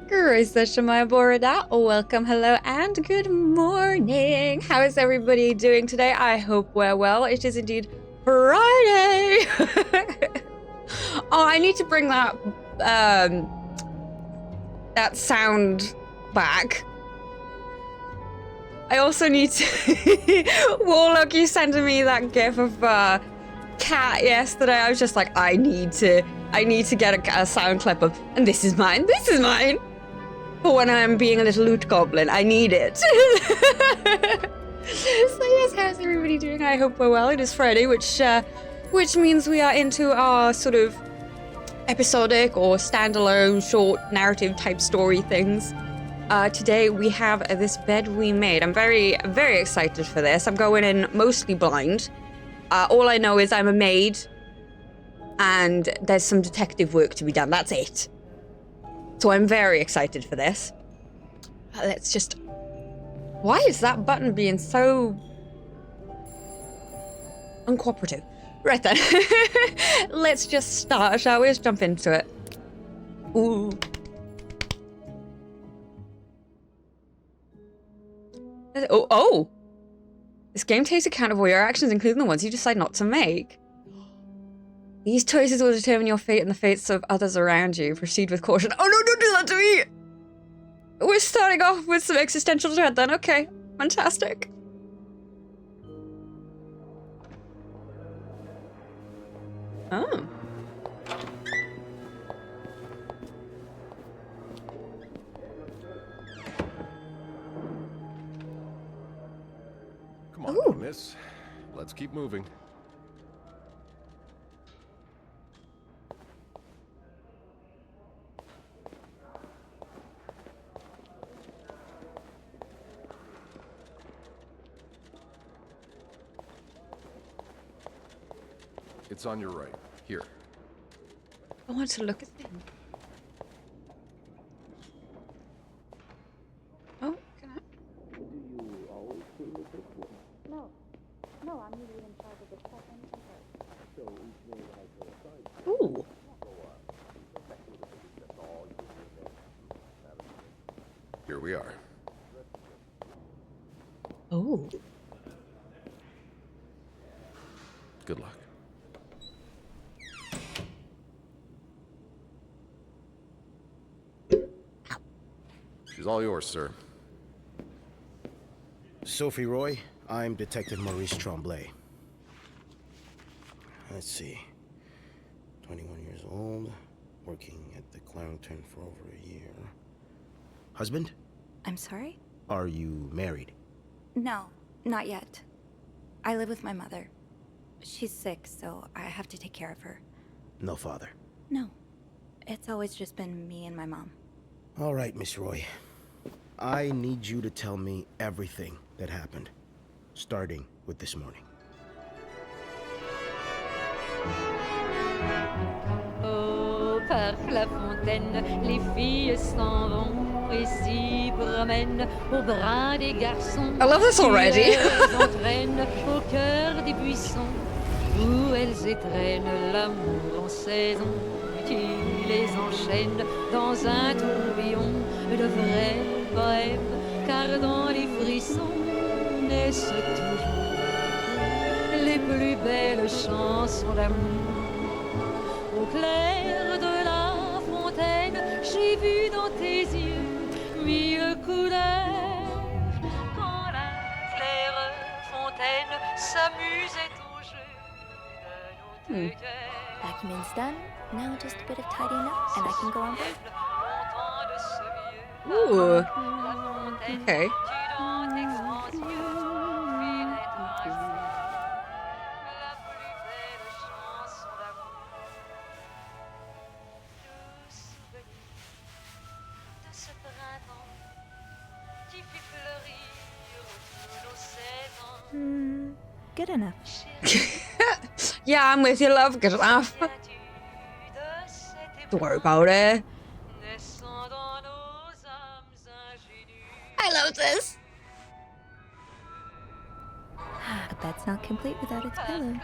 Welcome, hello, and good morning. How is everybody doing today? I hope we're well. It is indeed Friday. Oh, I need to bring that that sound back. I also need to Warlock, you sent me that gif of cat yesterday. I was just like, I need to get a sound clip of, and this is mine. For when I'm being a little loot goblin, I need it. So yes, how's everybody doing? I hope we're well. It is Friday, which means we are into our sort of episodic or standalone short narrative type story things. Today we have this bed we made. I'm very excited for this. I'm going in mostly blind. All I know is I'm a maid and there's some detective work to be done. That's it. So I'm very excited for this. Let's just... Why is that button being so uncooperative? Right then. Let's just start, shall we? Let's jump into it. Ooh. Oh! This game takes account of all your actions, including the ones you decide not to make. These choices will determine your fate and the fates of others around you. Proceed with caution. Oh no, don't do that to me! We're starting off with some existential dread then. Okay, fantastic. Oh. Come on, miss. Let's keep moving. It's on your right. Here. I want to look at them. Oh, can I? Do you always clean the kitchen? No, I'm usually in charge of the second and third. So each maid has her assignment. Ooh. Here we are. Oh. Good luck. She's all yours, sir. Sophie Roy, I'm Detective Maurice Tremblay. Let's see. 21 years old, working at the Clarendon for over a year. Husband? I'm sorry? Are you married? No, not yet. I live with my mother. She's sick, so I have to take care of her. No father? No. It's always just been me and my mom. All right, Miss Roy. I need you to tell me everything that happened, starting with this morning. Oh, par la fontaine, les filles s'en vont et s'y promènent au bras des garçons. I love this already. Qui les entraînent au cœur des buissons où elles étreignent l'amour en saison. Qui les enchaîne dans un tourbillon de vrais poèmes, car dans les frissons naissent toujours les plus belles chansons d'amour. Au clair de la fontaine, j'ai vu dans tes yeux mille couleurs. Quand la claire fontaine s'amusait au jeu de nos deux cœurs. Vacuuming's done. Now just a bit of tidying up, and I can go on break. Ooh. Okay. Good enough. Yeah, I'm with you, love. Good enough. Don't worry about it. I love this. A bed's not complete without its pillow.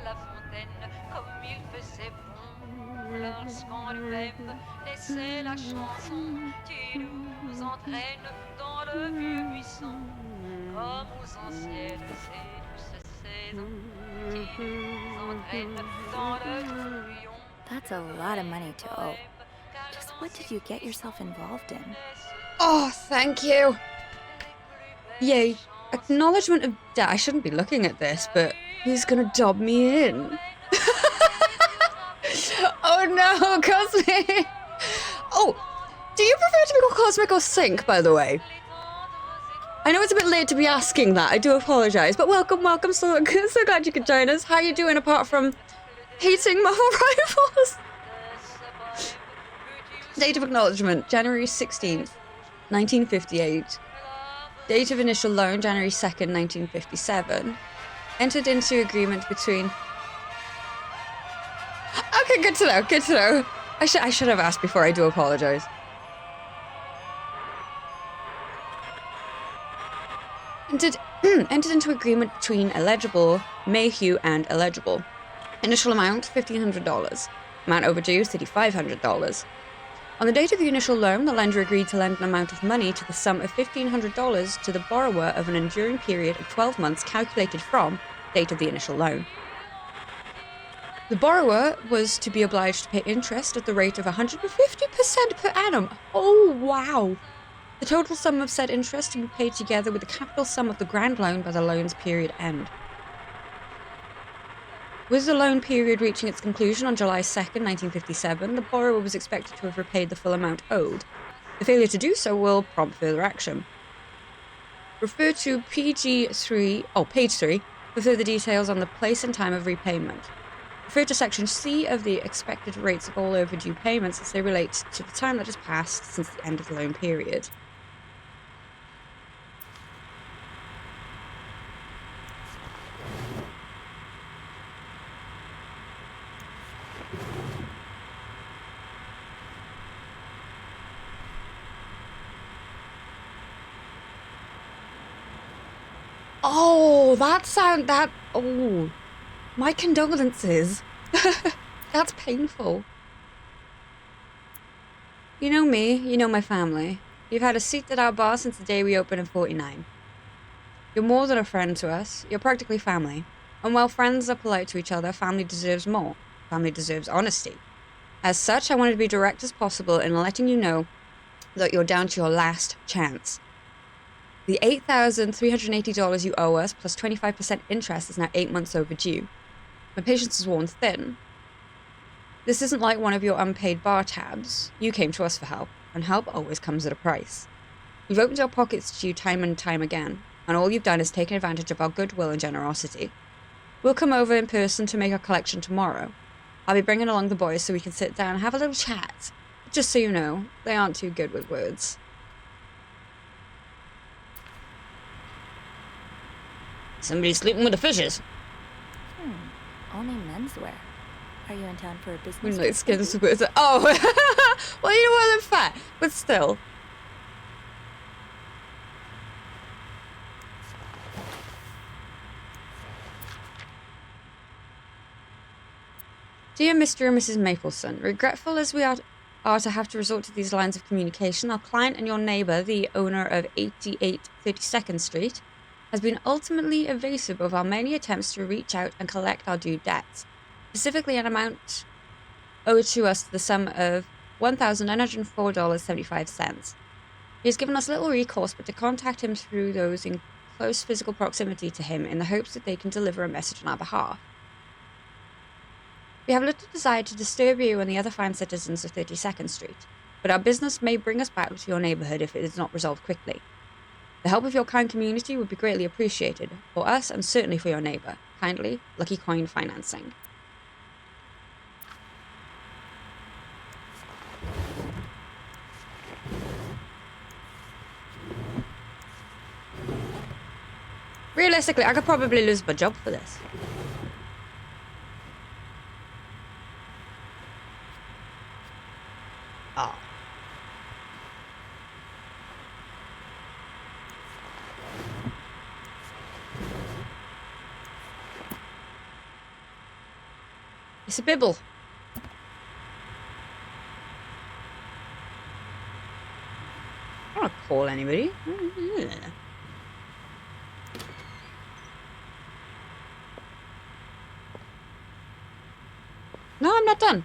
lorsqu'on nous aime. Et c'est la chanson qui nous entraîne dans le vieux buisson, comme aux anciennes et douces saisons, qui nous entraîne dans le tourbillon. That's a lot of money to owe. Just what did you get yourself involved in? Oh, thank you. Yay. Acknowledgement of debt. I shouldn't be looking at this, but who's gonna dob me in? Oh no, Cosmic! Oh, do you prefer to be called Cosmic or Sync, by the way? I know it's a bit late to be asking that, I do apologise, but welcome, so glad you could join us. How are you doing apart from hating Marvel Rivals? Date of acknowledgement, January 16th, 1958. Date of initial loan, January 2nd, 1957. Entered into agreement between... Okay, good to know. I should have asked before, I do apologise. Entered into agreement between eligible, Mayhew and eligible. Initial amount, $1,500. Amount overdue, $3,500. On the date of the initial loan, the lender agreed to lend an amount of money to the sum of $1,500 to the borrower of an enduring period of 12 months calculated from date of the initial loan. The borrower was to be obliged to pay interest at the rate of 150% per annum. Oh, wow. The total sum of said interest to be paid together with the capital sum of the grand loan by the loan's period end. With the loan period reaching its conclusion on July 2nd, 1957, the borrower was expected to have repaid the full amount owed. The failure to do so will prompt further action. Refer to page 3 for further details on the place and time of repayment. Refer to section C of the expected rates of all overdue payments as they relate to the time that has passed since the end of the loan period. Oh, oh, my condolences. That's painful. You know me, you know my family. You've had a seat at our bar since the day we opened in 49. You're more than a friend to us, you're practically family. And while friends are polite to each other, family deserves more. Family deserves honesty. As such, I wanted to be direct as possible in letting you know that you're down to your last chance. The $8,380 you owe us, plus 25% interest, is now 8 months overdue. My patience is worn thin. This isn't like one of your unpaid bar tabs. You came to us for help, and help always comes at a price. You've opened your pockets to you time and time again, and all you've done is taken advantage of our goodwill and generosity. We'll come over in person to make our collection tomorrow. I'll be bringing along the boys so we can sit down and have a little chat. But just so you know, they aren't too good with words. Somebody's sleeping with the fishes. Only menswear. Are you in town for a business? Moonlight skins with... Oh! Well, you know what, they're fat, but still. Dear Mr. and Mrs. Mapleson, regretful as we are to have to resort to these lines of communication, our client and your neighbour, the owner of 88 32nd Street, has been ultimately evasive of our many attempts to reach out and collect our due debts, specifically an amount owed to us to the sum of $1,904.75. He has given us little recourse but to contact him through those in close physical proximity to him in the hopes that they can deliver a message on our behalf. We have little desire to disturb you and the other fine citizens of 32nd Street, but our business may bring us back to your neighbourhood if it is not resolved quickly. The help of your kind community would be greatly appreciated, for us and certainly for your neighbour. Kindly, Lucky Coin Financing. Realistically, I could probably lose my job for this. Oh. It's a bibble. don't want to call anybody. No, I'm not done.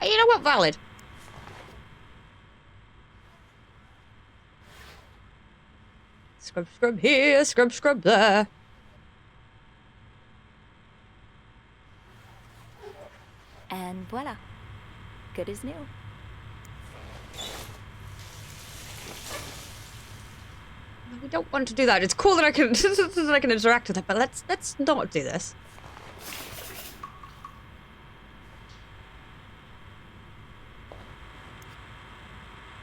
Hey, you know what? Valid. Scrub, scrub here, scrub, scrub there. And voila. Good as new. We don't want to do that. It's cool that I can that I can interact with it, but let's not do this.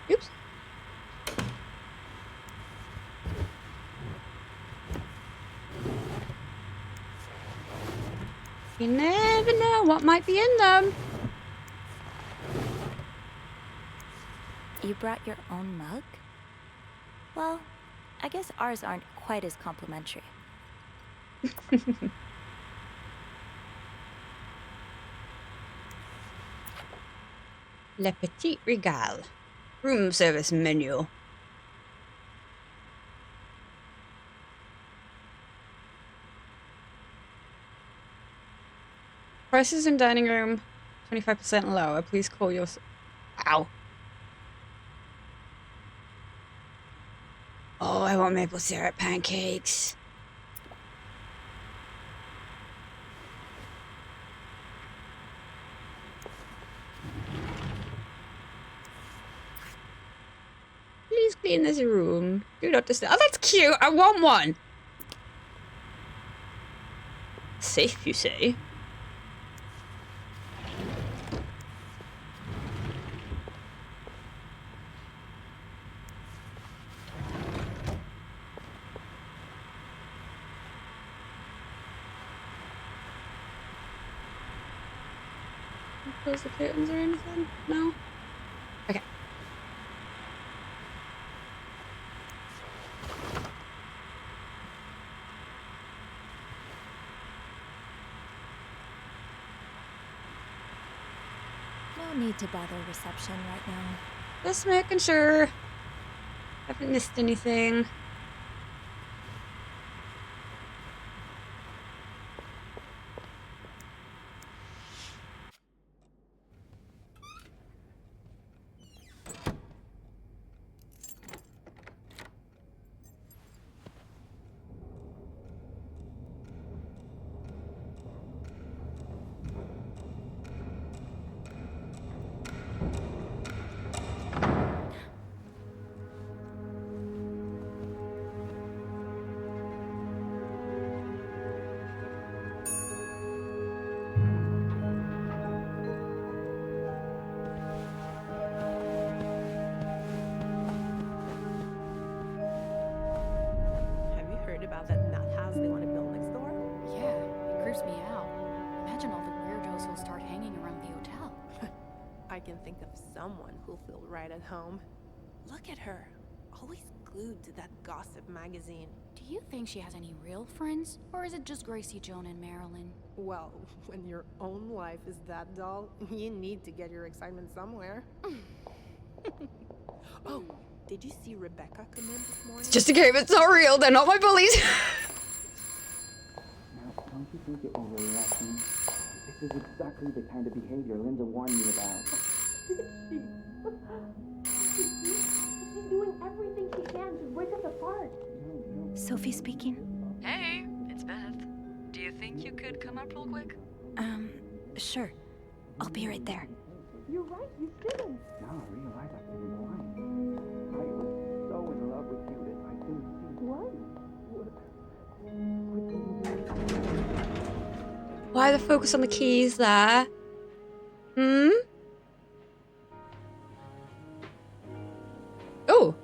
Oops. You never know what might be in them. You brought your own mug? Well, I guess ours aren't quite as complimentary. Le Petit Régal. Room service menu. Prices in dining room 25% lower. Please call your... Ow. Oh, I want maple syrup pancakes. Please clean this room. Do not disturb. Oh, that's cute. I want one. Safe, you say? Close the curtains or anything? No? Okay. No need to bother reception right now. Just making sure. Haven't missed anything. About that nut house they want to build next door? Yeah, it creeps me out. Imagine all the weirdos who'll start hanging around the hotel. I can think of someone who'll feel right at home. Look at her, always glued to that gossip magazine. Do you think she has any real friends? Or is it just Gracie, Joan, and Marilyn? Well, when your own life is that dull, you need to get your excitement somewhere. Oh, did you see Rebecca come in this morning? It's just a game. It's not real. They're not my bullies. Now, don't you think you're overreacting? This is exactly the kind of behavior Linda warned me about. She's doing everything she can to break us apart. Sophie speaking. Hey, it's Beth. Do you think you could come up real quick? Sure. I'll be right there. You're right, you shouldn't. Now I realize I've been blind. I was so in love with you that I couldn't see. What? Why the focus on the keys there? Hmm? Oh.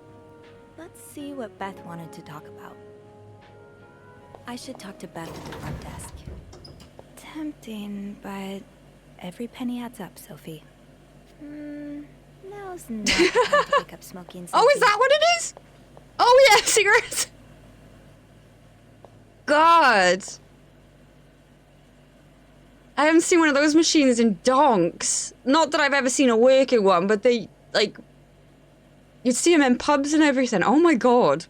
Let's see what Beth wanted to talk about. I should talk to Beth at the front desk. Tempting, but every penny adds up, Sophie. Now's not the time to pick up smoking. Oh, is that what it is? Oh yeah, cigarettes. God. I haven't seen one of those machines in donks. Not that I've ever seen a working one, but they, like... You'd see them in pubs and everything. Oh my god.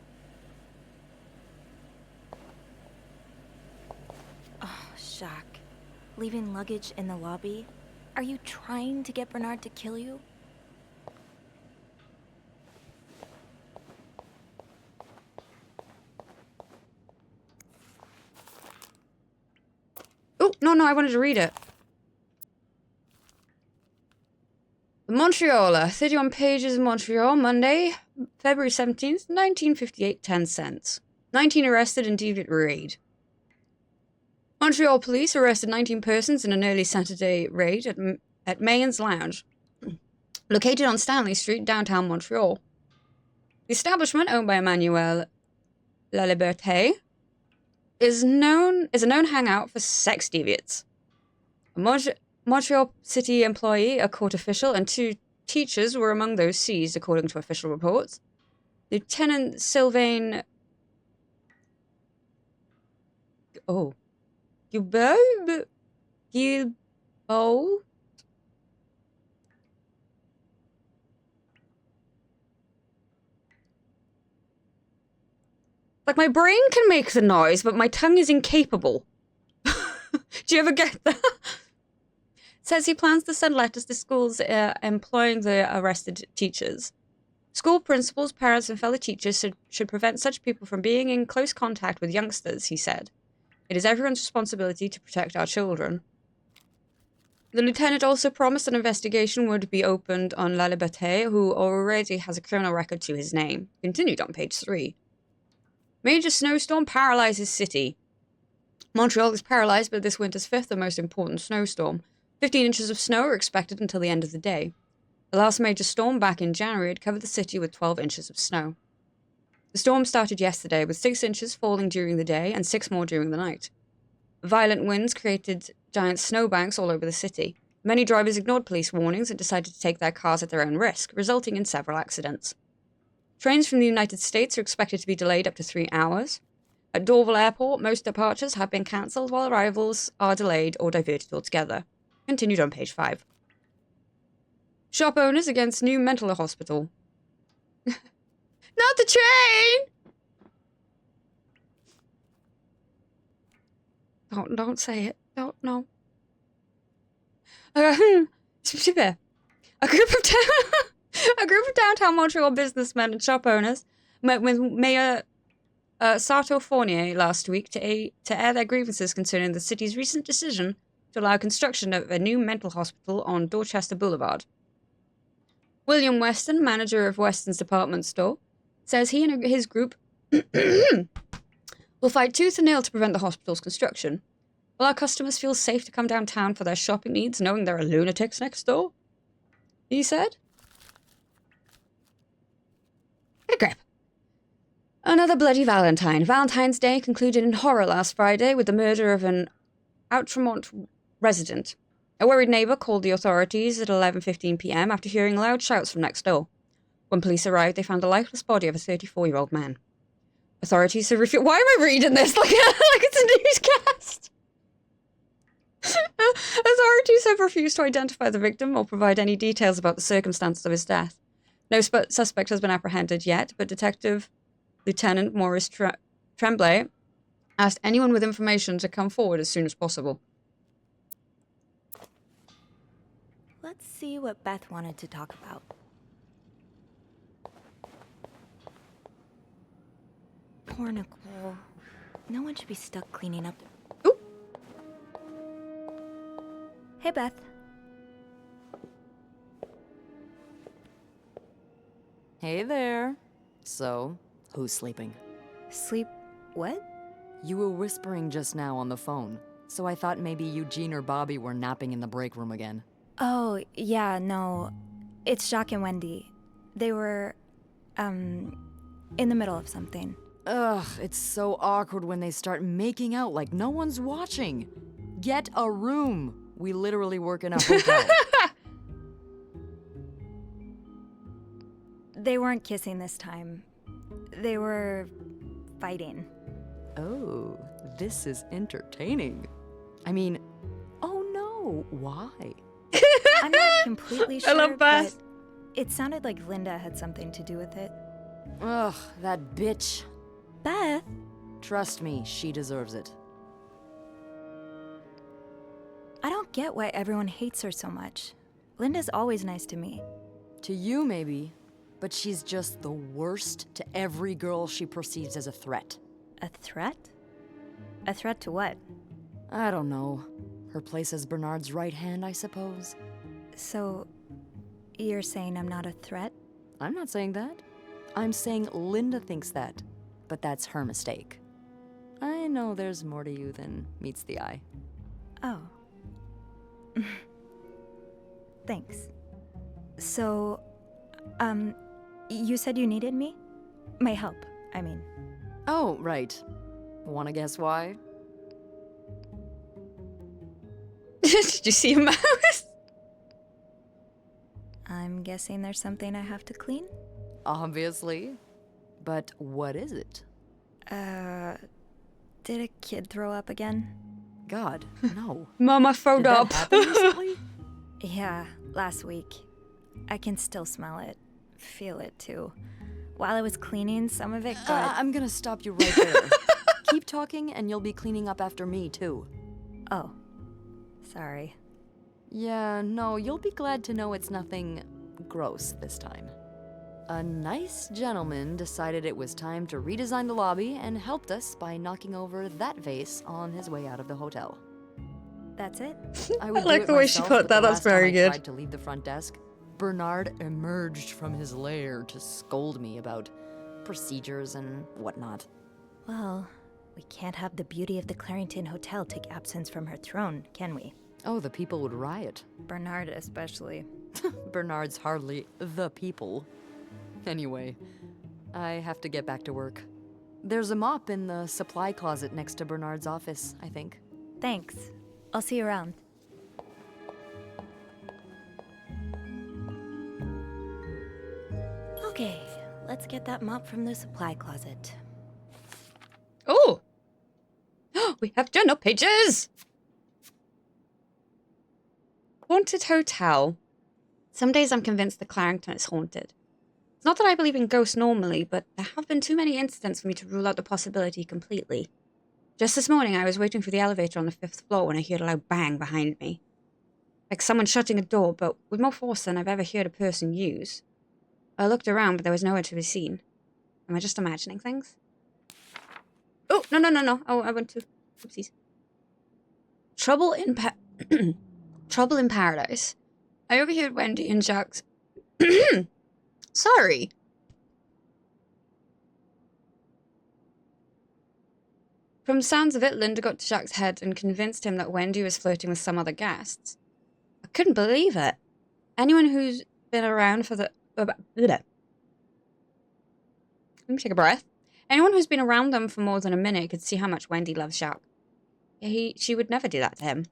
Oh, Jacques. Leaving luggage in the lobby? Are you trying to get Bernard to kill you? Oh, no, I wanted to read it. Montreal, 31 pages in Montreal, Monday, February 17th, 1958, 10 cents. 19 arrested in deviant raid. Montreal police arrested 19 persons in an early Saturday raid at Mayon's Lounge, located on Stanley Street, downtown Montreal. The establishment, owned by Emmanuel Laliberté, is a known hangout for sex deviants. A Montreal City employee, a court official, and 2 teachers were among those seized, according to official reports. Lieutenant Sylvain Gilbeau? Like, my brain can make the noise, but my tongue is incapable. Do you ever get that? Says he plans to send letters to schools employing the arrested teachers. School principals, parents, and fellow teachers should prevent such people from being in close contact with youngsters, he said. It is everyone's responsibility to protect our children. The lieutenant also promised an investigation would be opened on Laliberté, who already has a criminal record to his name. Continued on page 3. Major snowstorm paralyzes city. Montreal is paralyzed by this winter's 5th and most important snowstorm. 15 inches of snow are expected until the end of the day. The last major storm back in January had covered the city with 12 inches of snow. The storm started yesterday, with 6 inches falling during the day and 6 more during the night. Violent winds created giant snowbanks all over the city. Many drivers ignored police warnings and decided to take their cars at their own risk, resulting in several accidents. Trains from the United States are expected to be delayed up to 3 hours. At Dorval Airport, most departures have been cancelled while arrivals are delayed or diverted altogether. Continued on page 5. Shop owners against new mental hospital. Not the train! Don't say it. Don't, no. A group of downtown Montreal businessmen and shop owners met with Mayor Sarto Fournier last week to air their grievances concerning the city's recent decision to allow construction of a new mental hospital on Dorchester Boulevard. William Weston, manager of Weston's department store, says he and his group will fight tooth and nail to prevent the hospital's construction. Will our customers feel safe to come downtown for their shopping needs knowing there are lunatics next door? He said. Get a grip. Another bloody Valentine. Valentine's Day concluded in horror last Friday with the murder of an Outremont resident. A worried neighbor called the authorities at 11:15 p.m. after hearing loud shouts from next door. When police arrived, they found the lifeless body of a 34-year-old man. Authorities have refused. Why am I reading this like it's a newscast? Authorities have refused to identify the victim or provide any details about the circumstances of his death. No suspect has been apprehended yet, but Detective Lieutenant Maurice Tremblay asked anyone with information to come forward as soon as possible. Let's see what Beth wanted to talk about. Poor Nicole. No one should be stuck cleaning up. Ooh. Hey, Beth. Hey there. So, who's sleeping? Sleep... what? You were whispering just now on the phone, so I thought maybe Eugene or Bobby were napping in the break room again. Oh, yeah, no. It's Jacques and Wendy. They were, in the middle of something. Ugh, it's so awkward when they start making out like no one's watching. Get a room. We literally work in a hotel. They weren't kissing this time. They were fighting. Oh, this is entertaining. I mean, oh Why? I'm not completely sure, I love Beth. but it sounded like Linda had something to do with it. Ugh, that bitch. Beth? Trust me, she deserves it. I don't get why everyone hates her so much. Linda's always nice to me. To you, maybe, but she's just the worst to every girl she perceives as a threat. A threat? A threat to what? I don't know. Her place as Bernard's right hand, I suppose. So, you're saying I'm not a threat? I'm not saying that. I'm saying Linda thinks that, but that's her mistake. I know there's more to you than meets the eye. Oh. Thanks. So, you said you needed me? My help, I mean. Oh, right. Wanna guess why? Did you see a mouse? I'm guessing there's something I have to clean? Obviously. But what is it? Did a kid throw up again? God, no. Mama throwed Did that up. happen recently? Yeah, last week. I can still smell it. Feel it, too. While I was cleaning, some of it got... I'm gonna stop you right there. Keep talking and you'll be cleaning up after me, too. Oh. Sorry. Yeah, no, you'll be glad to know it's nothing gross this time. A nice gentleman decided it was time to redesign the lobby and helped us by knocking over that vase on his way out of the hotel. That's it? I would like do it the way she myself, put but that, the that's last time very I good. tried to leave the front desk, Bernard emerged from his lair to scold me about procedures and whatnot. Well, we can't have the beauty of the Clarington Hotel take absence from her throne, can we? Oh, the people would riot. Bernard especially. Bernard's hardly the people. Anyway, I have to get back to work. There's a mop in the supply closet next to Bernard's office, I think. Thanks. I'll see you around. Okay, let's get that mop from the supply closet. Oh! We have journal pages! Haunted hotel. Some days I'm convinced the Clarington is haunted. It's not that I believe in ghosts normally, but there have been too many incidents for me to rule out the possibility completely. Just this morning, I was waiting for the elevator on the 5th floor when I heard a loud bang behind me. Like someone shutting a door, but with more force than I've ever heard a person use. I looked around, but there was nowhere to be seen. Am I just imagining things? Oh, no. Oh, I went to... Oopsies. Trouble in Paradise. I overheard Wendy and Jack's... Sorry. From the sounds of it, Linda got to Jack's head and convinced him that Wendy was flirting with some other guests. I couldn't believe it. Anyone who's been around for the... Let me take a breath. Anyone who's been around them for more than a minute could see how much Wendy loves Jack. She would never do that to him.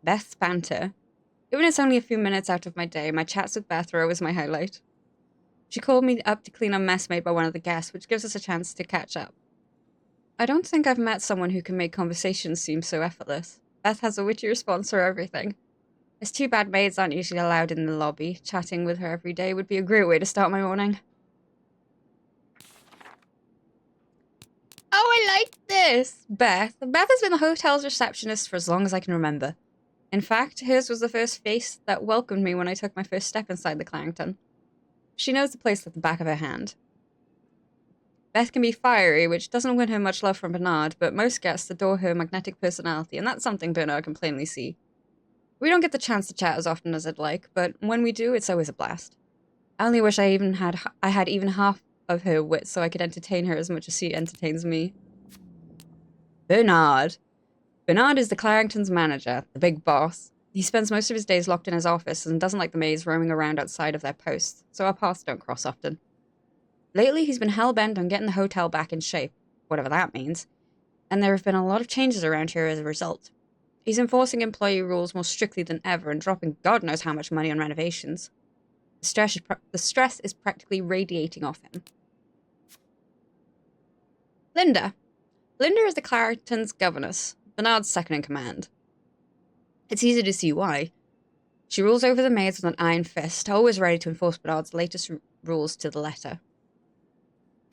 Beth's banter. Even if it's only a few minutes out of my day, my chats with Beth are always my highlight. She called me up to clean a mess made by one of the guests, which gives us a chance to catch up. I don't think I've met someone who can make conversations seem so effortless. Beth has a witty response for everything. It's too bad maids aren't usually allowed in the lobby. Chatting with her every day would be a great way to start my morning. Oh, I like this! Beth. Beth has been the hotel's receptionist for as long as I can remember. In fact, hers was the first face that welcomed me when I took my first step inside the Clarington. She knows the place like the back of her hand. Beth can be fiery, which doesn't win her much love from Bernard, but most guests adore her magnetic personality, and that's something Bernard can plainly see. We don't get the chance to chat as often as I'd like, but when we do, it's always a blast. I only wish I had even half of her wit so I could entertain her as much as she entertains me. Bernard. Bernard is the Clarington's manager, the big boss. He spends most of his days locked in his office and doesn't like the maids roaming around outside of their posts, so our paths don't cross often. Lately, he's been hell-bent on getting the hotel back in shape, whatever that means, and there have been a lot of changes around here as a result. He's enforcing employee rules more strictly than ever and dropping God knows how much money on renovations. The stress is practically radiating off him. Linda. Linda is the Clarington's governess, Bernard's second in command. It's easy to see why. She rules over the maids with an iron fist, always ready to enforce Bernard's latest rules to the letter.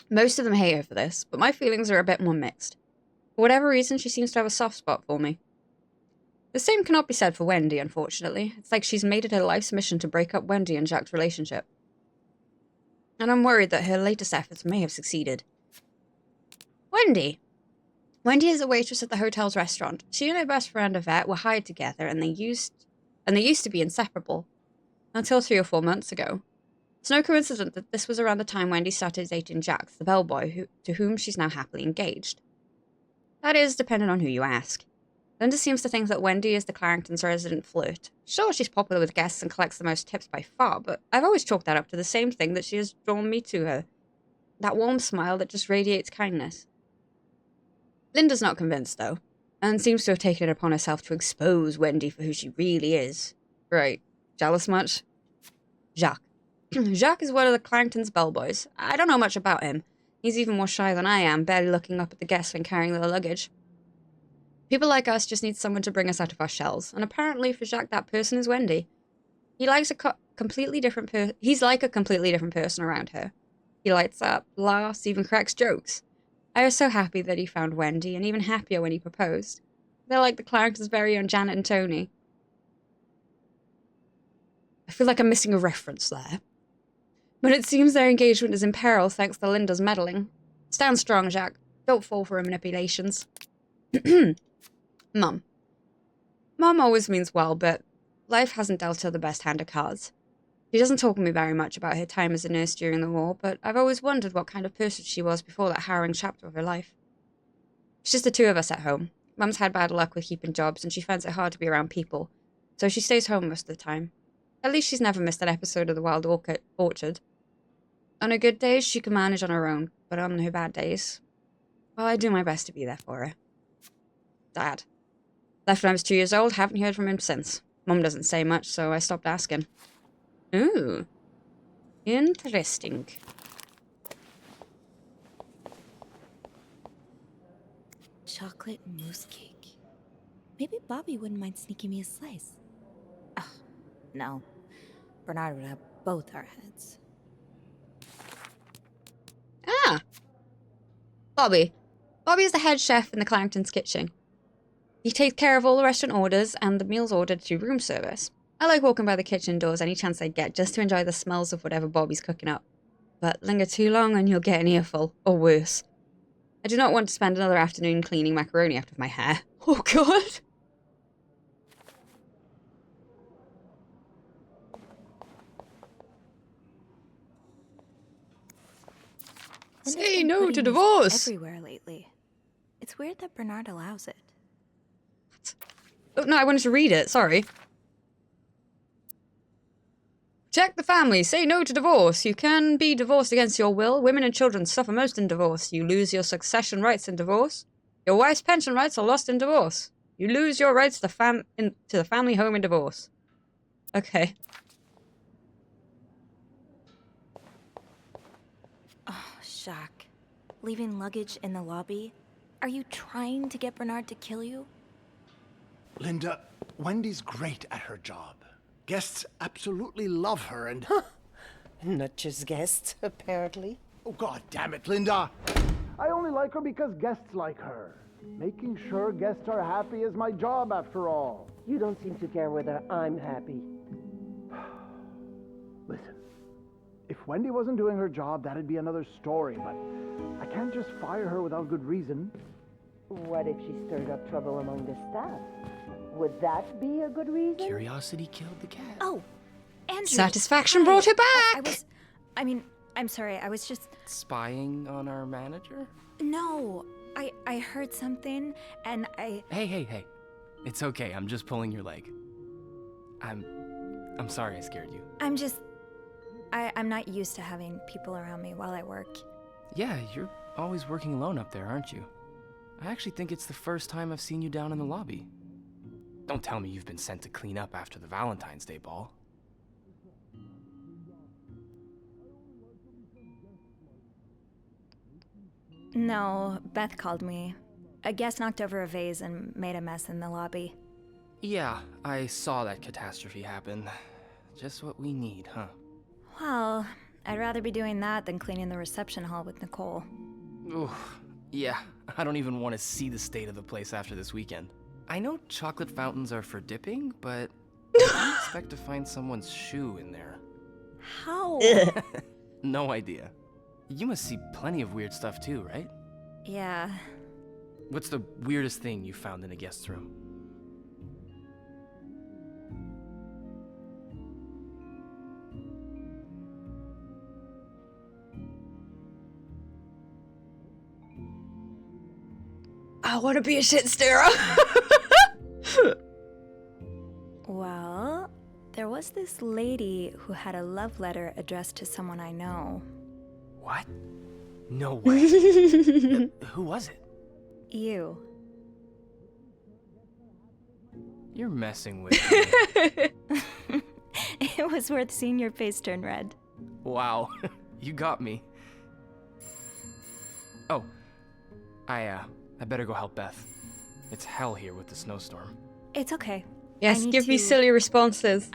Most of them hate her for this, but my feelings are a bit more mixed. For whatever reason, she seems to have a soft spot for me. The same cannot be said for Wendy, unfortunately. It's like she's made it her life's mission to break up Wendy and Jack's relationship. And I'm worried that her latest efforts may have succeeded. Wendy! Wendy is a waitress at the hotel's restaurant. She and her best friend Yvette were hired together, and they used to be inseparable. Until 3 or 4 months ago. It's no coincidence that this was around the time Wendy started dating Jack, the bellboy, to whom she's now happily engaged. That is, depending on who you ask. Linda seems to think that Wendy is the Clarrington's resident flirt. Sure, she's popular with guests and collects the most tips by far, but I've always chalked that up to the same thing that she has drawn me to her. That warm smile that just radiates kindness. Linda's not convinced, though, and seems to have taken it upon herself to expose Wendy for who she really is. Right. Jealous much? Jacques. Jacques is one of the Clarrington's bellboys. I don't know much about him. He's even more shy than I am, barely looking up at the guests when carrying their luggage. People like us just need someone to bring us out of our shells, and apparently for Jacques that person is Wendy. He's like a completely different person around her. He lights up, laughs, even cracks jokes. I was so happy that he found Wendy, and even happier when he proposed. They're like the Clarrington's very own Janet and Tony. I feel like I'm missing a reference there. But it seems their engagement is in peril thanks to Linda's meddling. Stand strong, Jacques. Don't fall for her manipulations. Mum. Mum always means well, but life hasn't dealt her the best hand of cards. She doesn't talk to me very much about her time as a nurse during the war, but I've always wondered what kind of person she was before that harrowing chapter of her life. It's just the two of us at home. Mum's had bad luck with keeping jobs, and she finds it hard to be around people, so she stays home most of the time. At least she's never missed an episode of the Wild Orchard. On her good days, she can manage on her own, but on her bad days, well, I do my best to be there for her. Dad. Left when I was 2 years old, haven't heard from him since. Mum doesn't say much, so I stopped asking. Ooh. Interesting. Chocolate mousse cake. Maybe Bobby wouldn't mind sneaking me a slice. Ugh, no. Bernard would have both our heads. Ah! Bobby. Bobby is the head chef in the Clarrington's kitchen. He takes care of all the restaurant orders and the meals ordered through room service. I like walking by the kitchen doors any chance I get just to enjoy the smells of whatever Bobby's cooking up. But linger too long and you'll get an earful, or worse. I do not want to spend another afternoon cleaning macaroni out of my hair. Oh god! Say no to divorce! Everywhere lately. It's weird that Bernard allows it. What? Oh, no, I wanted to read it, sorry. Check the family. Say no to divorce. You can be divorced against your will. Women and children suffer most in divorce. You lose your succession rights in divorce. Your wife's pension rights are lost in divorce. You lose your rights to the family home in divorce. Okay. Oh, Jacques. Leaving luggage in the lobby? Are you trying to get Bernard to kill you? Linda, Wendy's great at her job. Guests absolutely love her and... Not just guests, apparently. Oh, God damn it, Linda! I only like her because guests like her. Making sure guests are happy is my job, after all. You don't seem to care whether I'm happy. Listen, if Wendy wasn't doing her job, that'd be another story, but I can't just fire her without good reason. What if she stirred up trouble among the staff? Would that be a good reason? Curiosity killed the cat. Oh, Andrew. Satisfaction brought her back! I'm sorry, I was just... Spying on our manager? No, I heard something, and I... Hey. It's okay, I'm just pulling your leg. I'm sorry I scared you. I'm not used to having people around me while I work. Yeah, you're always working alone up there, aren't you? I actually think it's the first time I've seen you down in the lobby. Don't tell me you've been sent to clean up after the Valentine's Day ball. No, Beth called me. A guest knocked over a vase and made a mess in the lobby. Yeah, I saw that catastrophe happen. Just what we need, huh? Well, I'd rather be doing that than cleaning the reception hall with Nicole. Oof. Yeah, I don't even want to see the state of the place after this weekend. I know chocolate fountains are for dipping, but I didn't expect to find someone's shoe in there. How? No idea. You must see plenty of weird stuff too, right? Yeah. What's the weirdest thing you found in a guest room? I want to be a shit stirrer. Well, there was this lady who had a love letter addressed to someone I know. What? No way. Who was it? You. You're messing with me. It was worth seeing your face turn red. Wow, you got me. Oh, I better go help Beth. It's hell here with the snowstorm. It's okay. Yes, give me silly responses.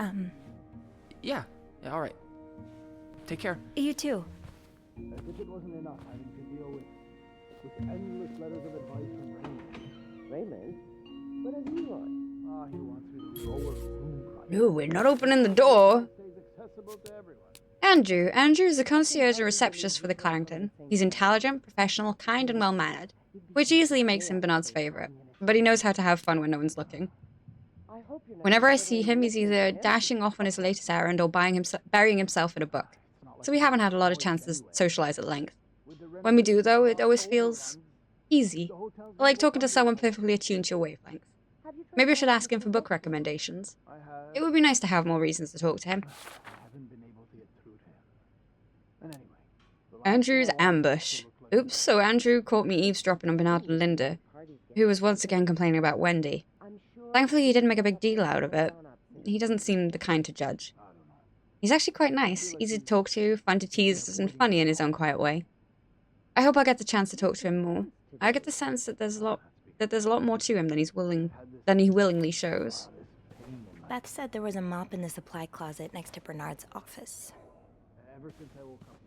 Yeah, all right. Take care. You too. As if it wasn't enough having to deal with endless letters of advice from Raymond. Raymond? What does he want? He wants me to lower room prices. No, we're not opening the door. Stays accessible to everyone. Andrew. Andrew is a concierge and receptionist for the Clarrington. He's intelligent, professional, kind, and well-mannered, which easily makes him Bernard's favorite. But he knows how to have fun when no one's looking. Whenever I see him, he's either dashing off on his latest errand or burying himself in a book. So we haven't had a lot of chances to socialize at length. When we do, though, it always feels easy. Like talking to someone perfectly attuned to your wavelength. Maybe I should ask him for book recommendations. It would be nice to have more reasons to talk to him. Andrew's ambush. Oops, so Andrew caught me eavesdropping on Bernard and Linda, who was once again complaining about Wendy. Thankfully, he didn't make a big deal out of it. He doesn't seem the kind to judge. He's actually quite nice, easy to talk to, fun to tease, and funny in his own quiet way. I hope I get the chance to talk to him more. I get the sense that there's a lot more to him than he willingly shows. Beth said there was a mop in the supply closet next to Bernard's office. Ever since I woke up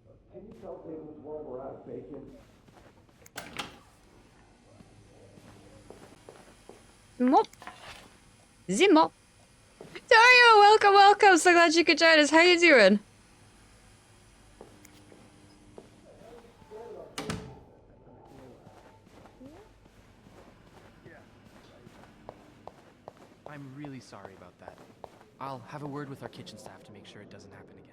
this morning. Can you tell tables why we're out of bacon? Mop. Zimop. Dario, welcome, welcome. So glad you could join us. How you doing? I'm really sorry about that. I'll have a word with our kitchen staff to make sure it doesn't happen again.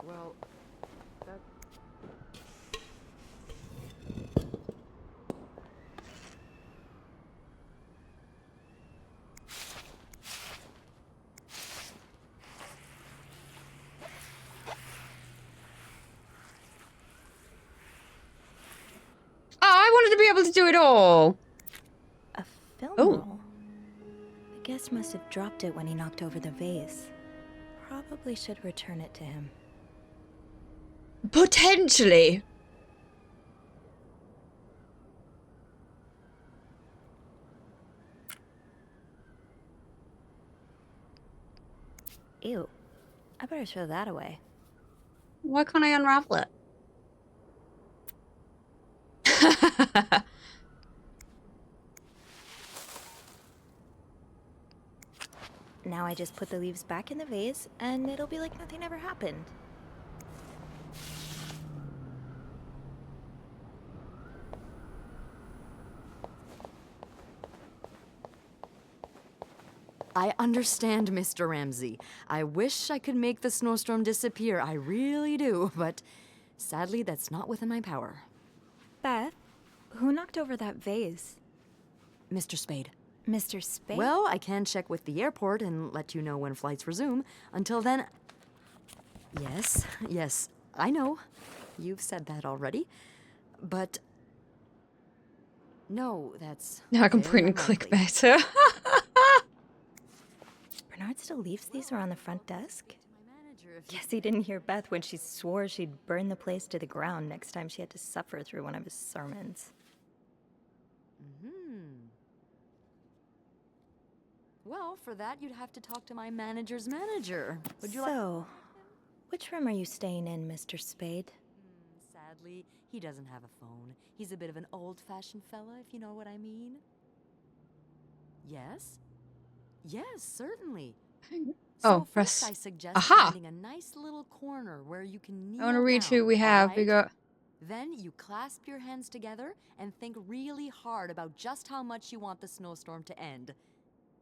Well, I wanted to be able to do it all. A film Oh. roll? The guest must have dropped it when he knocked over the vase. Probably should return it to him. Potentially. Ew. I better throw that away. Why can't I unravel it? Now I just put the leaves back in the vase, and it'll be like nothing ever happened. I understand, Mr. Ramsey. I wish I could make the snowstorm disappear. I really do, but sadly, that's not within my power. Beth, who knocked over that vase? Mr. Spade. Mr. Spade? Well, I can check with the airport and let you know when flights resume. Until then... Yes, I know. You've said that already. But... No, that's... Now I can very point and click unlikely. better. Bernard still leaves these around the front desk? Guess he didn't hear Beth when she swore she'd burn the place to the ground next time she had to suffer through one of his sermons. Well, for that, you'd have to talk to my manager's manager. Would you So, which room are you staying in, Mr. Spade? Sadly, he doesn't have a phone. He's a bit of an old-fashioned fella, if you know what I mean. Yes? Yes, certainly. Oh, So press. first I suggest Aha! finding a nice little corner where you can kneel I want to read down, who we have. all We right? got. Then you clasp your hands together and think really hard about just how much you want the snowstorm to end.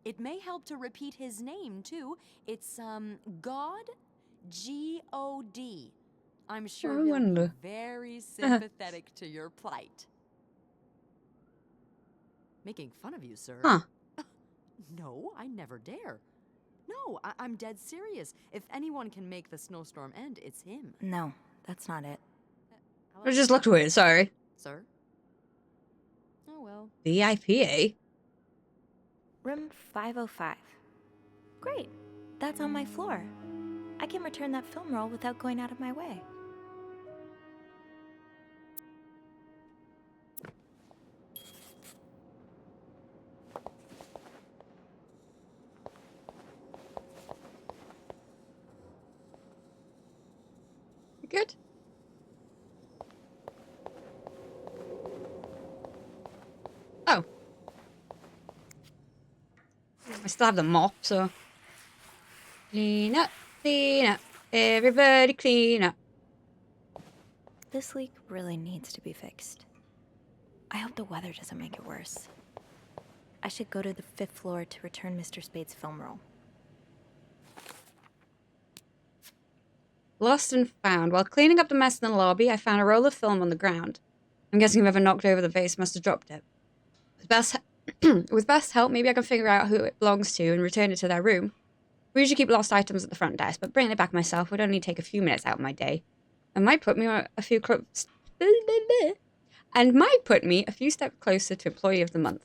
It may help to repeat his name, too. It's, God? G-O-D. I'm sure I he'll wonder. be very sympathetic to your plight. Making fun of you, sir. Huh. No, I never dare. No, I'm dead serious. If anyone can make the snowstorm end, it's him. No, that's not it. I just looked weird, sorry. Sir? Oh, well. The IPA? Room 505. Great. That's on my floor. I can return that film roll without going out of my way. You good? Oh. I still have the mop, so. Clean up, everybody clean up. This leak really needs to be fixed. I hope the weather doesn't make it worse. I should go to the 5th floor to return Mr. Spade's film roll. Lost and found. While cleaning up the mess in the lobby, I found a roll of film on the ground. I'm guessing whoever knocked over the vase must have dropped it. With best help, maybe I can figure out who it belongs to and return it to their room. We usually keep lost items at the front desk, but bringing it back myself would only take a few minutes out of my day. And might put me a few steps closer to Employee of the Month.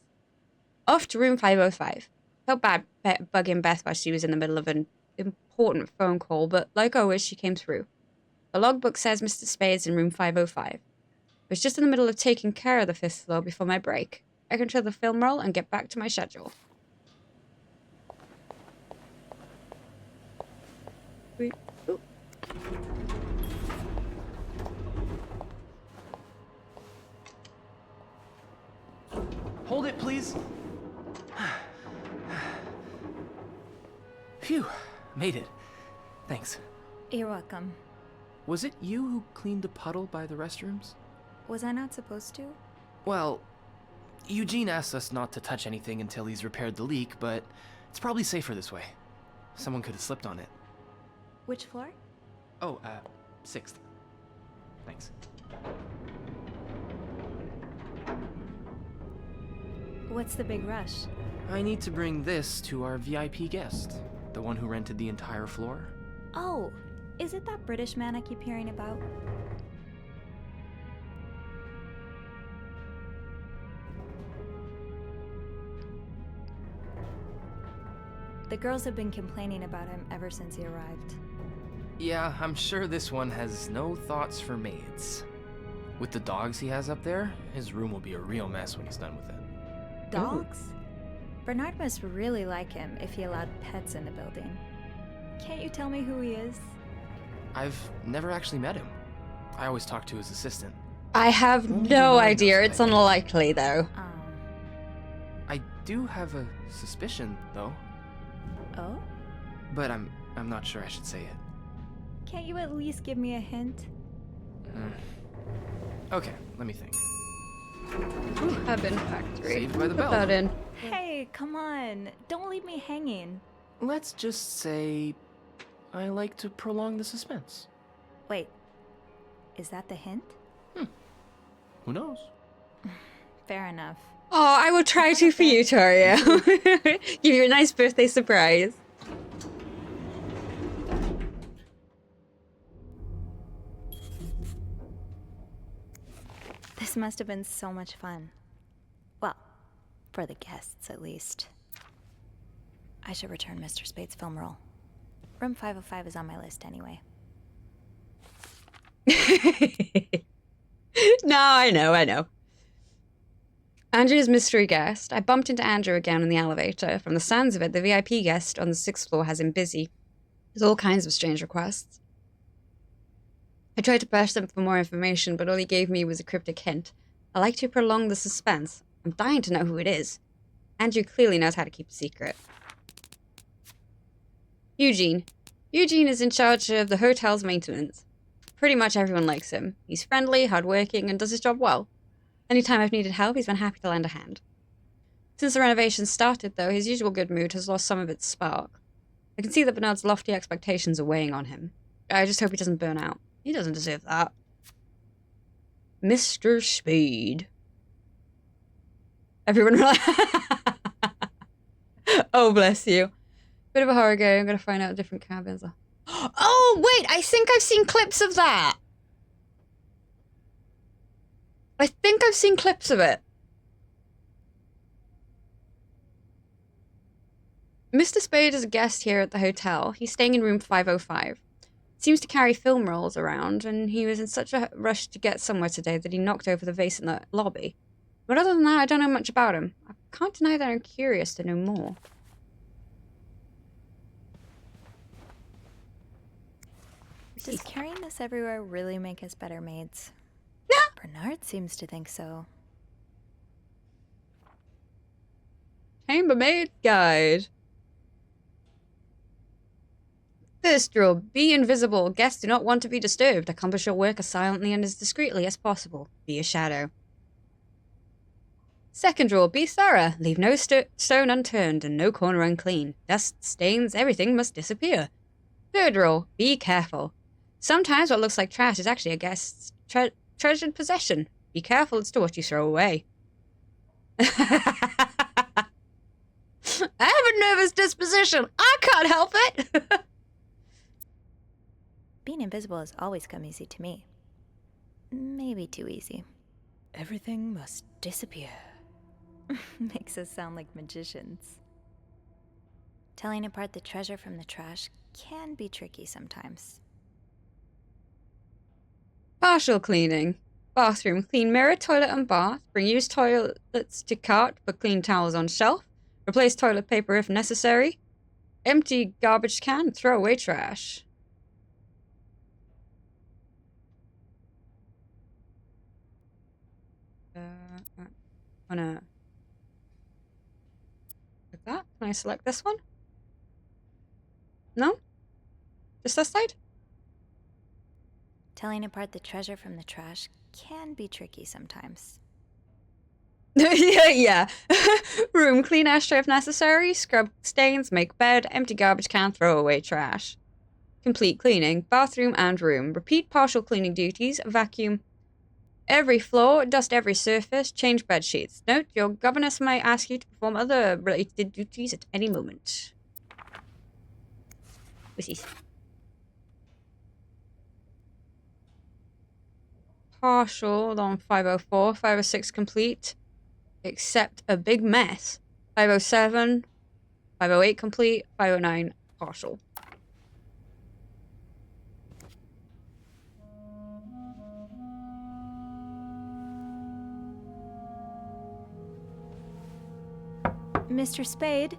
Off to room 505. Felt bad bugging Beth while she was in the middle of an important phone call, but like always, she came through. The logbook says Mr. Spade's in room 505. I was just in the middle of taking care of the 5th floor before my break. I can show the film roll and get back to my schedule. Ooh. Hold it, please. Phew, made it. Thanks. You're welcome. Was it you who cleaned the puddle by the restrooms? Was I not supposed to? Well, Eugene asked us not to touch anything until he's repaired the leak, but it's probably safer this way. Someone could have slipped on it. Which floor? Oh, 6th. Thanks. What's the big rush? I need to bring this to our VIP guest, the one who rented the entire floor. Oh, is it that British man I keep hearing about? The girls have been complaining about him ever since he arrived. Yeah, I'm sure this one has no thoughts for maids. With the dogs he has up there, his room will be a real mess when he's done with it. Dogs? Ooh. Bernard must really like him if he allowed pets in the building. Can't you tell me who he is? I've never actually met him. I always talk to his assistant. I have no idea. It's unlikely, though. I do have a suspicion, though. Oh? But I'm not sure I should say it. Can't you at least give me a hint? Okay, let me think. Heaven Factory. Saved by the bell. Put that in. Hey, come on. Don't leave me hanging. Let's just say I like to prolong the suspense. Wait. Is that the hint? Who knows? Fair enough. Oh, I will try to for you, Toria. Give you a nice birthday surprise. This must have been so much fun. Well, for the guests, at least. I should return Mr. Spade's film roll. Room 505 is on my list anyway. No, I know. Andrew's mystery guest. I bumped into Andrew again in the elevator. From the sounds of it, the VIP guest on the 6th floor has him busy. There's all kinds of strange requests. I tried to push him for more information, but all he gave me was a cryptic hint. I like to prolong the suspense. I'm dying to know who it is. Andrew clearly knows how to keep a secret. Eugene. Eugene is in charge of the hotel's maintenance. Pretty much everyone likes him. He's friendly, hardworking, and does his job well. Anytime I've needed help, he's been happy to lend a hand. Since the renovations started, though, his usual good mood has lost some of its spark. I can see that Bernard's lofty expectations are weighing on him. I just hope he doesn't burn out. He doesn't deserve that. Mr. Spade. Everyone Oh, bless you. Bit of a horror game. I'm gonna find out different cabins. Oh, wait! I think I've seen clips of that! I think I've seen clips of it. Mr. Spade is a guest here at the hotel. He's staying in room 505. Seems to carry film rolls around, and he was in such a rush to get somewhere today that he knocked over the vase in the lobby. But other than that, I don't know much about him. I can't deny that I'm curious to know more. Does carrying this everywhere really make us better maids? Bernard seems to think so. Chambermaid Guide. First rule, be invisible. Guests do not want to be disturbed. Accomplish your work as silently and as discreetly as possible. Be a shadow. Second rule, be thorough. Leave no stone unturned and no corner unclean. Dust, stains, everything must disappear. Third rule, be careful. Sometimes what looks like trash is actually a guest's treasured possession. Be careful as to what you throw away. I have a nervous disposition. I can't help it. Being invisible has always come easy to me. Maybe too easy. Everything must disappear. Makes us sound like magicians. Telling apart the treasure from the trash can be tricky sometimes. Partial cleaning. Bathroom. Clean mirror, toilet, and bath. Bring used toilets to cart, but clean towels on shelf. Replace toilet paper if necessary. Empty garbage can. Throw away trash. Wanna like that? Can I select this one? No? Just this side? Telling apart the treasure from the trash can be tricky sometimes. Yeah. Room. Clean ashtray if necessary. Scrub stains. Make bed. Empty garbage can. Throw away trash. Complete cleaning. Bathroom and room. Repeat partial cleaning duties. Vacuum every floor. Dust every surface. Change bed sheets. Note, your governess may ask you to perform other related duties at any moment. What's this? Partial on 504. 506 complete. Except a big mess. 507. 508 complete. 509 partial. Mr. Spade?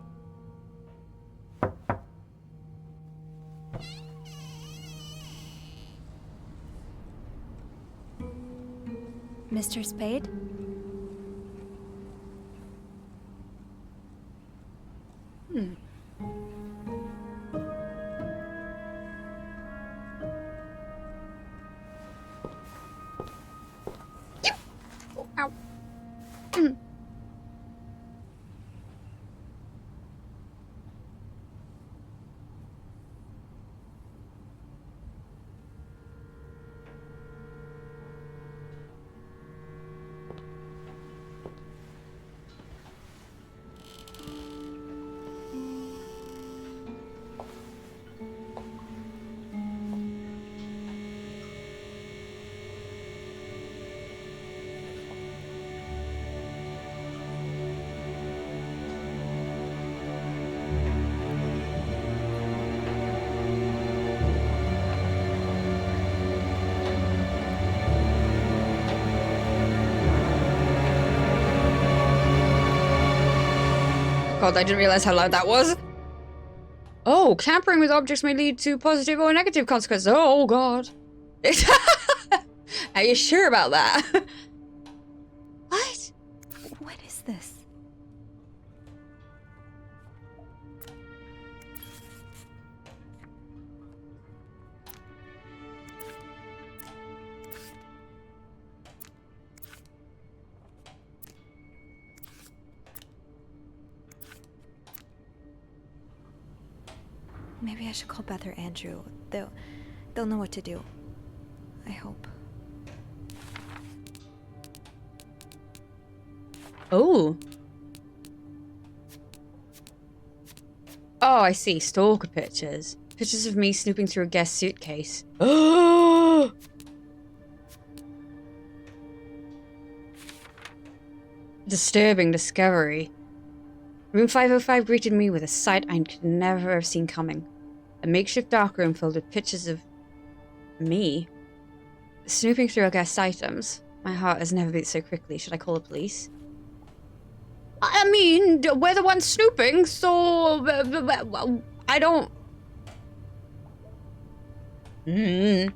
Mr. Spade? Oh, ow. AirPods. I didn't realize how loud that was. Oh, tampering with objects may lead to positive or negative consequences. Oh, God. Are you sure about that? What? What is this? Maybe I should call Beth or Andrew. They'll know what to do. I hope. Oh. Oh, I see. Stalker pictures. Pictures of me snooping through a guest suitcase. Oh! Disturbing discovery. Room 505 greeted me with a sight I could never have seen coming. A makeshift darkroom filled with pictures of me. Snooping through our guest items. My heart has never beat so quickly. Should I call the police? I mean, we're the ones snooping, so I don't. I'm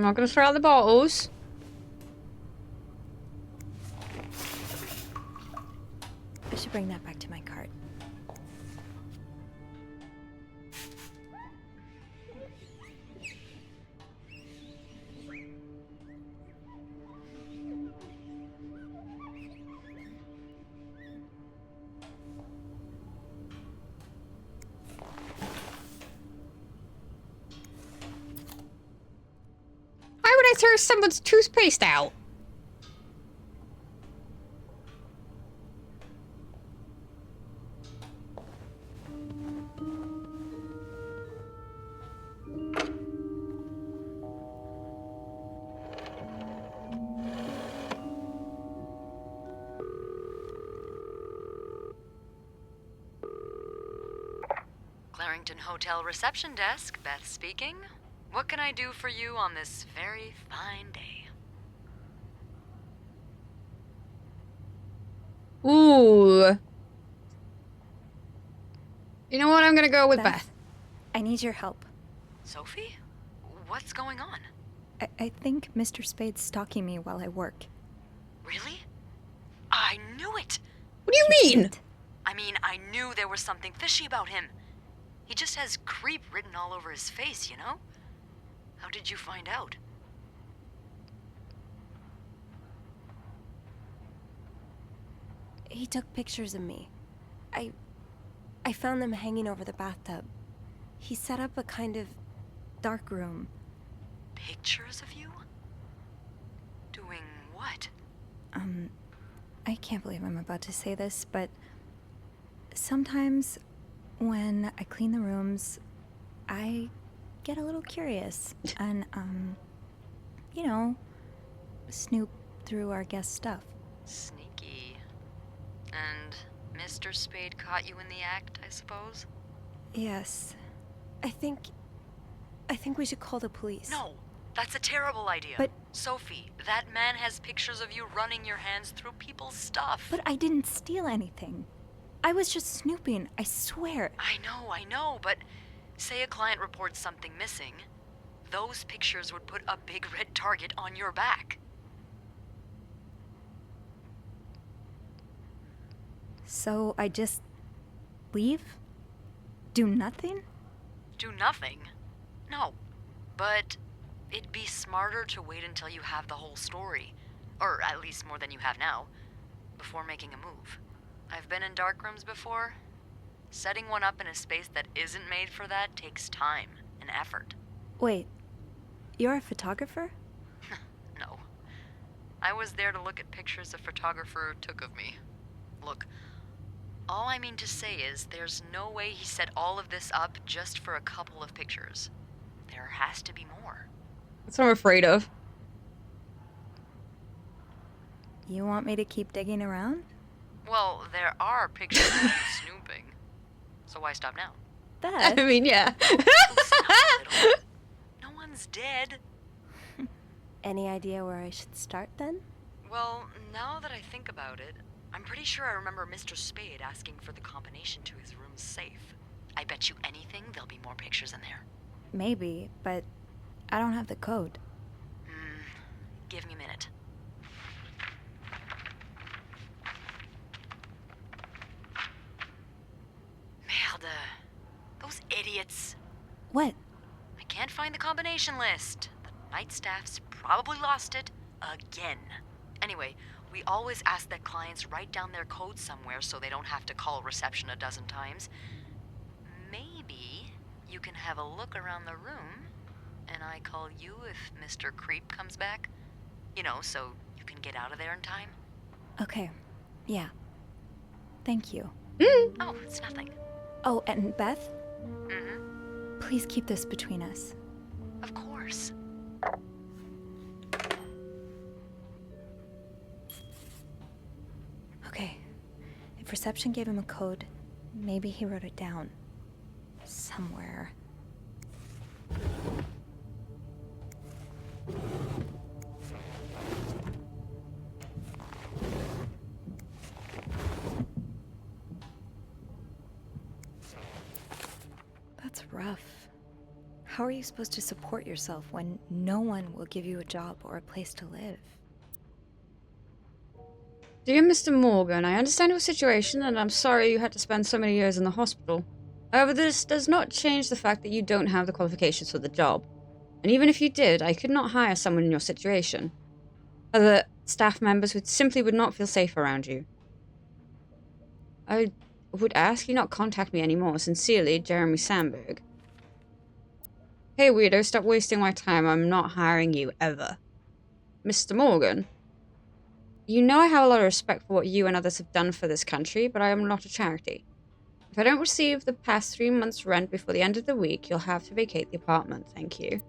not gonna throw out the bottles. I should bring that back to my cart. Why would I throw someone's toothpaste out? Clarington Hotel reception desk, Beth speaking. What can I do for you on this very fine day? Ooh. You know what? I'm gonna go with Beth. I need your help. Sophie? What's going on? I think Mr. Spade's stalking me while I work. Really? I knew it! What do you mean? I mean, I knew there was something fishy about him. He just has creep written all over his face, you know? How did you find out? He took pictures of me. I found them hanging over the bathtub. He set up a kind of dark room. Pictures of you? Doing what? I can't believe I'm about to say this, but sometimes when I clean the rooms, I get a little curious and, you know, snoop through our guest stuff. Sneaky. And Mr. Spade caught you in the act, I suppose? Yes. I think we should call the police. No, that's a terrible idea. But Sophie, that man has pictures of you running your hands through people's stuff. But I didn't steal anything. I was just snooping, I swear. I know, but say a client reports something missing, those pictures would put a big red target on your back. So I just leave? Do nothing? Do nothing? No, but it'd be smarter to wait until you have the whole story, or at least more than you have now, before making a move. I've been in dark rooms before. Setting one up in a space that isn't made for that takes time and effort. Wait, you're a photographer? No. I was there to look at pictures a photographer took of me. Look, all I mean to say is there's no way he set all of this up just for a couple of pictures. There has to be more. That's what I'm afraid of. You want me to keep digging around? Well, there are pictures of you snooping. So why stop now? Beth. I mean, yeah. No one's dead. Any idea where I should start then? Well, now that I think about it, I'm pretty sure I remember Mr. Spade asking for the combination to his room's safe. I bet you anything there'll be more pictures in there. Maybe, but I don't have the code. Give me a minute. Merde. Those idiots. What? I can't find the combination list. The night staff's probably lost it again. Anyway, we always ask that clients write down their code somewhere so they don't have to call reception a dozen times. Maybe you can have a look around the room, and I call you if Mr. Creep comes back. You know, so you can get out of there in time. Okay. Yeah. Thank you. Oh, it's nothing. Oh, and Beth? Mm-hmm. Please keep this between us. Of course. Okay. If reception gave him a code, maybe he wrote it down. Somewhere. That's rough. How are you supposed to support yourself when no one will give you a job or a place to live? Dear Mr. Morgan, I understand your situation and I'm sorry you had to spend so many years in the hospital. However, this does not change the fact that you don't have the qualifications for the job. And even if you did, I could not hire someone in your situation. Other staff members would not feel safe around you. I would ask you not contact me anymore. Sincerely, Jeremy Sandberg. Hey weirdo, stop wasting my time. I'm not hiring you, ever. Mr. Morgan. You know I have a lot of respect for what you and others have done for this country, but I am not a charity. If I don't receive the past 3 months' rent before the end of the week, you'll have to vacate the apartment. Thank you.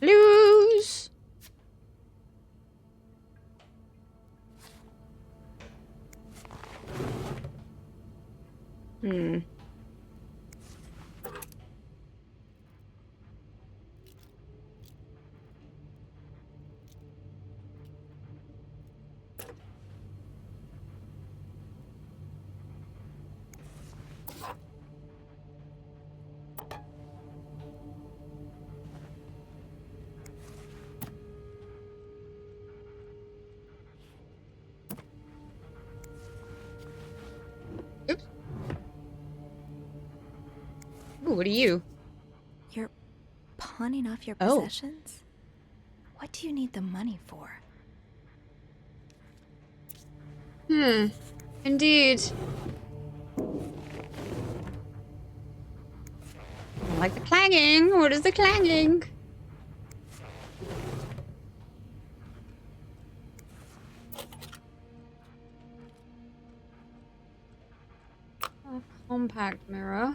Lose! Oops. Ooh, what are you? You're pawning off your Oh. possessions? What do you need the money for? Indeed. I like the clanging. What is the clanging? A compact mirror.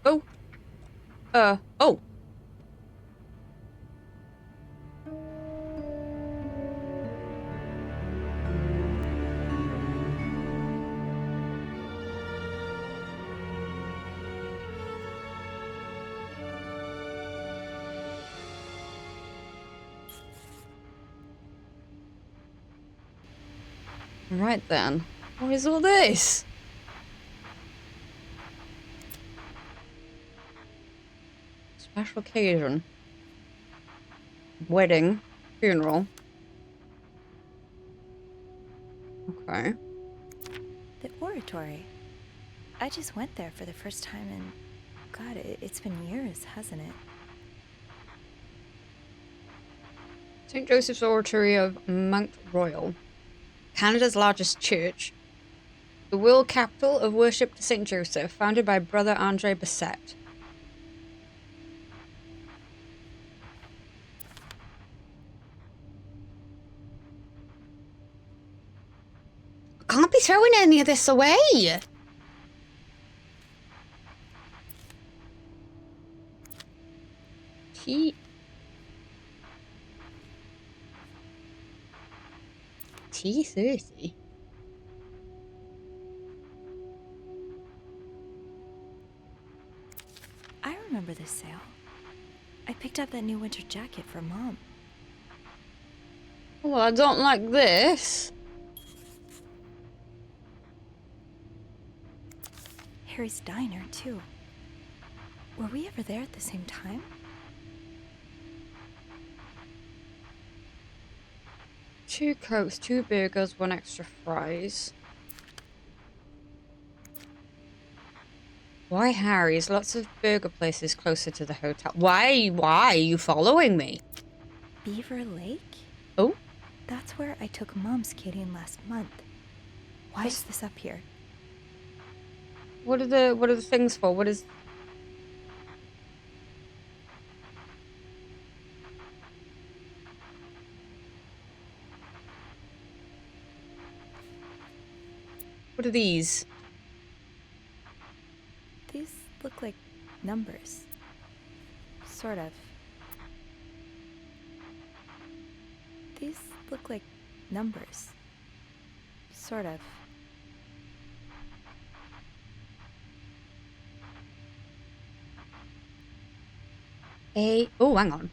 Oh. Oh. Right then. What is all this? Special occasion. Wedding. Funeral. Okay. The oratory. I just went there for the first time and... God, it's been years, hasn't it? St. Joseph's Oratory of Mount Royal. Canada's largest church. The world capital of worship to St. Joseph, founded by Brother Andre Bessette. I can't be throwing any of this away! T30. I remember this sale. I picked up that new winter jacket for Mom. Well, I don't like this. Harry's diner, too. Were we ever there at the same time? Two Cokes, 2 burgers, 1 extra fries. Why Harry's? Lots of burger places closer to the hotel. Why are you following me? Beaver Lake? Oh? That's where I took Mom skating last month. Why is this up here? What are the things for? What is... What are these? These look like numbers. Sort of. These look like numbers. Sort of. Oh, hang on.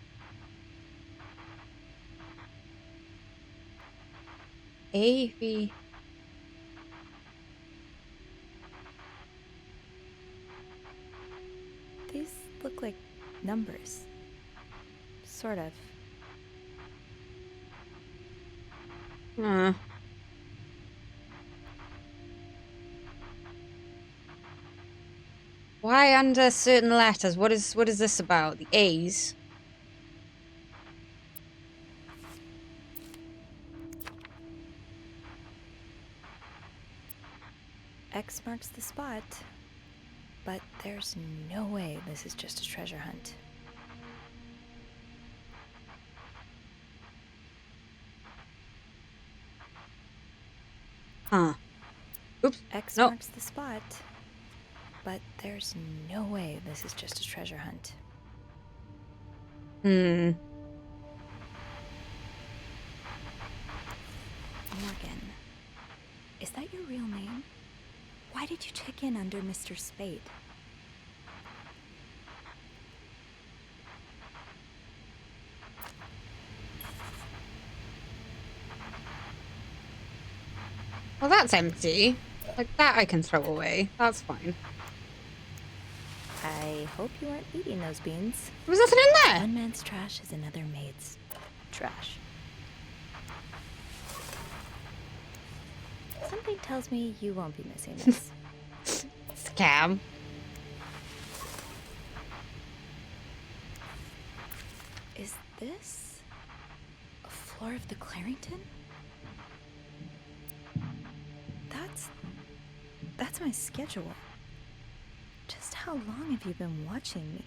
AV. These look like numbers. Sort of. Why under certain letters? What is this about? The A's? X marks the spot. But there's no way this is just a treasure hunt. Huh. Oops. X No. marks the spot. But there's no way this is just a treasure hunt. Hmm. Morgan, is that your real name? Why did you check in under Mr. Spade? Well, that's empty. Like, that I can throw away. That's fine. I hope you aren't eating those beans. There was nothing in there! One man's trash is another maid's trash. Something tells me you won't be missing this. Scam. Is this a floor of the Clarington? That's my schedule. Just how long have you been watching me?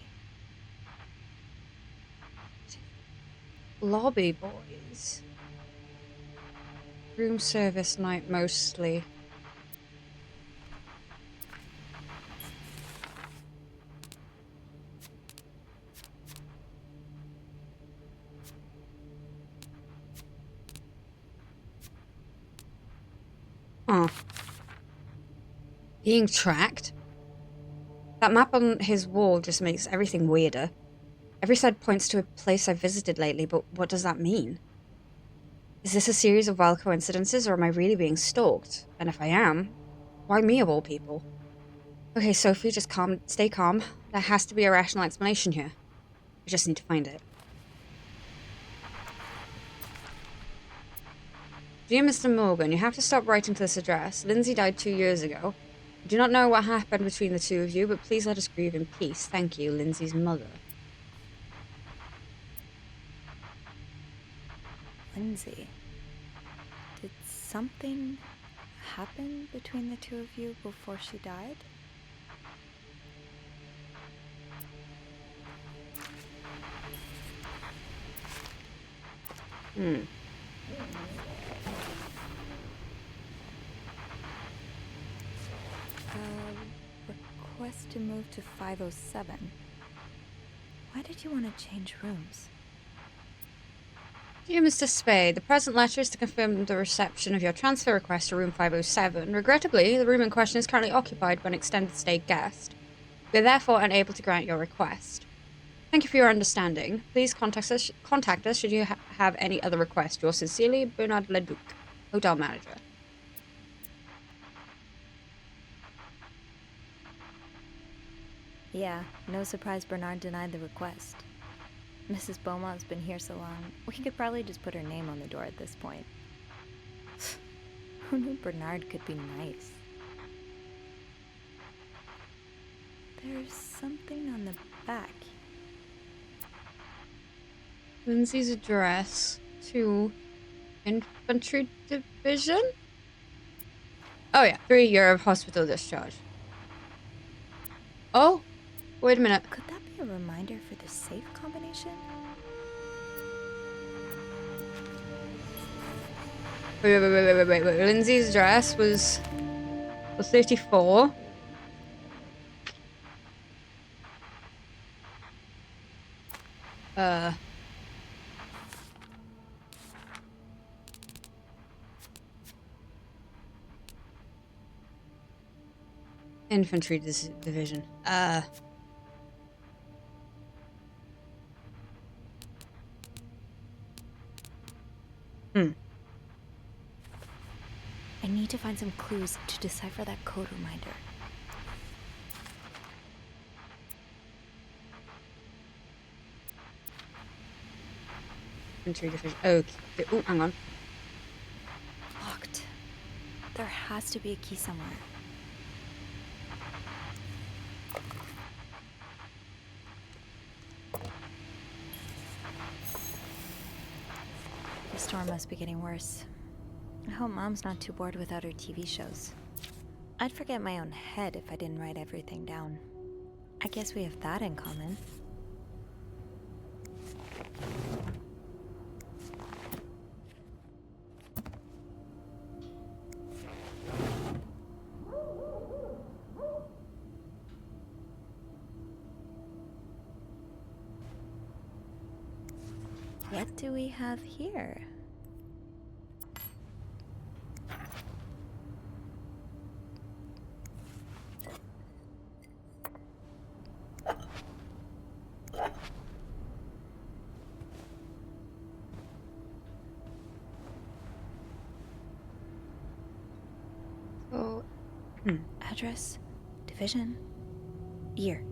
Lobby boys. Room service night mostly. Huh. Being tracked? That map on his wall just makes everything weirder. Every side points to a place I've visited lately, but what does that mean? Is this a series of wild coincidences, or am I really being stalked? And if I am, why me of all people? Okay, Sophie, just stay calm. There has to be a rational explanation here. I just need to find it. Dear Mr. Morgan, you have to stop writing to this address. Lindsay died 2 years ago. I do not know what happened between the two of you, but please let us grieve in peace. Thank you, Lindsay's mother. Lindsay, did something happen between the two of you before she died? Request to move to 507. Why did you want to change rooms? Dear Mr. Spade, the present letter is to confirm the reception of your transfer request to room 507. Regrettably, the room in question is currently occupied by an extended stay guest. We are therefore unable to grant your request. Thank you for your understanding. Please contact us should you have any other requests. Yours sincerely, Bernard Leduc, Hotel Manager. Yeah, no surprise Bernard denied the request. Mrs. Beaumont's been here so long, we could probably just put her name on the door at this point. Who knew Bernard could be nice? There's something on the back. Lindsay's address to Infantry Division? Oh yeah, 3 year of hospital discharge. Oh, wait a minute. Could that be a reminder for the safe combination? Wait. Lindsay's address was 34. Infantry Division. I need to find some clues to decipher that code reminder. Infantry Division. Okay. Oh, hang on. Locked. There has to be a key somewhere. The storm must be getting worse. I hope Mom's not too bored without her TV shows. I'd forget my own head if I didn't write everything down. I guess we have that in common. What do we have here? Oh, Address, division, year.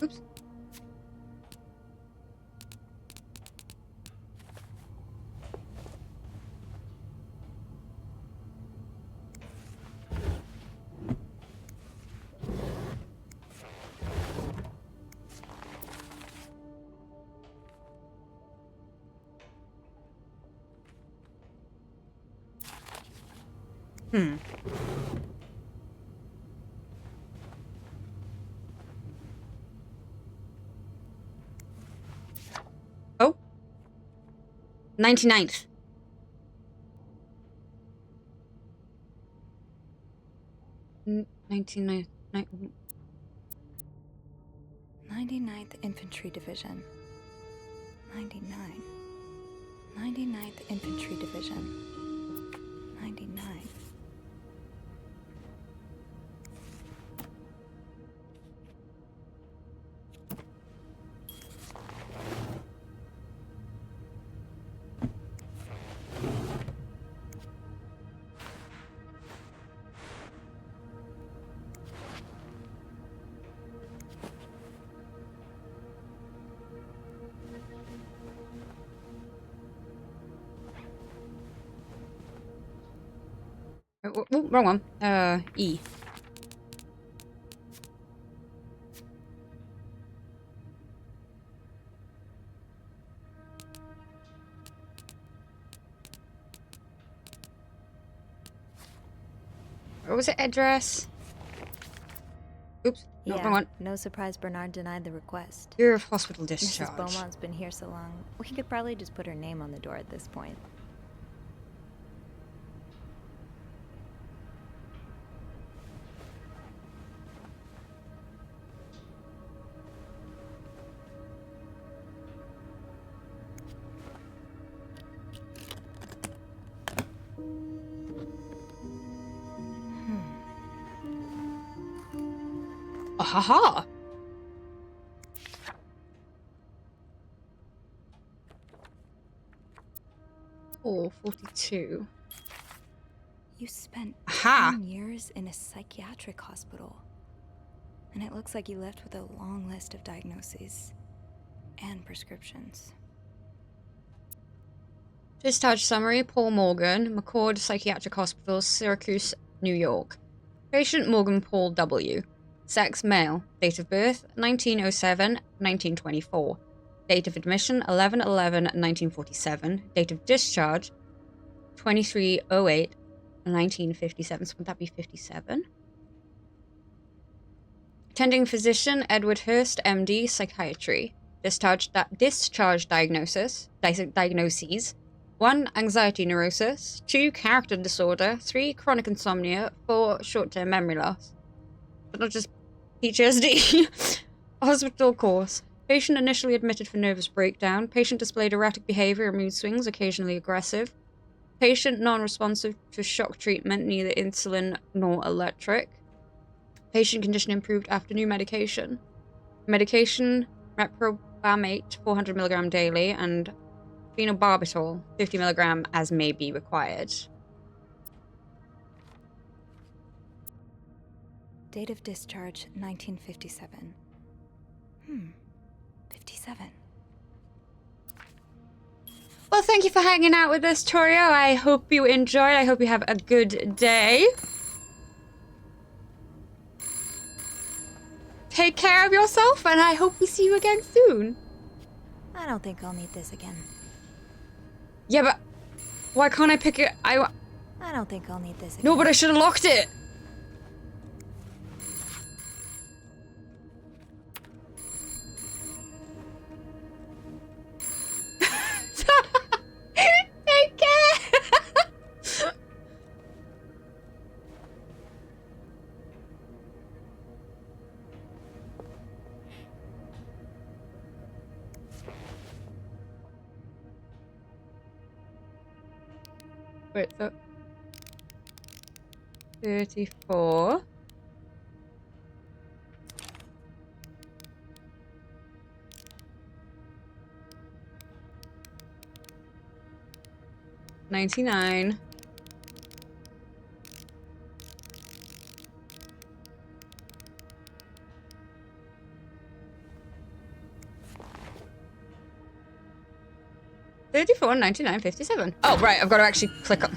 Oops. Oh. 99th. N 99th. 99th Infantry Division. 99. 99th Infantry Division. 99. Oh, wrong one. E. What was it? Address? Oops. No, wrong one. No surprise Bernard denied the request. Year of hospital discharge. Mrs. Beaumont's been here so long, we could probably just put her name on the door at this point. Haha! Oh, 42. You spent Aha! 10 years in a psychiatric hospital. And it looks like you left with a long list of diagnoses and prescriptions. Discharge summary, Paul Morgan, McCord Psychiatric Hospital, Syracuse, New York. Patient Morgan Paul W. Sex, male. Date of birth, 1907, 1924. Date of admission, 11/11/1947. Date of discharge, 23/08, 1957. So would that be 57? Attending physician, Edward Hurst, MD, Psychiatry. Discharge diagnosis, diagnoses. 1. Anxiety neurosis. 2. Character disorder. 3. Chronic insomnia. 4. Short-term memory loss. But not just PTSD. Hospital course. Patient initially admitted for nervous breakdown. Patient displayed erratic behavior and mood swings, occasionally aggressive. Patient non-responsive to shock treatment, neither insulin nor electric. Patient condition improved after new medication. Medication, reprobamate, 400 mg daily, and phenobarbital, 50 mg as may be required. Date of discharge, 1957. 57. Well, thank you for hanging out with us, Torio. I hope you enjoyed. I hope you have a good day. Take care of yourself, and I hope we see you again soon. I don't think I'll need this again. Yeah, but why can't I pick it? I don't think I'll need this again. No, but I should have locked it. Take care. Wait, so 34. $99. $34.99.57. Oh, right, I've got to actually click on.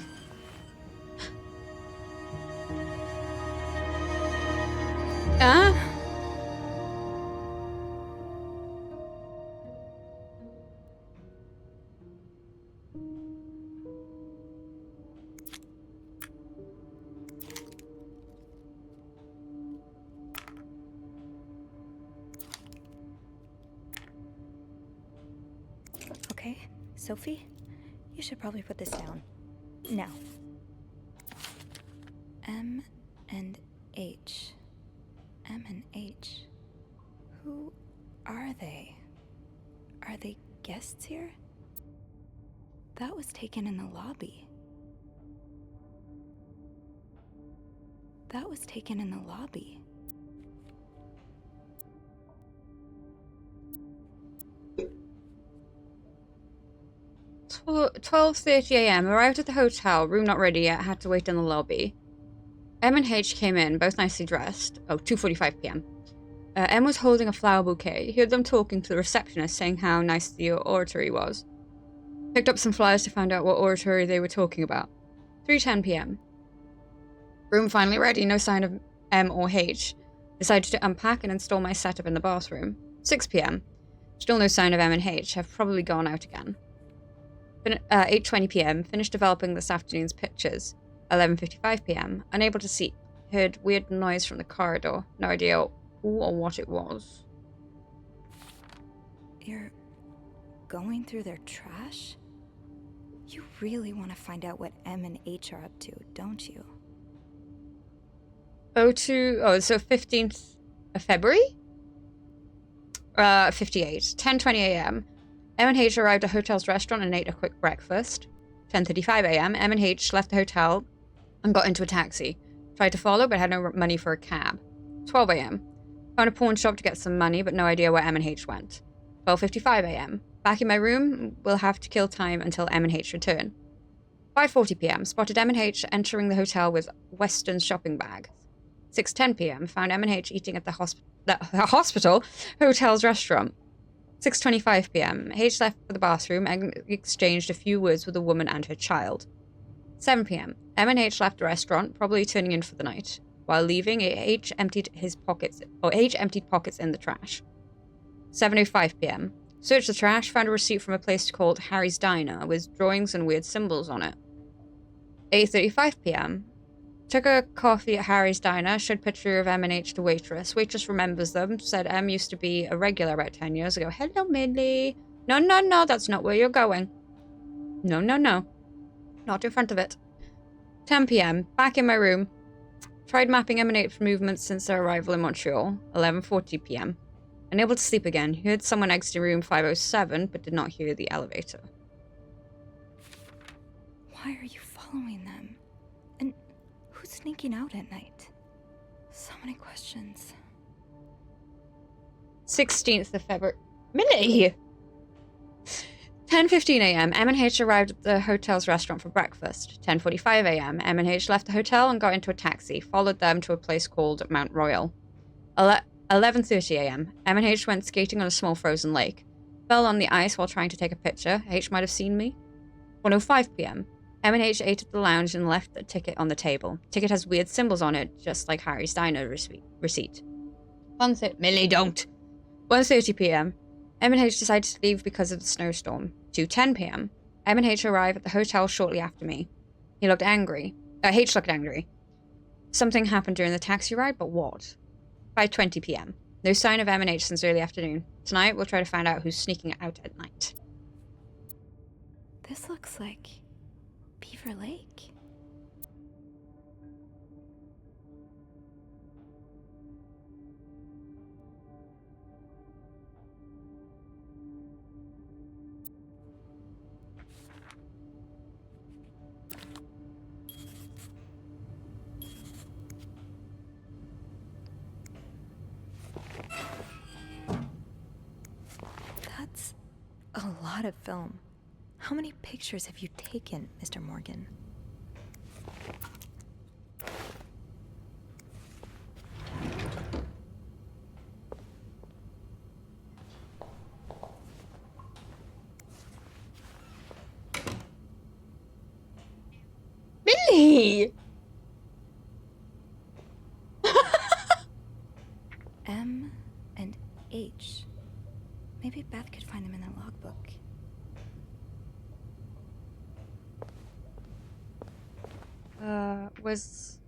Okay, Sophie, you should probably put this down. Now. M and H. M and H. Who are they? Are they guests here? That was taken in the lobby. That was taken in the lobby. Well, 12:30 a.m. Arrived at the hotel. Room not ready yet. Had to wait in the lobby. M and H came in, both nicely dressed. Oh, 2:45 p.m. M was holding a flower bouquet. He heard them talking to the receptionist, saying how nice the oratory was. Picked up some flyers to find out what oratory they were talking about. 3:10 p.m. Room finally ready. No sign of M or H. Decided to unpack and install my setup in the bathroom. 6 p.m. Still no sign of M and H. Have probably gone out again. 8:20 p.m. Finished developing this afternoon's pictures. 11:55 p.m. Unable to see Heard weird noise from the corridor. No idea who or what it was. You're going through their trash? You really want to find out what M and H are up to, don't you? So 15th of February? 58. 10:20 a.m. M and H arrived at hotel's restaurant and ate a quick breakfast. 10:35 a.m. M and H left the hotel and got into a taxi. Tried to follow, but had no money for a cab. 12 a.m. Found a pawn shop to get some money, but no idea where M and H went. 12:55 a.m. Back in my room, we'll have to kill time until M and H return. 5:40 p.m. Spotted M and H entering the hotel with Western shopping bag. 6:10 p.m. Found M and H eating at the hospital hotel's restaurant. 6:25 p.m. H left for the bathroom and exchanged a few words with a woman and her child. 7 p.m. M and H left the restaurant, probably turning in for the night. While leaving, H emptied pockets in the trash. 7:05 p.m. Searched the trash, found a receipt from a place called Harry's Diner with drawings and weird symbols on it. 8:35 p.m. Took a coffee at Harry's Diner, showed picture of M and H to waitress. Waitress remembers them, said M used to be a regular about 10 years ago. Hello, Millie. No, that's not where you're going. No. Not in front of it. 10 p.m. Back in my room. Tried mapping M and H movements since their arrival in Montreal. 11:40 p.m. Unable to sleep again. Heard someone exiting room 507, but did not hear the elevator. Why are you following them? And who's sneaking out at night? So many questions. 16th of February. Millie! 10:15 a.m. M and H arrived at the hotel's restaurant for breakfast. 10:45 a.m. M and H left the hotel and got into a taxi, followed them to a place called Mount Royal. 11:30 a.m. M and H went skating on a small frozen lake. Fell on the ice while trying to take a picture. H might have seen me. 1:05 p.m. M and H ate at the lounge and left a ticket on the table. Ticket has weird symbols on it, just like Harry's Diner receipt. Millie, don't! 1:30 p.m. M and H decided to leave because of the snowstorm. 2:10 p.m. M and H arrived at the hotel shortly after me. He looked angry. H looked angry. Something happened during the taxi ride, but what? 5:20 p.m. No sign of M and H since early afternoon. Tonight, we'll try to find out who's sneaking out at night. This looks like Beaver Lake. That's a lot of film. How many pictures have you taken, Mr. Morgan? Millie! M and H. Maybe Beth could find them in the logbook. Was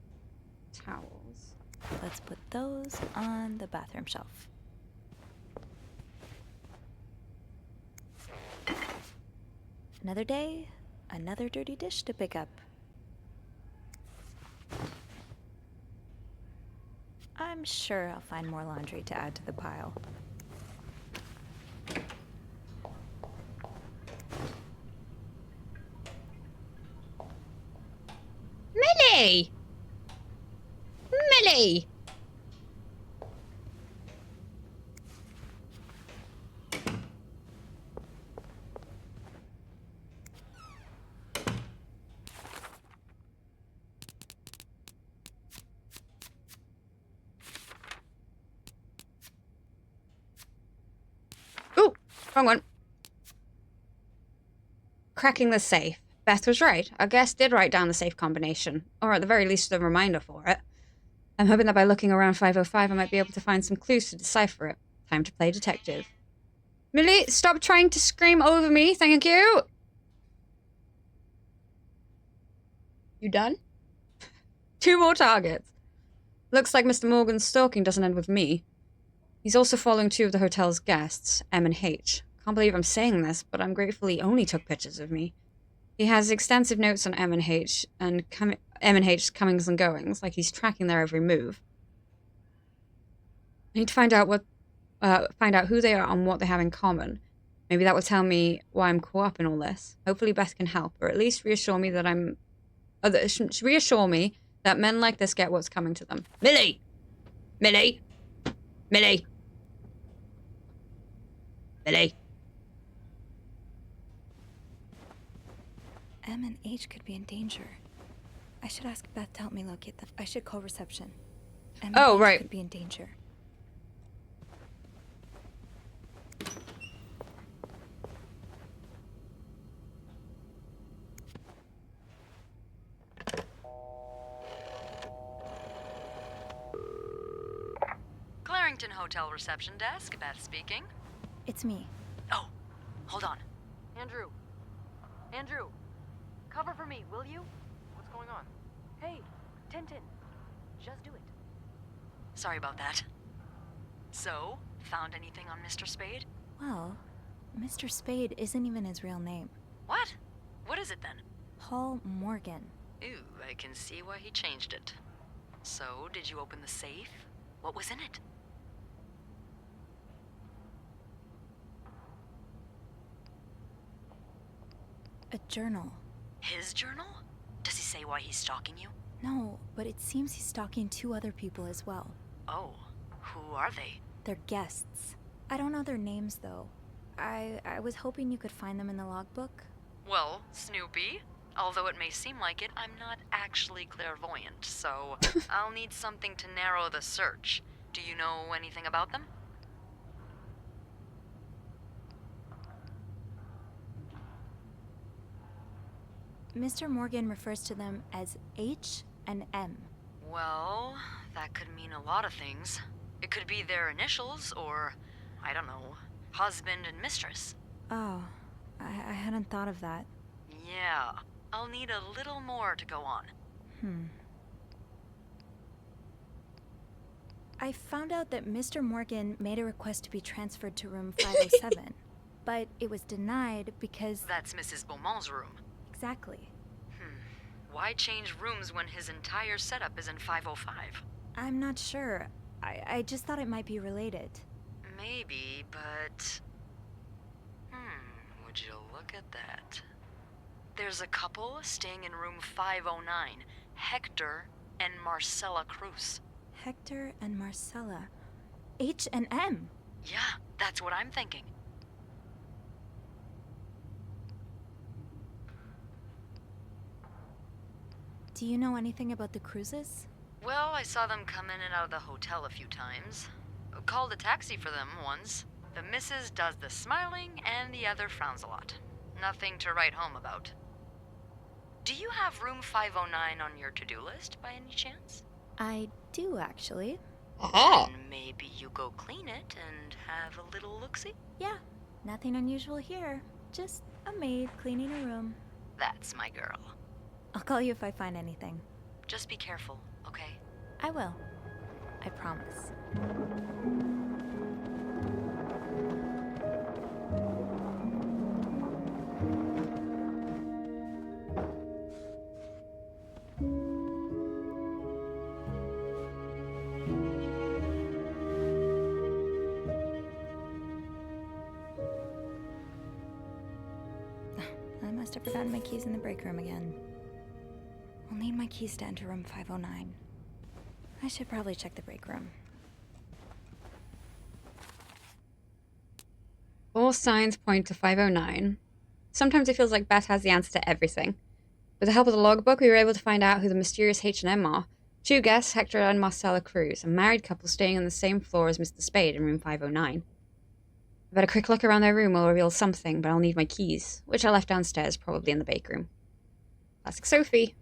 towels. Let's put those on the bathroom shelf. Another day, another dirty dish to pick up. I'm sure I'll find more laundry to add to the pile. Millie! Millie! Ooh, wrong one. Cracking the safe. Beth was right. Our guest did write down the safe combination, or at the very least a reminder for it. I'm hoping that by looking around 505 I might be able to find some clues to decipher it. Time to play detective. Millie, stop trying to scream over me, thank you! You done? 2 more targets. Looks like Mr. Morgan's stalking doesn't end with me. He's also following 2 of the hotel's guests, M and H. Can't believe I'm saying this, but I'm grateful he only took pictures of me. He has extensive notes on M and H's comings and goings, like he's tracking their every move. I need to find out who they are and what they have in common. Maybe that will tell me why I'm caught up in all this. Hopefully Beth can help, or at least reassure me that men like this get what's coming to them. Millie! Millie! Millie! Millie! M and H could be in danger. I should ask Beth to help me locate them. I should call reception. M and H right. could be in danger. Clarington Hotel reception desk, Beth speaking. It's me. Oh, hold on. Andrew. Andrew. Cover for me, will you? What's going on? Hey, Tintin. Just do it. Sorry about that. So, found anything on Mr. Spade? Well, Mr. Spade isn't even his real name. What? What is it then? Paul Morgan. Ooh, I can see why he changed it. So, did you open the safe? What was in it? A journal. His journal? Does he say why he's stalking you? No, but it seems he's stalking 2 other people as well. Oh, who are they? They're guests. I don't know their names, though. I was hoping you could find them in the logbook. Well, Snoopy, although it may seem like it, I'm not actually clairvoyant, so I'll need something to narrow the search. Do you know anything about them? Mr. Morgan refers to them as H and M. Well, that could mean a lot of things. It could be their initials, or, I don't know, husband and mistress. Oh, I hadn't thought of that. Yeah, I'll need a little more to go on. I found out that Mr. Morgan made a request to be transferred to room 507, but it was denied because... That's Mrs. Beaumont's room. Exactly. Why change rooms when his entire setup is in 505? I'm not sure. I just thought it might be related. Maybe, but... would you look at that? There's a couple staying in room 509, Hector and Marcella Cruz. Hector and Marcella. H and M. Yeah, that's what I'm thinking. Do you know anything about the Cruzes? Well, I saw them come in and out of the hotel a few times. Called a taxi for them once. The missus does the smiling and the other frowns a lot. Nothing to write home about. Do you have room 509 on your to-do list by any chance? I do, actually. Then maybe you go clean it and have a little look-see? Yeah, nothing unusual here. Just a maid cleaning a room. That's my girl. I'll call you if I find anything. Just be careful, okay? I will. I promise. I must have forgotten my keys in the break room again. I'll need my keys to enter room 509. I should probably check the break room. All signs point to 509. Sometimes it feels like Beth has the answer to everything. With the help of the logbook, we were able to find out who the mysterious H&M are. 2 guests, Hector and Marcella Cruz, a married couple staying on the same floor as Mr. Spade in room 509. I bet a quick look around their room will reveal something, but I'll need my keys, which I left downstairs, probably in the bake room. Classic Sophie.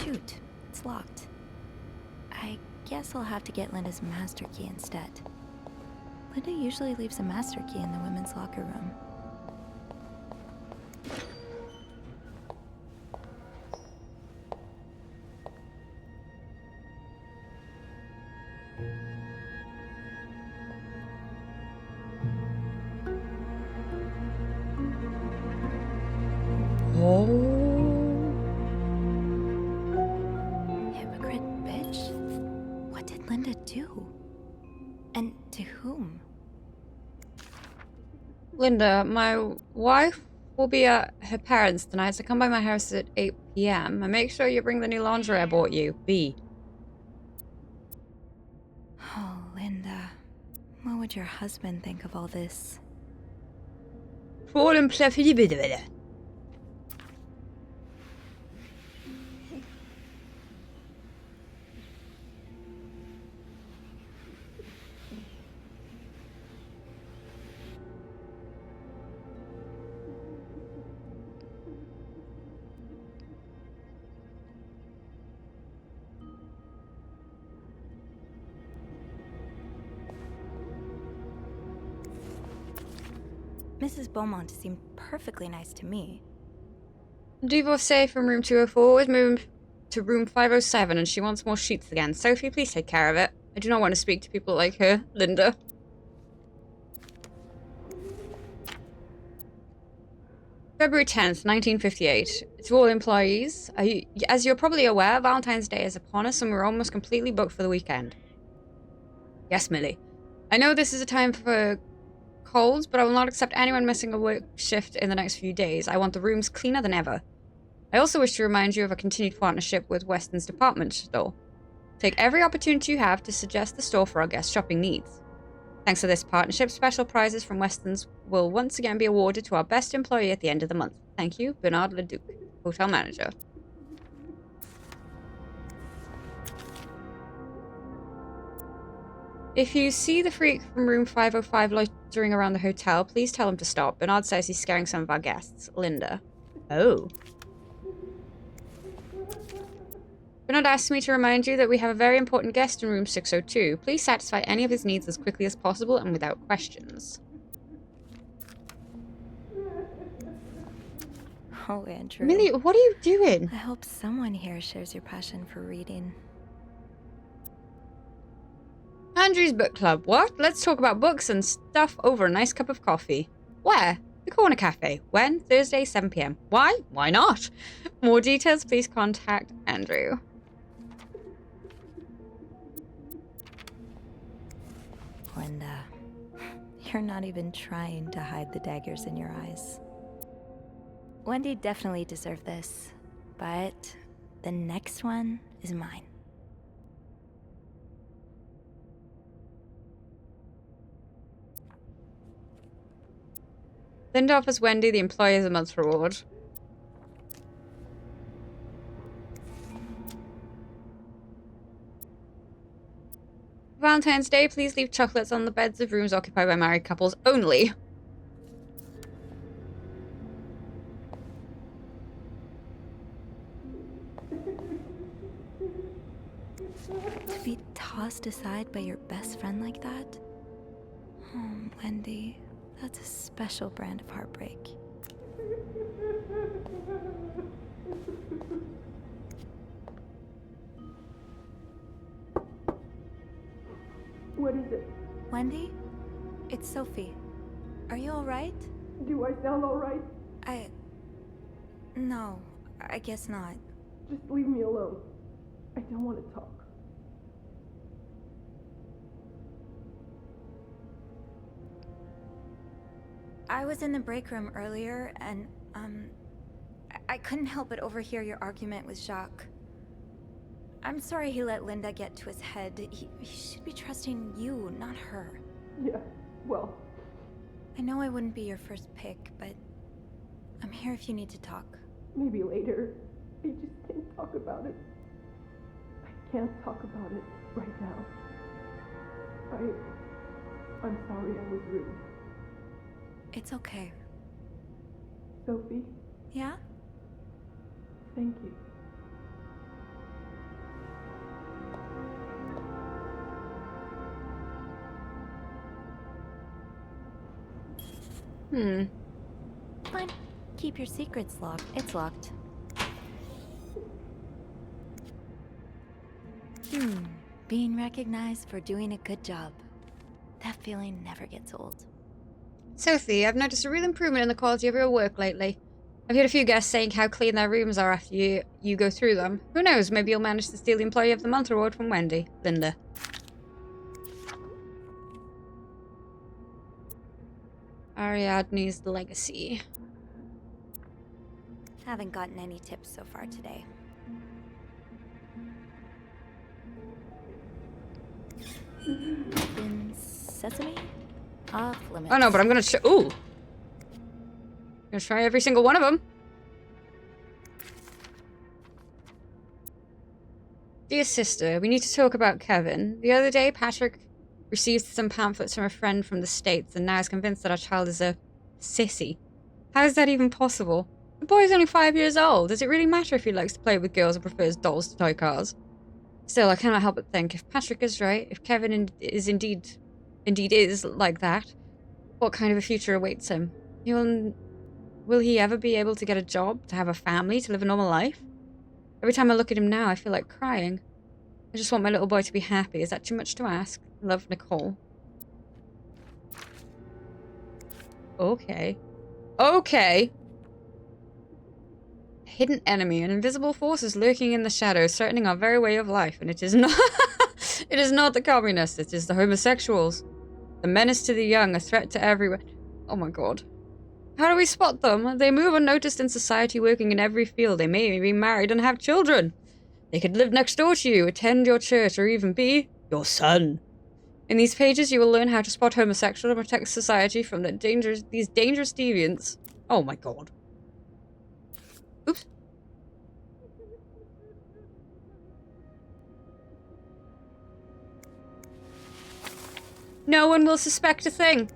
Shoot, it's locked. I guess I'll have to get Linda's master key instead. Linda usually leaves a master key in the women's locker room. Hypocrite bitch. What did Linda do? And to whom? Linda, my wife will be at her parents' tonight, so come by my house at 8 p.m. and make sure you bring the new lingerie I bought you. B. Oh, Linda. What would your husband think of all this? Mrs. Beaumont seemed perfectly nice to me. Divorcee from room 204 is moving to room 507 and she wants more sheets again. Sophie, please take care of it. I do not want to speak to people like her. Linda. February 10th, 1958. To all employees, as you're probably aware, Valentine's Day is upon us and we're almost completely booked for the weekend. Yes, Millie. I know this is a time for colds, but I will not accept anyone missing a work shift in the next few days. I want the rooms cleaner than ever. I also wish to remind you of a continued partnership with Weston's department store. Take every opportunity you have to suggest the store for our guest shopping needs. Thanks to this partnership, special prizes from Weston's will once again be awarded to our best employee at the end of the month. Thank you, Bernard Leduc, hotel manager. If you see the freak from room 505 loitering around the hotel, please tell him to stop. Bernard says he's scaring some of our guests. Linda. Oh. Bernard asked me to remind you that we have a very important guest in room 602. Please satisfy any of his needs as quickly as possible and without questions. Oh, Andrew. Millie, what are you doing? I hope someone here shares your passion for reading. Andrew's book club. What? Let's talk about books and stuff over a nice cup of coffee. Where? The Corner Cafe. When? Thursday, 7 p.m. Why? Why not? More details, please contact Andrew. Linda, you're not even trying to hide the daggers in your eyes. Wendy definitely deserved this, but the next one is mine. Linda offers Wendy the Employer's a Month reward. Valentine's Day, please leave chocolates on the beds of rooms occupied by married couples only. To be tossed aside by your best friend like that? Oh, Wendy, that's a special brand of heartbreak. What is it? Wendy? It's Sophie. Are you alright? Do I sound alright? No, I guess not. Just leave me alone. I don't want to talk. I was in the break room earlier, and, I couldn't help but overhear your argument with Jacques. I'm sorry he let Linda get to his head. He should be trusting you, not her. Yeah, well... I know I wouldn't be your first pick, but I'm here if you need to talk. Maybe later. I just can't talk about it. I can't talk about it right now. I'm sorry I was rude. It's okay. Sophie? Yeah? Thank you. Fine. Keep your secrets locked. It's locked. Being recognized for doing a good job. That feeling never gets old. Sophie, I've noticed a real improvement in the quality of your work lately. I've heard a few guests saying how clean their rooms are after you go through them. Who knows, maybe you'll manage to steal the Employee of the Month award from Wendy. Linda. Ariadne's legacy. Haven't gotten any tips so far today. Open sesame? Off limits. Oh no, but I'm gonna ooh! I'm gonna try every single one of them. Dear sister, we need to talk about Kevin. The other day, Patrick received some pamphlets from a friend from the States and now is convinced that our child is a sissy. How is that even possible? The boy is only 5 years old. Does it really matter if he likes to play with girls or prefers dolls to toy cars? Still, I cannot help but think, if Patrick is right, if Kevin is indeed is like that, what kind of a future awaits him? Will he ever be able to get a job, to have a family, to live a normal life? Every time I look at him now, I feel like crying. I just want my little boy to be happy. Is that too much to ask? Love, Nicole. Okay. Okay. A hidden enemy, an invisible force is lurking in the shadows, threatening our very way of life, and it is not it is not the communists, it is the homosexuals. The menace to the young, a threat to everyone. Oh my god. How do we spot them? They move unnoticed in society, working in every field. They may be married and have children. They could live next door to you, attend your church, or even be your son. In these pages, you will learn how to spot homosexuals and protect society from these dangerous deviants. Oh my god. Oops. No one will suspect a thing.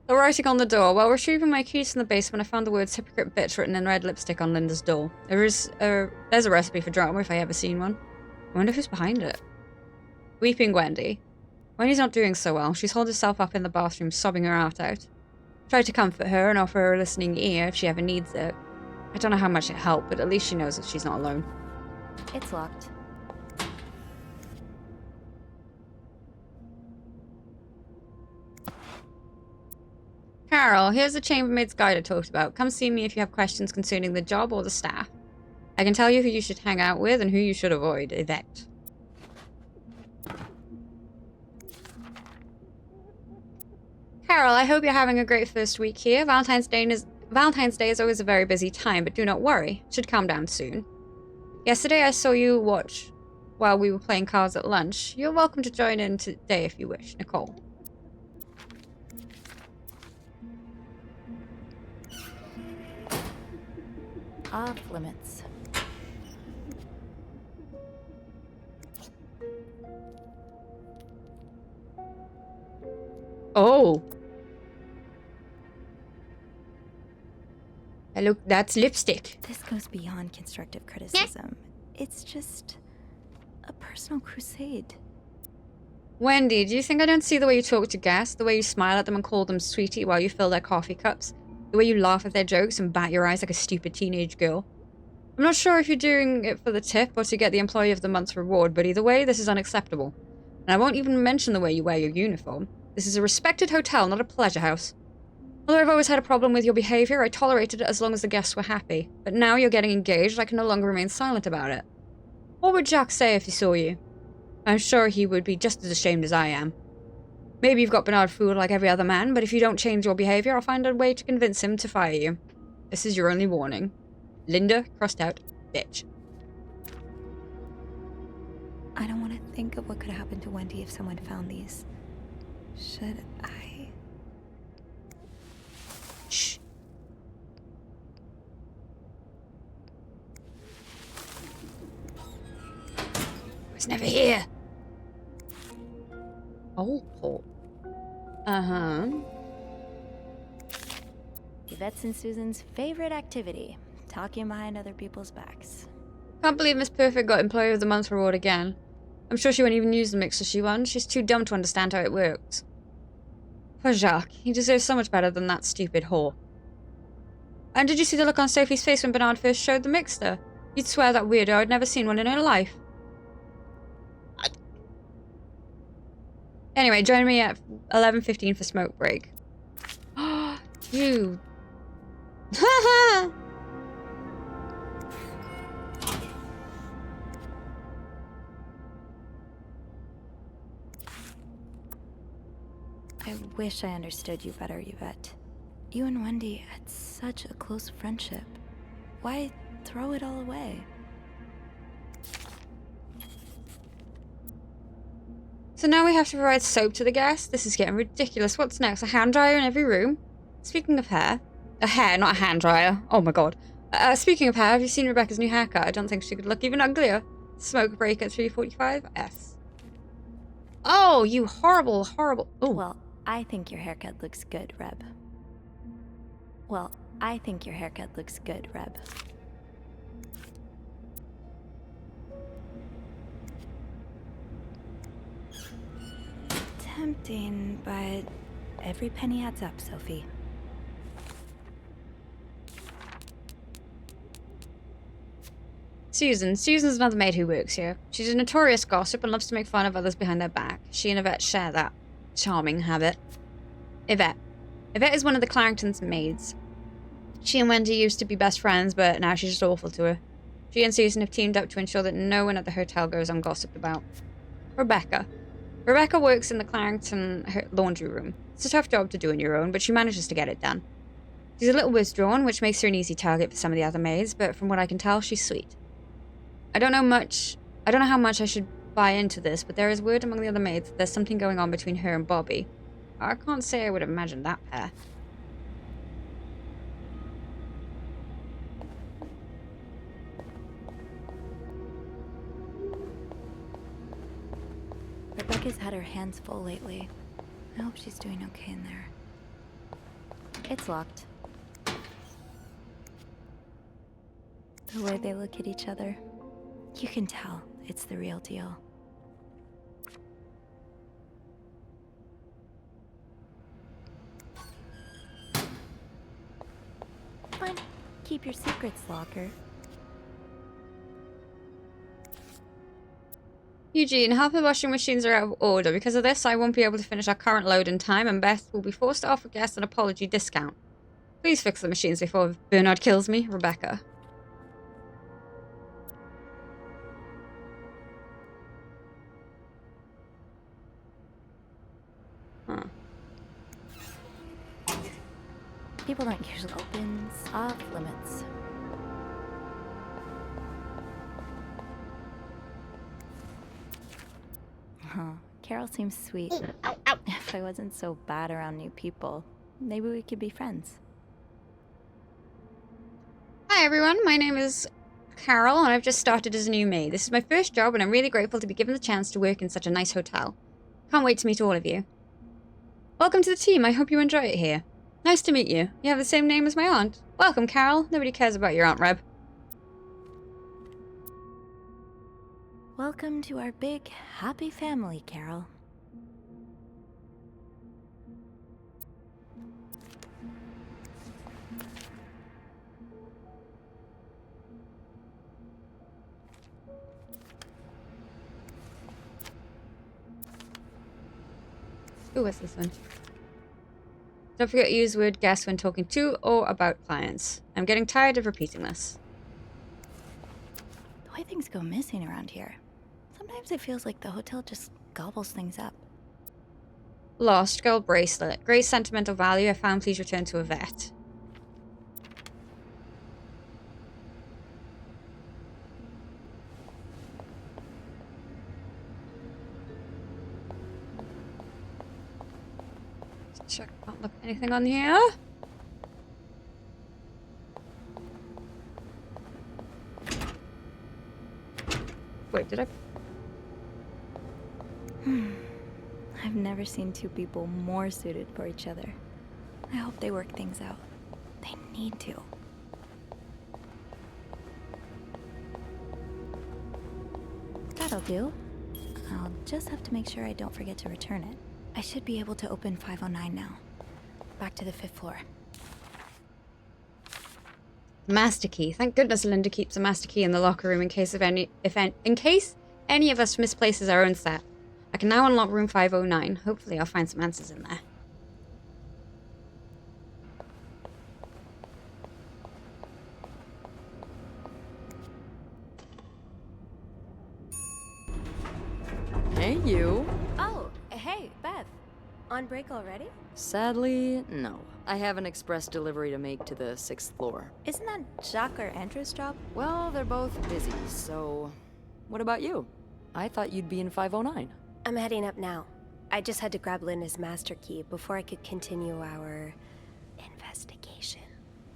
The writing on the door. While retrieving my keys from the basement, I found the words hypocrite bitch written in red lipstick on Linda's door. There's a recipe for drama if I ever seen one. I wonder who's behind it. Weeping Wendy. Wendy's not doing so well. She's holed herself up in the bathroom, sobbing her heart out. I tried to comfort her and offer her a listening ear if she ever needs it. I don't know how much it helped, but at least she knows that she's not alone. It's locked. Carol, here's the chambermaid's guide I talked about. Come see me if you have questions concerning the job or the staff. I can tell you who you should hang out with and who you should avoid. Yvette. Carol, I hope you're having a great first week here. Valentine's Day is always a very busy time, but do not worry. It should calm down soon. Yesterday I saw you watch while we were playing cards at lunch. You're welcome to join in today if you wish. Nicole. Off limits. Oh. Look, that's lipstick. This goes beyond constructive criticism. It's just a personal crusade. Wendy, do you think I don't see the way you talk to guests, the way you smile at them and call them sweetie while you fill their coffee cups, the way you laugh at their jokes and bat your eyes like a stupid teenage girl? I'm not sure if you're doing it for the tip or to get the Employee of the Month reward, but either way, this is unacceptable. And I won't even mention the way you wear your uniform. This is a respected hotel, not a pleasure house. Although I've always had a problem with your behavior, I tolerated it as long as the guests were happy. But now you're getting engaged, I can no longer remain silent about it. What would Jack say if he saw you? I'm sure he would be just as ashamed as I am. Maybe you've got Bernard fooled like every other man, but if you don't change your behavior, I'll find a way to convince him to fire you. This is your only warning. Linda, crossed out, bitch. I don't want to think of what could happen to Wendy if someone found these. Should I? Shh. I was never here. Oh, Paul. Uh-huh. Yvette's and Susan's favorite activity. Talking behind other people's backs. Can't believe Miss Perfect got Employee of the Month reward again. I'm sure she won't even use the mixer she won. She's too dumb to understand how it works. Poor Jacques. He deserves so much better than that stupid whore. And did you see the look on Sophie's face when Bernard first showed the mixer? You'd swear that weirdo had never seen one in her life. Anyway, join me at 11:15 for smoke break. You. I wish I understood you better, Yvette. You and Wendy had such a close friendship. Why throw it all away? So now we have to provide soap to the guests? This is getting ridiculous. What's next? A hand dryer in every room? Speaking of hair. A hair, not a hand dryer. Oh my god. Speaking of hair, have you seen Rebecca's new haircut? I don't think she could look even uglier. Smoke break at 3:45? Yes. Oh, you horrible, horrible... Oh. Well, I think your haircut looks good, Reb. Tempting, but every penny adds up, Sophie. Susan. Susan's another maid who works here. She's a notorious gossip and loves to make fun of others behind their back. She and Yvette share that charming habit. Yvette. Yvette is one of the Clarrington's maids. She and Wendy used to be best friends, but now she's just awful to her. She and Susan have teamed up to ensure that no one at the hotel goes ungossiped about. Rebecca. Rebecca works in the Clarrington laundry room. It's a tough job to do on your own, but she manages to get it done. She's a little withdrawn, which makes her an easy target for some of the other maids, but from what I can tell, she's sweet. I don't know how much I should buy into this, but there is word among the other maids that there's something going on between her and Bobby. I can't say I would have imagined that pair. Rebecca's had her hands full lately. I hope she's doing okay in there. It's locked. The way they look at each other, you can tell it's the real deal. Fine. Keep your secrets, locker. Eugene, half the washing machines are out of order. Because of this, I won't be able to finish our current load in time, and Beth will be forced to offer guests an apology discount. Please fix the machines before Bernard kills me, Rebecca. Huh. People don't usually open off limits. Huh. Carol seems sweet. If I wasn't so bad around new people, maybe we could be friends. Hi everyone, my name is Carol and I've just started as a new maid. This is my first job and I'm really grateful to be given the chance to work in such a nice hotel. Can't wait to meet all of you. Welcome to the team, I hope you enjoy it here. Nice to meet you. You have the same name as my aunt. Welcome, Carol. Nobody cares about your Aunt Reb. Welcome to our big, happy family, Carol. Ooh, what's this one? Don't forget to use the word guest when talking to or about clients. I'm getting tired of repeating this. The way things go missing around here. Sometimes it feels like the hotel just gobbles things up. Lost gold bracelet. Great sentimental value. I found. Please return to a vet. Check. Can't look at anything on here. Wait, did I? I've never seen two people more suited for each other. I hope they work things out. They need to. That'll do. I'll just have to make sure I don't forget to return it. I should be able to open 509 now. Back to the 5th floor. Master key. Thank goodness Linda keeps a master key in the locker room in case any of us misplaces our own set. I can now unlock room 509. Hopefully I'll find some answers in there. Hey, you. Oh, hey, Beth. On break already? Sadly, no. I have an express delivery to make to the 6th floor. Isn't that Jacques or Andrew's job? Well, they're both busy, so... What about you? I thought you'd be in 509. I'm heading up now. I just had to grab Linda's master key before I could continue our... investigation.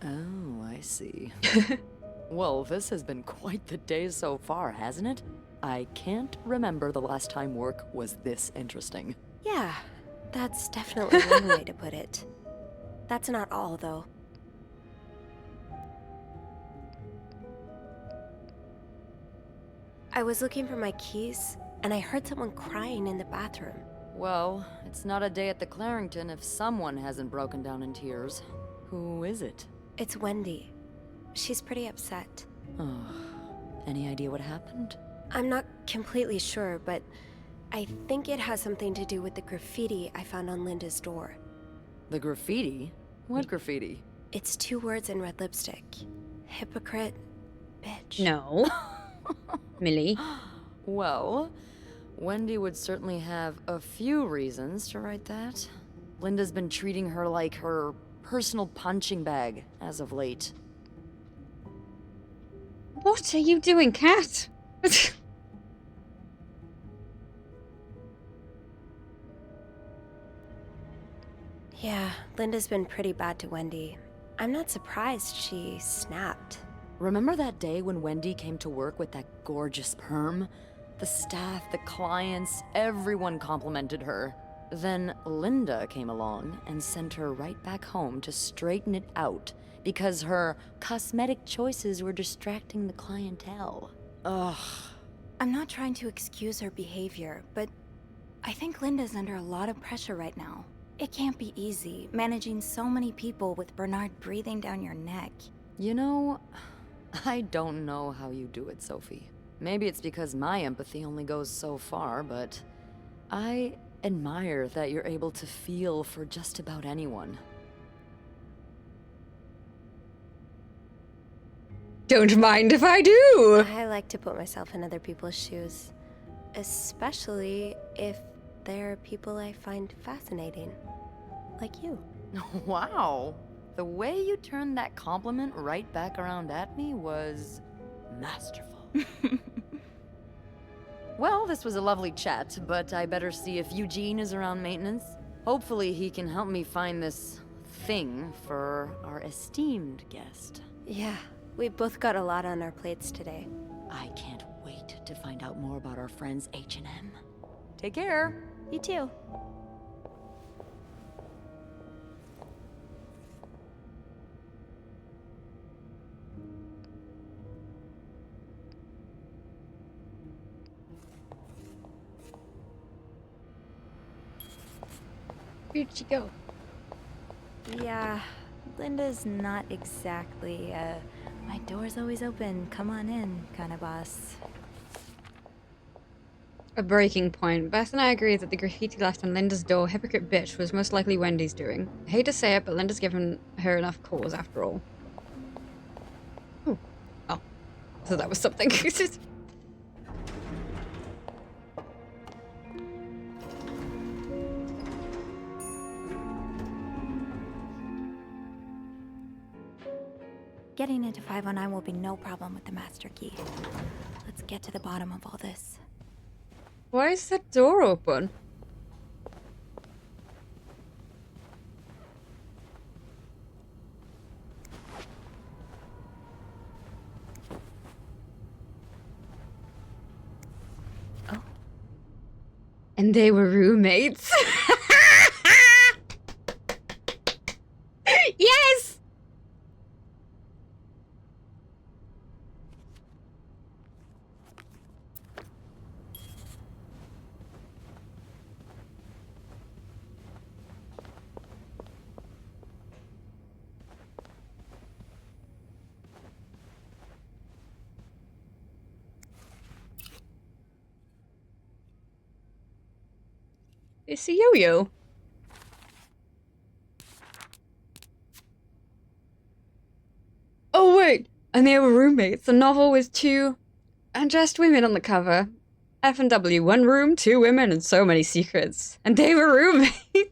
Oh, I see. Well, this has been quite the day so far, hasn't it? I can't remember the last time work was this interesting. Yeah, that's definitely one way to put it. That's not all, though. I was looking for my keys, and I heard someone crying in the bathroom. Well, it's not a day at the Clarrington if someone hasn't broken down in tears. Who is it? It's Wendy. She's pretty upset. Oh, any idea what happened? I'm not completely sure, but I think it has something to do with the graffiti I found on Linda's door. The graffiti? What graffiti? It's 2 words in red lipstick. Hypocrite, bitch. No. Millie. Well, Wendy would certainly have a few reasons to write that. Linda's been treating her like her personal punching bag as of late. What are you doing, Cat? Yeah, Linda's been pretty bad to Wendy. I'm not surprised she snapped. Remember that day when Wendy came to work with that gorgeous perm? The staff, the clients, everyone complimented her. Then Linda came along and sent her right back home to straighten it out because her cosmetic choices were distracting the clientele. Ugh. I'm not trying to excuse her behavior, but I think Linda's under a lot of pressure right now. It can't be easy, managing so many people with Bernard breathing down your neck. You know, I don't know how you do it, Sophie. Maybe it's because my empathy only goes so far, but I admire that you're able to feel for just about anyone. Don't mind if I do. I like to put myself in other people's shoes, especially if they're people I find fascinating, like you. Wow. The way you turned that compliment right back around at me was masterful. Well, this was a lovely chat, but I better see if Eugene is around maintenance. Hopefully he can help me find this thing for our esteemed guest. Yeah, we've both got a lot on our plates today. I can't wait to find out more about our friends H&M. Take care. You too. Where'd she go? Yeah, Linda's not exactly, my door's always open, come on in kind of boss. A breaking point. Beth and I agree that the graffiti left on Linda's door, hypocrite bitch, was most likely Wendy's doing. I hate to say it, but Linda's given her enough cause after all. Ooh. Oh. So that was something. Getting into 509 will be no problem with the master key. Let's get to the bottom of all this. Why is that door open? Oh. And they were roommates. Yes! It's a yo-yo. Oh wait, and they were roommates. A novel with two undressed women on the cover. F&W, one room, two women, and so many secrets. And they were roommates.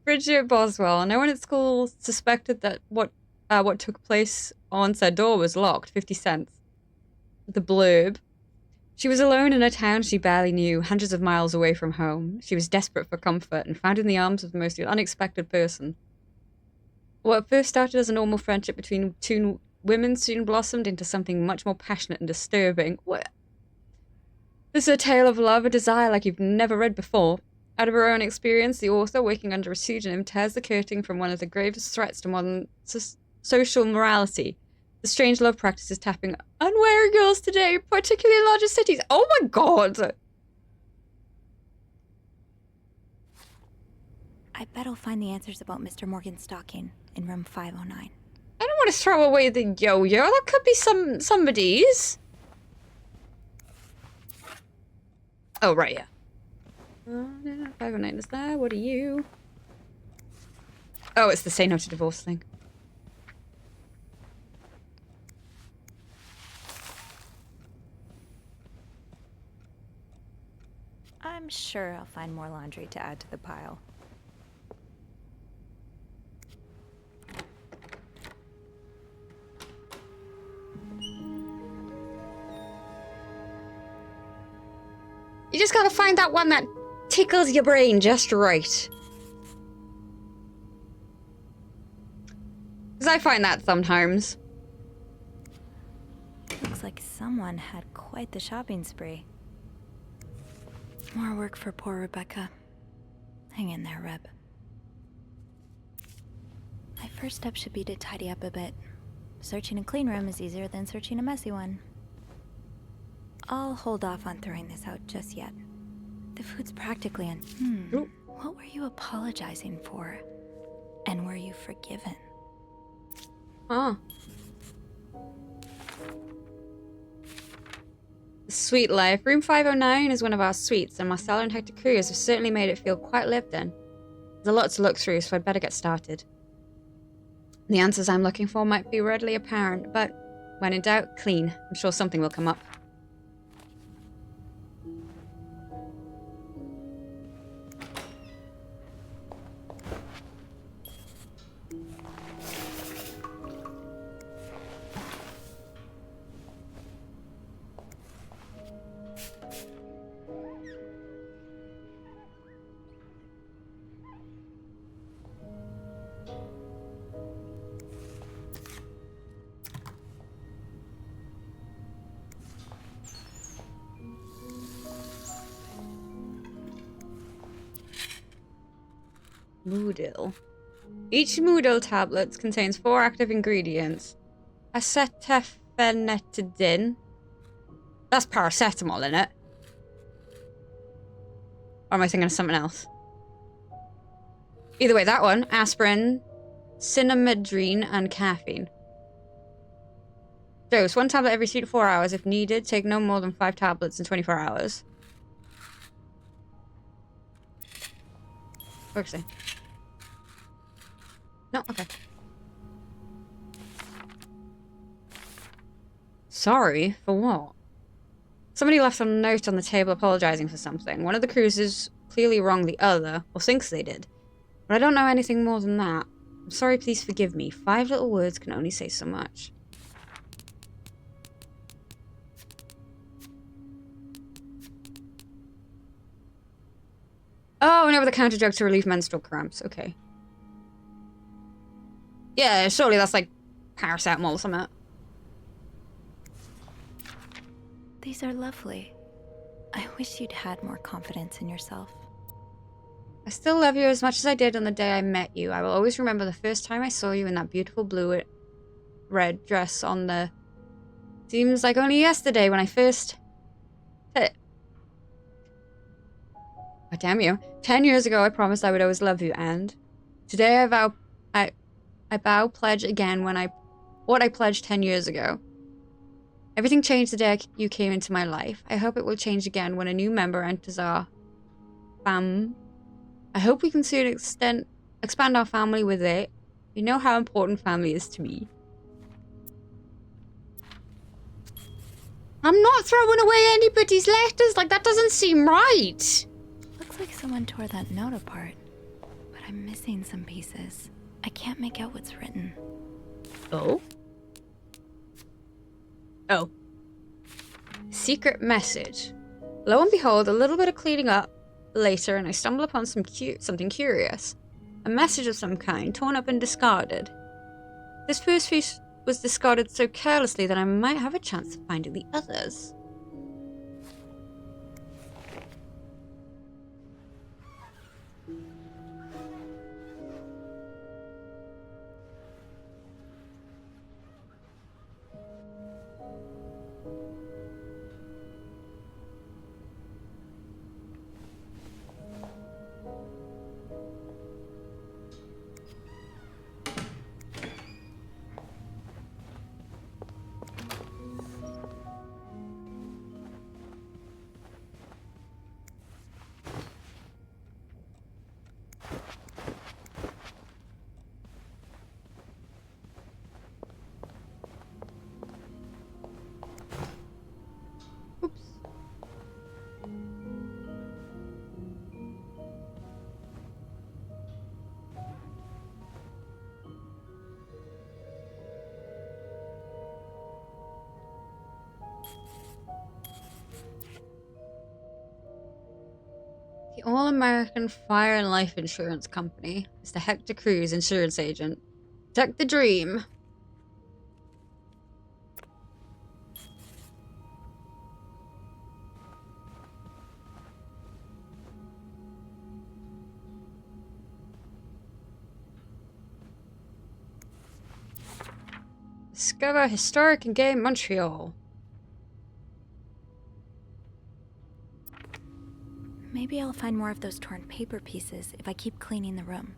Bridget Boswell. No one at school suspected that what took place on said door was locked. 50 cents. The blurb. She was alone in a town she barely knew, hundreds of miles away from home. She was desperate for comfort and found in the arms of the most unexpected person. What first started as a normal friendship between two women soon blossomed into something much more passionate and disturbing. What? This is a tale of love and desire like you've never read before. Out of her own experience, the author, working under a pseudonym, tears the curtain from one of the gravest threats to modern social morality. The strange love practices tapping unwary girls today, particularly in larger cities. Oh my god! I bet I'll find the answers about Mr. Morgan's stalking in room 509. I don't want to throw away the yo-yo. That could be somebody's. Oh, right, yeah. 509 is there. What are you? Oh, it's the say no to divorce thing. I'm sure I'll find more laundry to add to the pile. You just gotta find that one that tickles your brain just right. Because I find that sometimes. Looks like someone had quite the shopping spree. More work for poor Rebecca. Hang in there, Reb. My first step should be to tidy up a bit. Searching a clean room is easier than searching a messy one. I'll hold off on throwing this out just yet. The food's practically in. What were you apologizing for? And were you forgiven? Oh. The Suite Life. Room 509 is one of our suites, and Marcella and Hector Cruz have certainly made it feel quite lived in. There's a lot to look through, so I'd better get started. The answers I'm looking for might be readily apparent, but when in doubt, clean. I'm sure something will come up. Moodle. Each Moodle tablet contains 4 active ingredients. Acetophenetidine. That's paracetamol in it. Or am I thinking of something else? Either way, that one. Aspirin, cinnamidrine, and caffeine. Dose. 1 tablet every 3 to 4 hours. If needed, take no more than 5 tablets in 24 hours. Okay. No, okay. Sorry, for what? Somebody left a note on the table apologizing for something. One of the cruisers clearly wronged the other, or thinks they did. But I don't know anything more than that. I'm sorry, please forgive me. 5 little words can only say so much. Oh, and over the counter drug to relieve menstrual cramps. Okay. Yeah, surely that's like paracetamol or something. These are lovely. I wish you'd had more confidence in yourself. I still love you as much as I did on the day I met you. I will always remember the first time I saw you in that beautiful blue-red dress on the... Seems like only yesterday when I first... Oh, damn you. 10 years ago, I promised I would always love you, and... Today I vow pledge again what I pledged 10 years ago. Everything changed the day you came into my life. I hope it will change again when a new member enters our I hope we can soon expand our family with it. You know how important family is to me. I'm not throwing away anybody's letters, like that doesn't seem right. Looks like someone tore that note apart, but I'm missing some pieces. I can't make out what's written. Oh? Oh. Secret message. Lo and behold, a little bit of cleaning up later, and I stumble upon something curious. A message of some kind, torn up and discarded. This first piece was discarded so carelessly that I might have a chance of finding the others. The All-American Fire and Life Insurance Company is the Hector Cruz insurance agent. Protect the dream. Discover historic and gay Montreal. Maybe I'll find more of those torn paper pieces if I keep cleaning the room.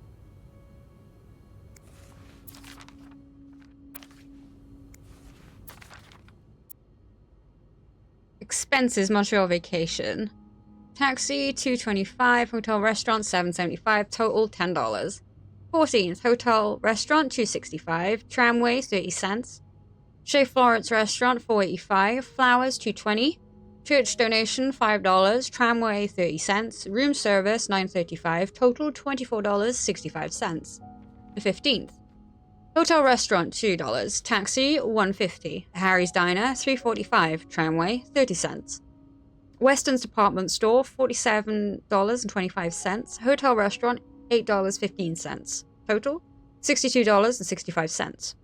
Expenses, Montreal vacation. Taxi, $2.25. Hotel, restaurant, $7.75. Total, $10. 14th, hotel, restaurant, $2.65. Tramway, 30 cents. Chez Florence restaurant, $4.85. Flowers, $2.20. Church donation, $5. Tramway, 30 cents. Room service, $9.35. Total, $24.65. The 15th. Hotel restaurant, $2. Taxi, $1.50. Harry's Diner, $3.45. Tramway, 30 cents. Weston's department store, $47.25. Hotel restaurant, $8.15. Total, $62.65.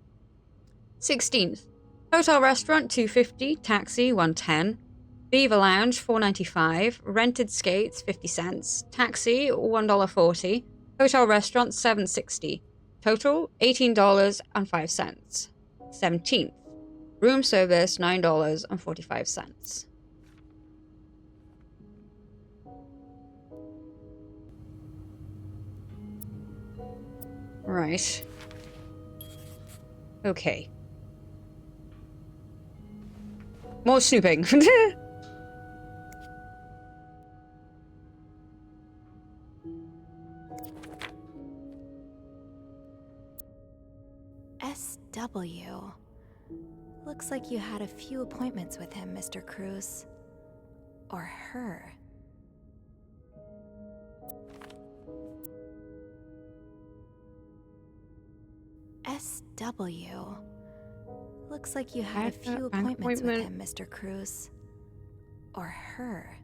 16th. Hotel restaurant, $2.50. Taxi, $1.10. Beaver Lounge, $4.95. Rented skates, 50 cents. Taxi, $1.40. Hotel restaurant, $7.60. Total, $18.05. 17th. Room service, $9.45. Right. Okay. More snooping. SW. Looks like you had a few appointments with him, Mr. Cruz. Or her. SW. Looks like you had a few appointments with him, Mr. Cruz. Or her.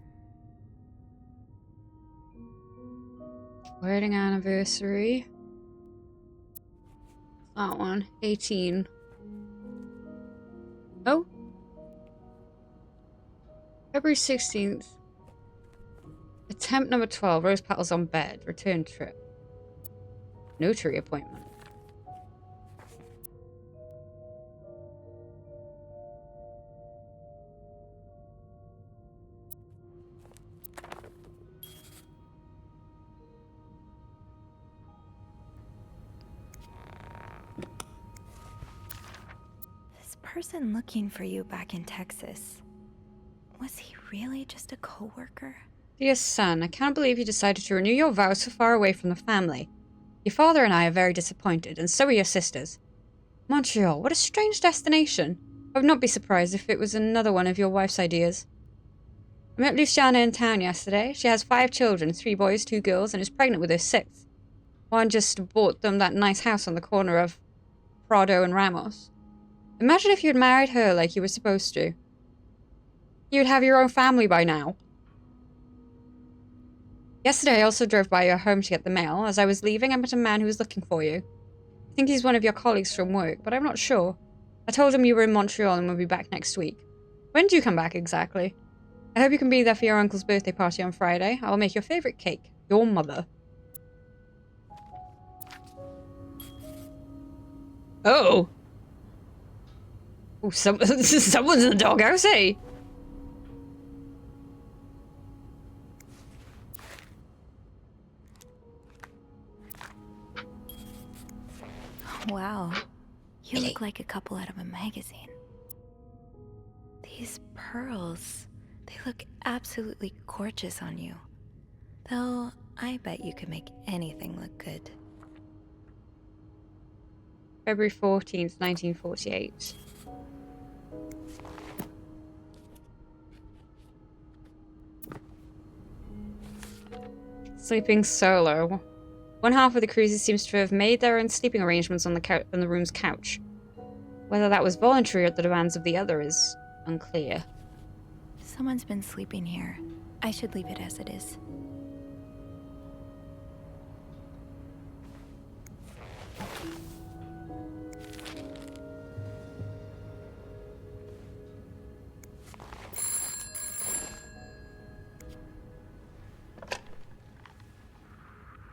Wedding anniversary. That one. 18. Oh. February 16th. Attempt number 12. Rose petals on bed. Return trip. Notary appointment. Person looking for you back in Texas. Was he really just a coworker? Dear son, I can't believe you decided to renew your vows so far away from the family. Your father and I are very disappointed, and so are your sisters. Montreal, what a strange destination. I would not be surprised if it was another one of your wife's ideas. I met Luciana in town yesterday. She has 5 children, 3 boys, 2 girls, and is pregnant with her 6th. One just bought them that nice house on the corner of Prado and Ramos. Imagine if you had married her like you were supposed to. You would have your own family by now. Yesterday, I also drove by your home to get the mail. As I was leaving, I met a man who was looking for you. I think he's one of your colleagues from work, but I'm not sure. I told him you were in Montreal and would be back next week. When do you come back exactly? I hope you can be there for your uncle's birthday party on Friday. I will make your favorite cake. Your mother. Oh! Oh, someone's in the doghouse, eh? Wow. You look like a couple out of a magazine. These pearls, they look absolutely gorgeous on you. Though, I bet you could make anything look good. February 14th, 1948. Sleeping solo. One half of the cruisers seems to have made their own sleeping arrangements on the room's couch. Whether that was voluntary or at the demands of the other is unclear. Someone's been sleeping here. I should leave it as it is.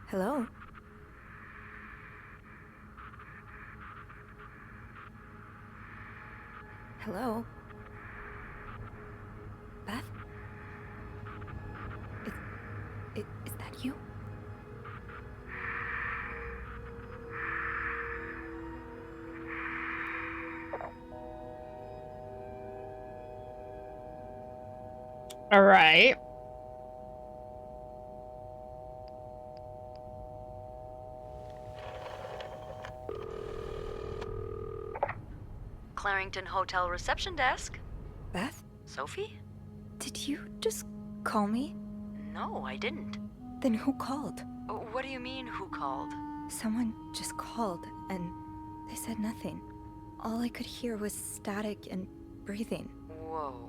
Hello? Hello? Beth? Is that you? All right. Clarington Hotel reception desk. Beth? Sophie? Did you just call me? No, I didn't. Then who called? What do you mean, who called? Someone just called, and they said nothing. All I could hear was static and breathing. Whoa.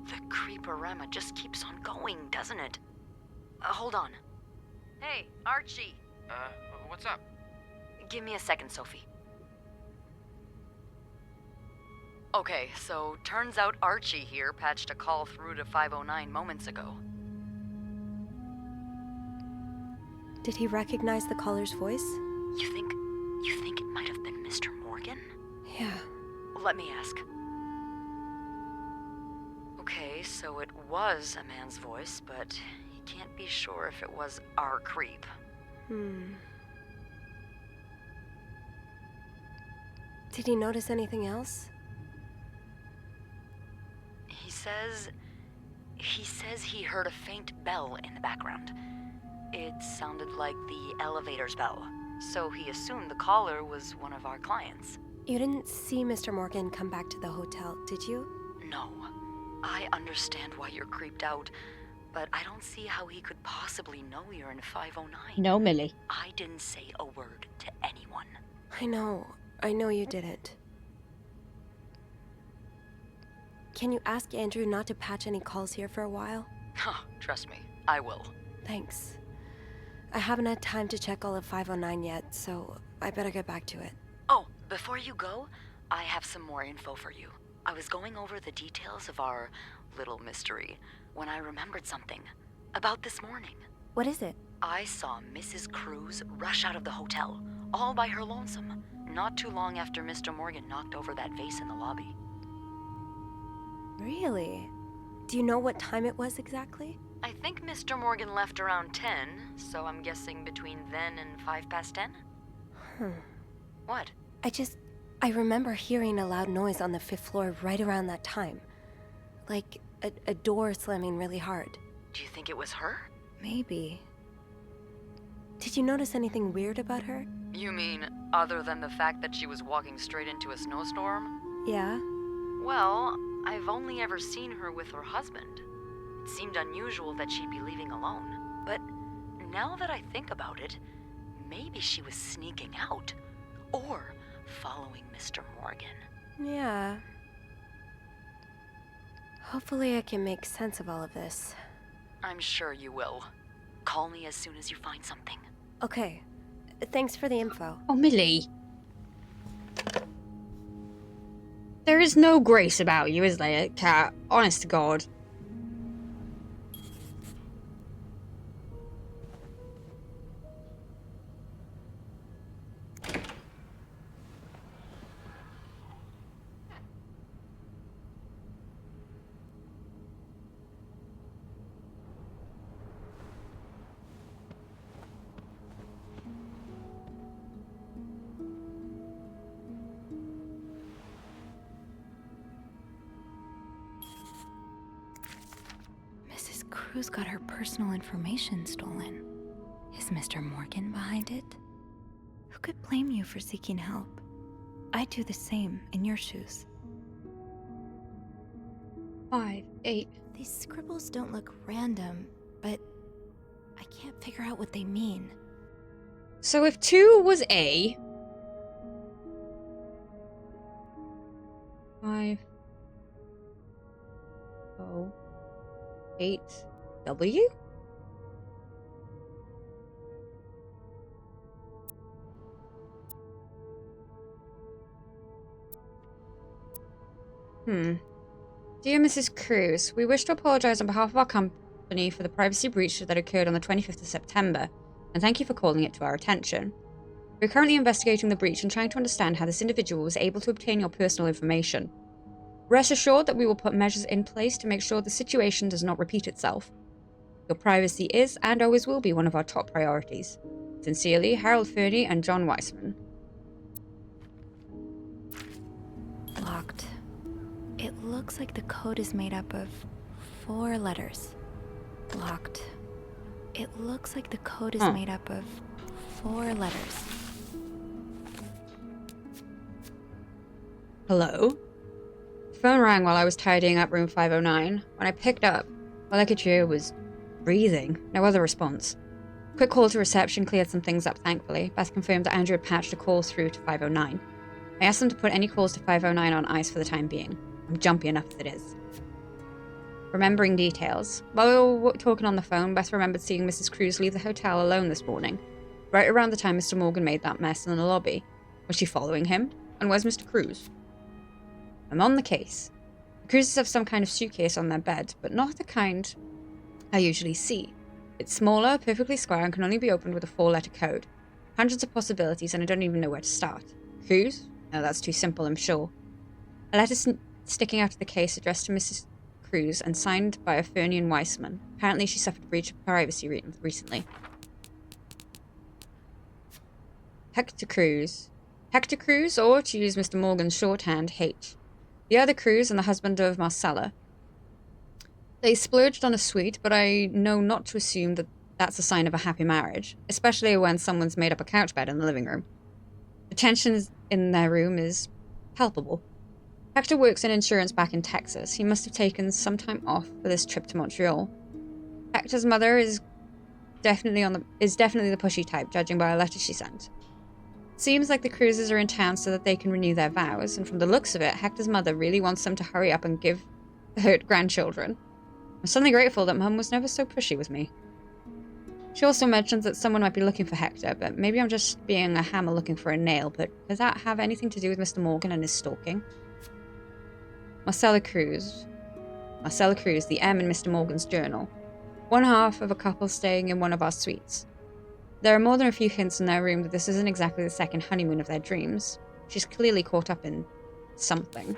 The creeporama just keeps on going, doesn't it? Hold on. Hey, Archie. What's up? Give me a second, Sophie. Okay, so turns out Archie here patched a call through to 509 moments ago. Did he recognize the caller's voice? You think it might have been Mr. Morgan? Yeah. Let me ask. Okay, so it was a man's voice, but he can't be sure if it was our creep. Did he notice anything else? He says he heard a faint bell in the background. It sounded like the elevator's bell, so he assumed the caller was one of our clients. You didn't see Mr. Morgan come back to the hotel, did you? No. I understand why you're creeped out, but I don't see how he could possibly know you're in 509. No, Millie. I didn't say a word to anyone. I know you didn't. Can you ask Andrew not to patch any calls here for a while? Trust me, I will. Thanks. I haven't had time to check all of 509 yet, so I better get back to it. Oh, before you go, I have some more info for you. I was going over the details of our little mystery when I remembered something. About this morning. What is it? I saw Mrs. Cruz rush out of the hotel, all by her lonesome, not too long after Mr. Morgan knocked over that vase in the lobby. Really? Do you know what time it was exactly? I think Mr. Morgan left around 10, so I'm guessing between then and 10:05. What? I remember hearing a loud noise on the 5th floor right around that time. Like a door slamming really hard. Do you think it was her? Maybe. Did you notice anything weird about her? You mean, other than the fact that she was walking straight into a snowstorm? Yeah? Well, I've only ever seen her with her husband. It seemed unusual that she'd be leaving alone. But now that I think about it, maybe she was sneaking out. Or following Mr. Morgan. Yeah. Hopefully I can make sense of all of this. I'm sure you will. Call me as soon as you find something. Okay. Thanks for the info. Oh, Millie. There is no grace about you, is there, Cat? Honest to God. Mrs. Cruz got her personal information stolen. Is Mr. Morgan behind it? Who could blame you for seeking help? I'd do the same in your shoes. 5, 8. These scribbles don't look random, but I can't figure out what they mean. So if 2 was A... 5... 0... 8... W? Dear Mrs. Cruz, we wish to apologize on behalf of our company for the privacy breach that occurred on the 25th of September, and thank you for calling it to our attention. We're currently investigating the breach and trying to understand how this individual was able to obtain your personal information. Rest assured that we will put measures in place to make sure the situation does not repeat itself. Your privacy is and always will be one of our top priorities. Sincerely, Harold Fernie and John Weissman. Locked. It looks like the code is made up of 4 letters. Locked. It looks like the code is made up of 4 letters. Hello? The phone rang while I was tidying up room 509. When I picked up, all I could hear was breathing. No other response. Quick call to reception cleared some things up, thankfully. Beth confirmed that Andrew had patched a call through to 509. I asked them to put any calls to 509 on ice for the time being. I'm jumpy enough as it is. Remembering details. While we were talking on the phone, Beth remembered seeing Mrs. Cruz leave the hotel alone this morning, right around the time Mr. Morgan made that mess in the lobby. Was she following him? And where's Mr. Cruz? I'm on the case. The Cruzes have some kind of suitcase on their bed, but not the kind I usually see. It's smaller, perfectly square, and can only be opened with a 4-letter code. Hundreds of possibilities, and I don't even know where to start. Cruz? No, that's too simple, I'm sure. A letter sticking out of the case addressed to Mrs. Cruz and signed by a Fernie and Weissman. Apparently she suffered a breach of privacy recently. Hector Cruz. Hector Cruz, or to use Mr. Morgan's shorthand, H. The other Cruz and the husband of Marcella. They splurged on a suite, but I know not to assume that that's a sign of a happy marriage, especially when someone's made up a couch bed in the living room. The tension in their room is palpable. Hector works in insurance back in Texas. He must have taken some time off for this trip to Montreal. Hector's mother is definitely the pushy type, judging by a letter she sent. Seems like the Cruzes are in town so that they can renew their vows, and from the looks of it, Hector's mother really wants them to hurry up and give her grandchildren. I'm suddenly grateful that Mum was never so pushy with me. She also mentions that someone might be looking for Hector, but maybe I'm just being a hammer looking for a nail, but does that have anything to do with Mr. Morgan and his stalking? Marcella Cruz, the M in Mr. Morgan's journal. One half of a couple staying in one of our suites. There are more than a few hints in their room that this isn't exactly the second honeymoon of their dreams. She's clearly caught up in something.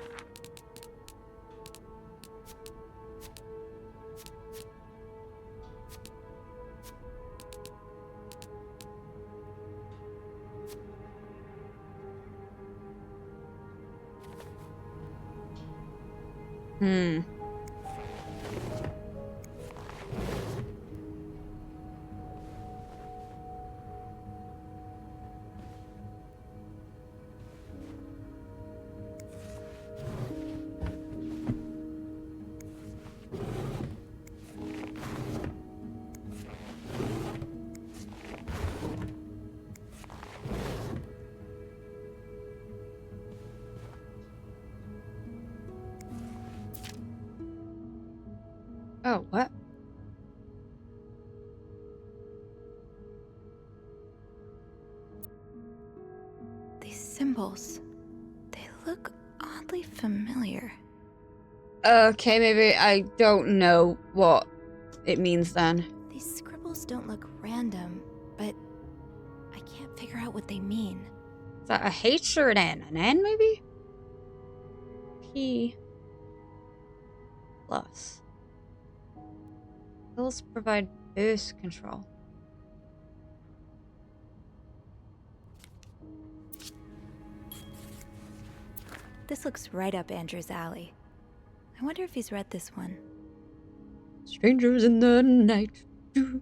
Oh, what? These symbols, they look oddly familiar. Okay, maybe I don't know what it means then. These scribbles don't look random, but I can't figure out what they mean. Is that a H or an N? An N, maybe? P plus. Pills provide burst control. This looks right up Andrew's alley. I wonder if he's read this one. Strangers in the Night. A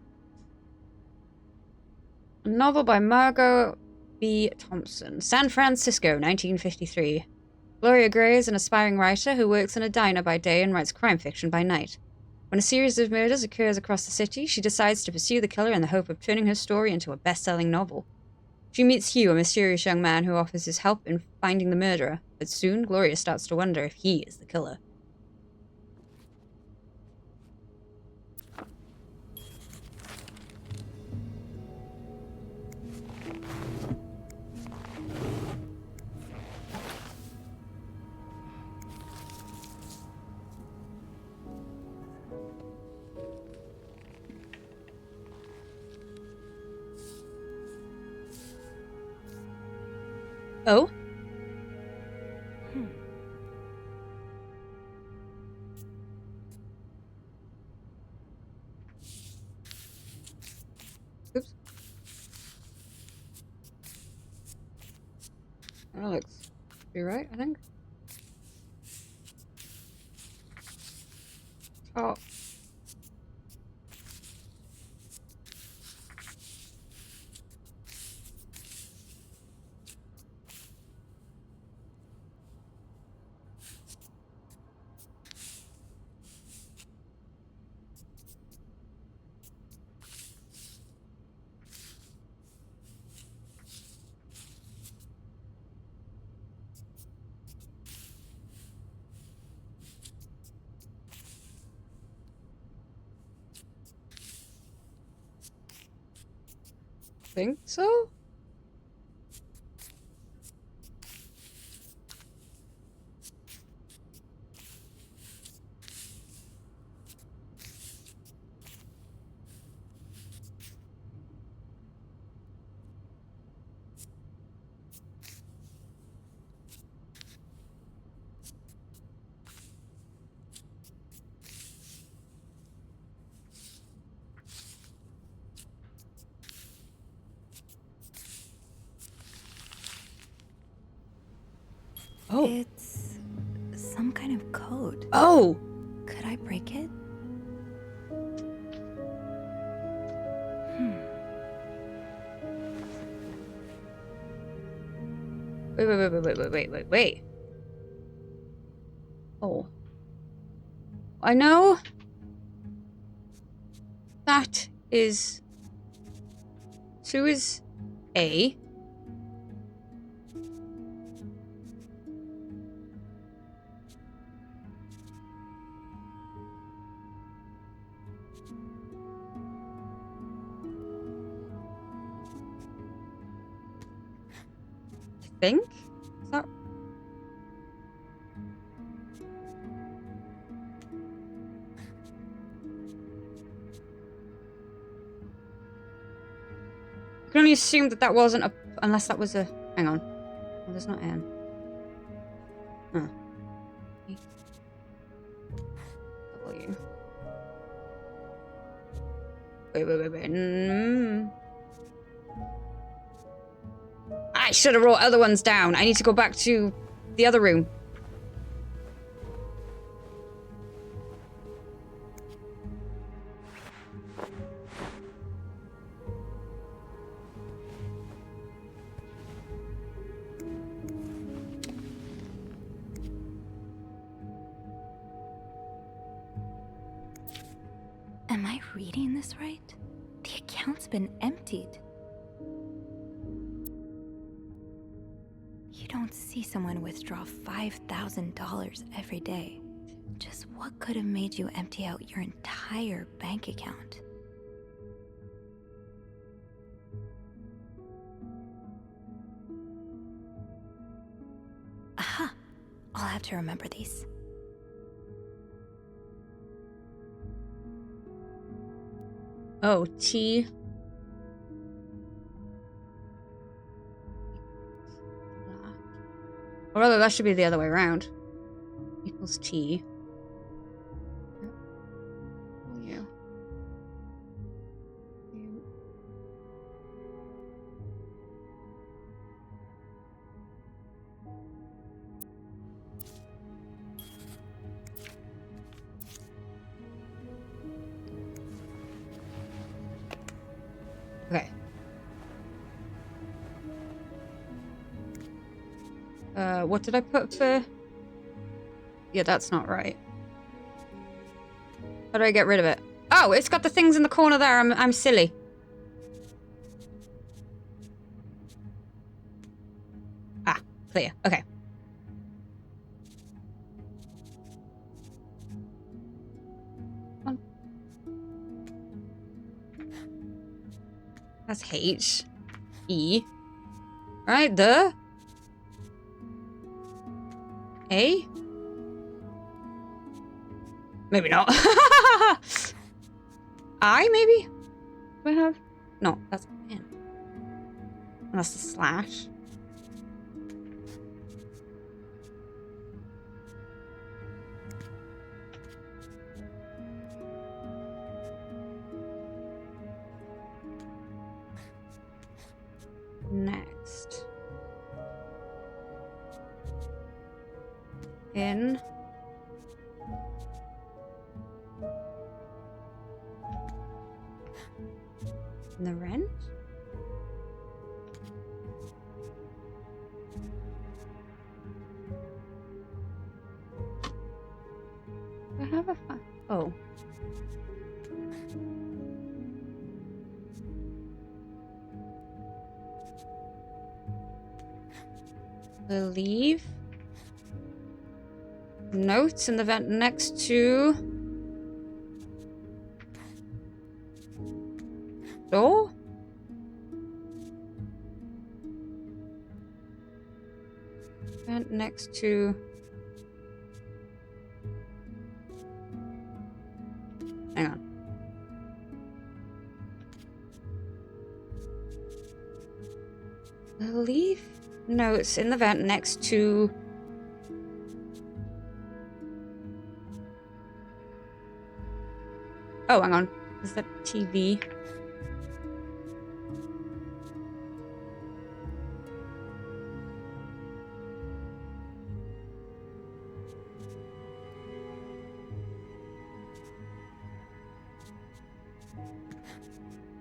novel by Margot B. Thompson. San Francisco, 1953. Gloria Gray is an aspiring writer who works in a diner by day and writes crime fiction by night. When a series of murders occurs across the city, she decides to pursue the killer in the hope of turning her story into a best-selling novel. She meets Hugh, a mysterious young man who offers his help in finding the murderer, but soon Gloria starts to wonder if he is the killer. Oh? Oops. That looks be right, I think. Oh. Think so? Oh. It's some kind of code. Oh! Could I break it? Wait. Oh. I know. That is... 2 is A. Think? Is that... I can only assume that that wasn't a... Unless that was a... Hang on. Oh, there's not N. Huh. W. Wait. I should have wrote other ones down. I need to go back to the other room. Am I reading this right? The account's been emptied. You don't see someone withdraw $5,000 every day. Just what could have made you empty out your entire bank account? Aha! I'll have to remember these. Oh, T. Or rather, that should be the other way around. Equals T. You. Okay. What did I put for? Yeah, that's not right. How do I get rid of it? Oh, it's got the things in the corner there. I'm silly. Ah, clear. Okay. That's H. E. Right, the A? Maybe not. I, maybe? Do I have? No, that's N. And that's the slash. Next. In. And the rent? I have a fun. Oh. The leave. Notes in the vent next to door. Vent next to. Hang on. The leave notes in the vent next to. Oh, hang on. Is that TV?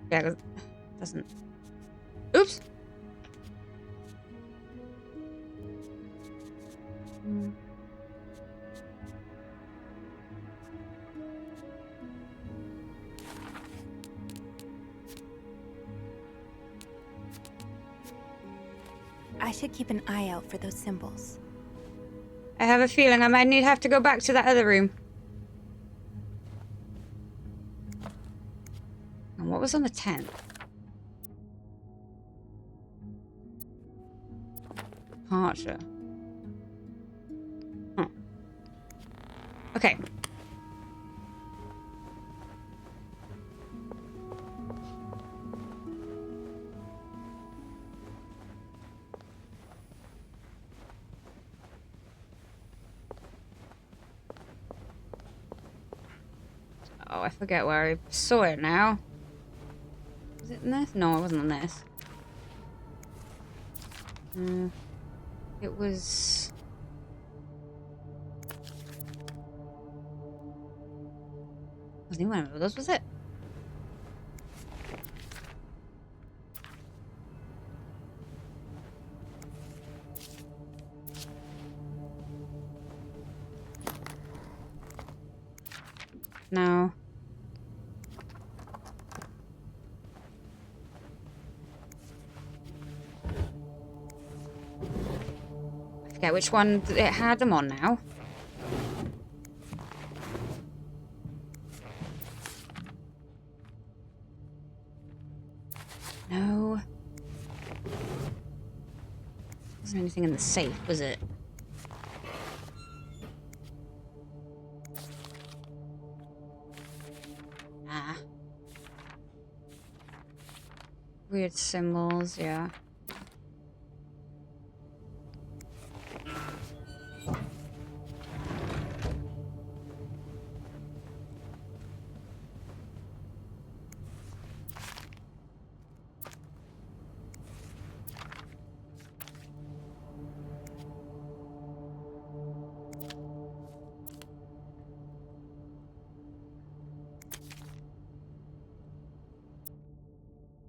Yeah, it doesn't. Oops. I should keep an eye out for those symbols. I have a feeling I might have to go back to that other room. And what was on the 10th? Departure. Huh. Okay. Oh, I forget where I saw it now. Was it in this? No, it wasn't in this. It was... I think one of those was it. No. I forget which one it had them on now. Wasn't anything in the safe, was it? Ah. Weird symbols, yeah.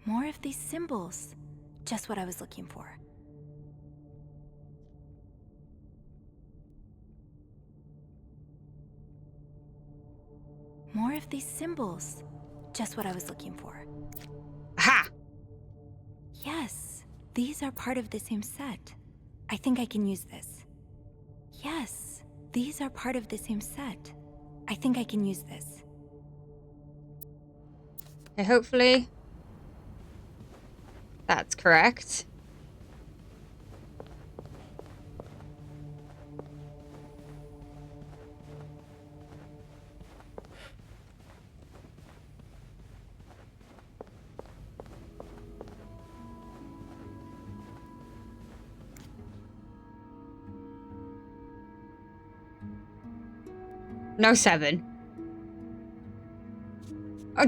More of these symbols. Just what I was looking for. More of these symbols. Just what I was looking for. Aha! Yes, these are part of the same set. I think I can use this. Yes, these are part of the same set. I think I can use this. Okay, hopefully that's correct. No 7. Oh,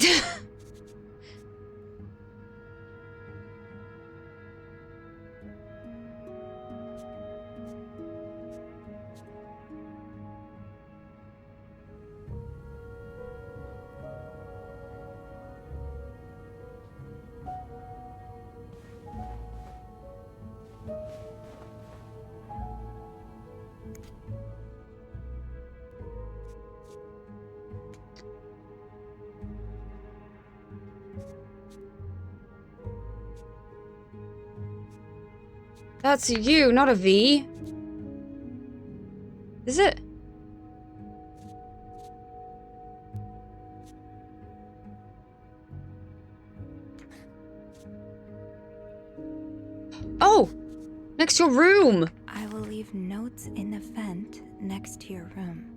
that's a U, not a V. Is it? Oh! Next to your room! I will leave notes in the vent next to your room.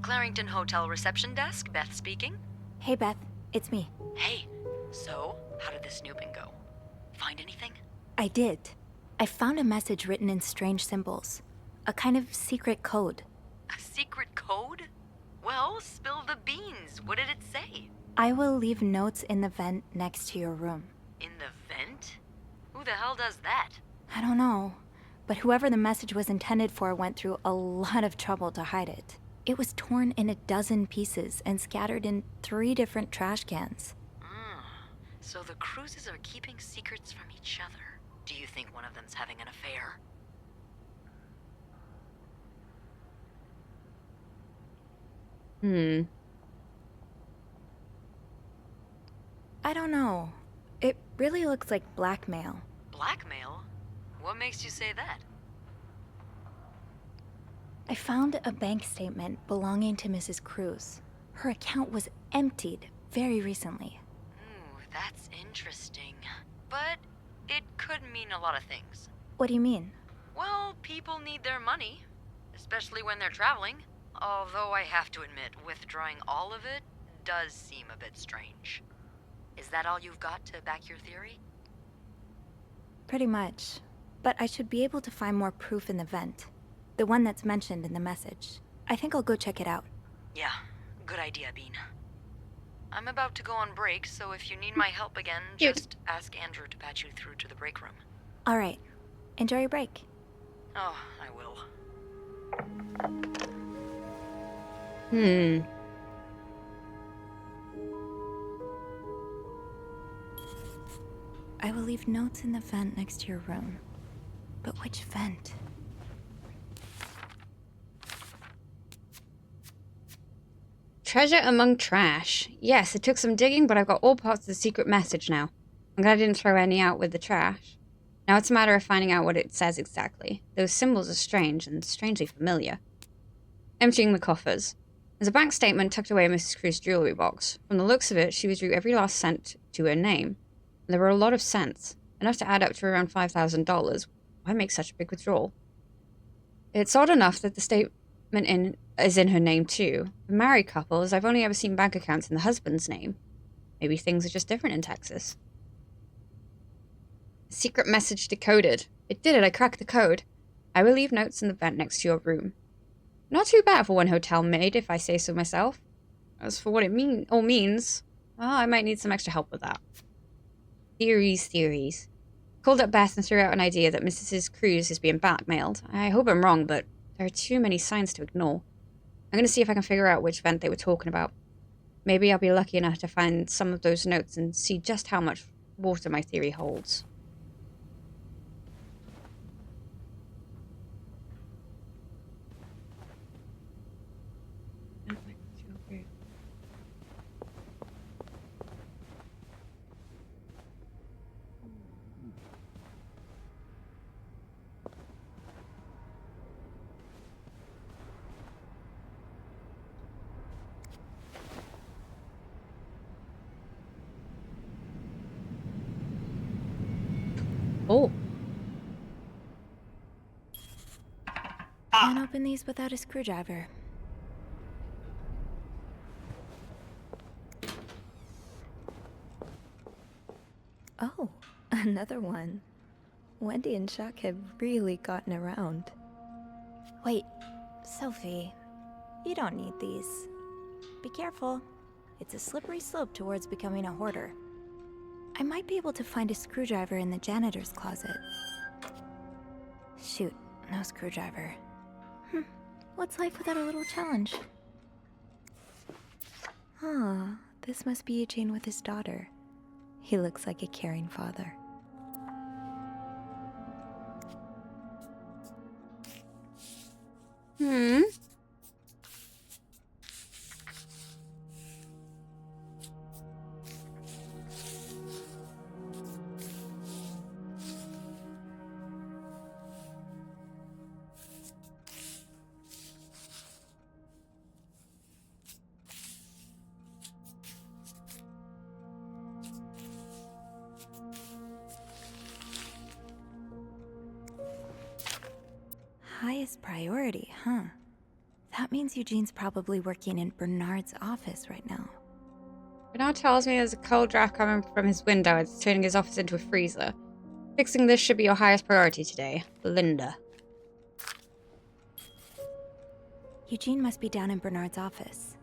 Clarington Hotel reception desk, Beth speaking. Hey Beth, it's me. Hey, so how did the snooping go? Find anything? I did. I found a message written in strange symbols. A kind of secret code. A secret code? Well, spill the beans. What did it say? I will leave notes in the vent next to your room. In the vent? Who the hell does that? I don't know, but whoever the message was intended for went through a lot of trouble to hide it. It was torn in a dozen pieces and scattered in 3 different trash cans. So the Cruises are keeping secrets from each other. Do you think one of them's having an affair? I don't know. It really looks like blackmail. Blackmail? What makes you say that? I found a bank statement belonging to Mrs. Cruz. Her account was emptied very recently. Ooh, that's interesting. But it could mean a lot of things. What do you mean? Well, people need their money, especially when they're traveling. Although I have to admit, withdrawing all of it does seem a bit strange. Is that all you've got to back your theory? Pretty much. But I should be able to find more proof in the vent. The one that's mentioned in the message. I think I'll go check it out. Yeah, good idea, Bean. I'm about to go on break, so if you need my help again, just ask Andrew to patch you through to the break room. All right. Enjoy your break. Oh, I will. I will leave notes in the vent next to your room. But which vent? Treasure among trash. Yes, it took some digging, but I've got all parts of the secret message now. I'm glad I didn't throw any out with the trash. Now it's a matter of finding out what it says exactly. Those symbols are strange and strangely familiar. emptying the coffers. There's a bank statement tucked away in Mrs. Crew's jewelry box. From the looks of it, she withdrew every last cent to her name. There were a lot of cents, enough to add up to around $5,000. Why make such a big withdrawal? It's odd enough that the statement is in her name too. A married couple, as I've only ever seen bank accounts in the husband's name. Maybe things are just different in Texas. Secret message decoded. It did it, I cracked the code. I will leave notes in the vent next to your room. Not too bad for one hotel maid, if I say so myself. As for what it means, well, I might need some extra help with that. Theories. Called up Beth and threw out an idea that Mrs. Cruz is being blackmailed. I hope I'm wrong, but there are too many signs to ignore. I'm going to see if I can figure out which vent they were talking about. Maybe I'll be lucky enough to find some of those notes and see just how much water my theory holds. Oh. Can't open these without a screwdriver. Oh, another one. Wendy and Chuck have really gotten around. Wait, Sophie, you don't need these. Be careful. It's a slippery slope towards becoming a hoarder. I might be able to find a screwdriver in the janitor's closet. Shoot, no screwdriver. What's life without a little challenge? Ah, this must be Eugene with his daughter. He looks like a caring father. Highest priority, huh? That means Eugene's probably working in Bernard's office right now. Bernard tells me there's a cold draft coming from his window. It's turning his office into a freezer. Fixing this should be your highest priority today. Linda. Eugene must be down in Bernard's office.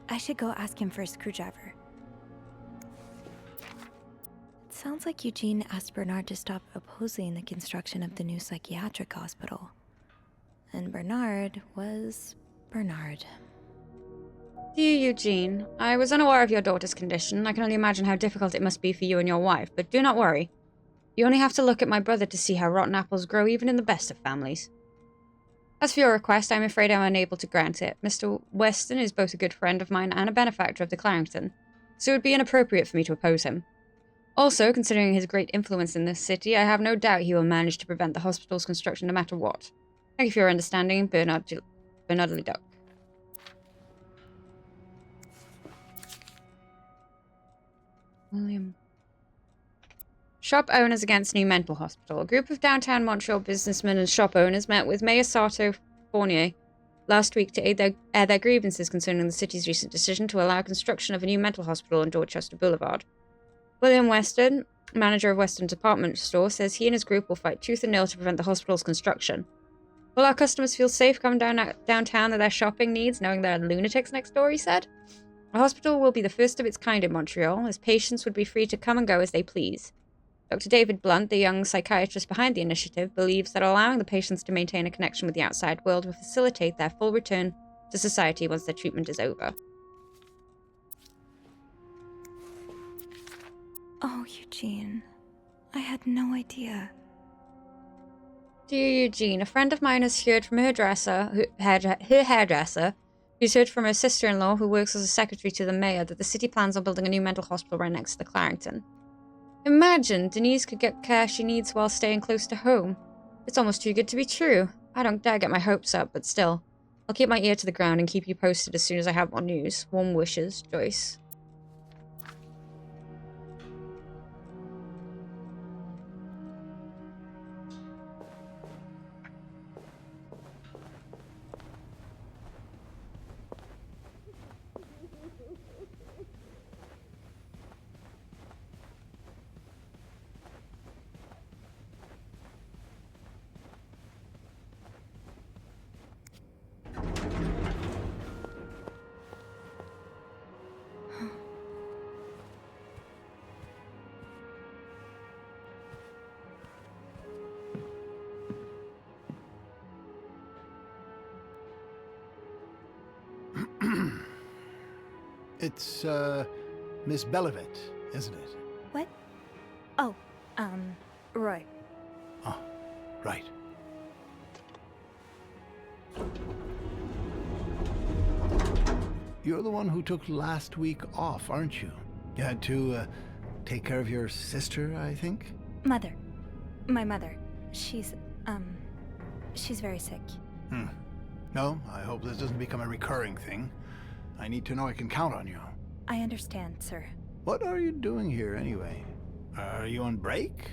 I should go ask him for a screwdriver. It sounds like Eugene asked Bernard to stop opposing the construction of the new psychiatric hospital. And Bernard was Bernard. Dear Eugene, I was unaware of your daughter's condition. I can only imagine how difficult it must be for you and your wife, but do not worry. You only have to look at my brother to see how rotten apples grow even in the best of families. As for your request, I'm afraid I'm unable to grant it. Mr. Weston is both a good friend of mine and a benefactor of the Clarrington, so it would be inappropriate for me to oppose him. Also, considering his great influence in this city, I have no doubt he will manage to prevent the hospital's construction no matter what. Thank you for your understanding, Bernardly Duck. William. Shop owners against new mental hospital. A group of downtown Montreal businessmen and shop owners met with Mayor Sato Fournier last week to air their grievances concerning the city's recent decision to allow construction of a new mental hospital on Dorchester Boulevard. William Weston, manager of Weston Department Store, says he and his group will fight tooth and nail to prevent the hospital's construction. Will our customers feel safe coming downtown to their shopping needs, knowing there are lunatics next door, he said. The hospital will be the first of its kind in Montreal, as patients would be free to come and go as they please. Dr. David Blunt, the young psychiatrist behind the initiative, believes that allowing the patients to maintain a connection with the outside world will facilitate their full return to society once their treatment is over. Oh, Eugene. I had no idea. Dear Eugene, a friend of mine has heard from her hairdresser, who's heard from her sister-in-law, who works as a secretary to the mayor, that the city plans on building a new mental hospital right next to the Clarrington. Imagine, Denise could get care she needs while staying close to home. It's almost too good to be true. I don't dare get my hopes up, but still. I'll keep my ear to the ground and keep you posted as soon as I have more news. Warm wishes, Joyce. It's, Miss Belivet, isn't it? What? Oh, Roy. Oh, right. You're the one who took last week off, aren't you? You had to, take care of your sister, I think? Mother. My mother. She's very sick. No, I hope this doesn't become a recurring thing. I need to know I can count on you. I understand, sir. What are you doing here, anyway? Are you on break?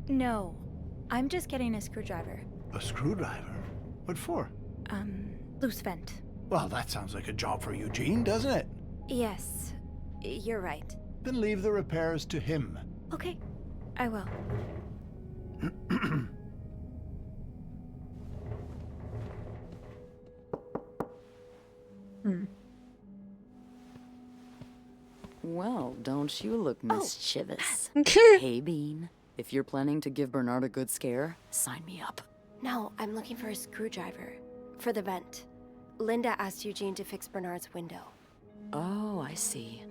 No. I'm just getting a screwdriver. A screwdriver? What for? Loose vent. Well, that sounds like a job for Eugene, doesn't it? Yes. You're right. Then leave the repairs to him. Okay. I will. Well, don't you look mischievous. Hey, Bean. If you're planning to give Bernard a good scare, sign me up. No, I'm looking for a screwdriver. For the vent. Linda asked Eugene to fix Bernard's window. Oh, I see.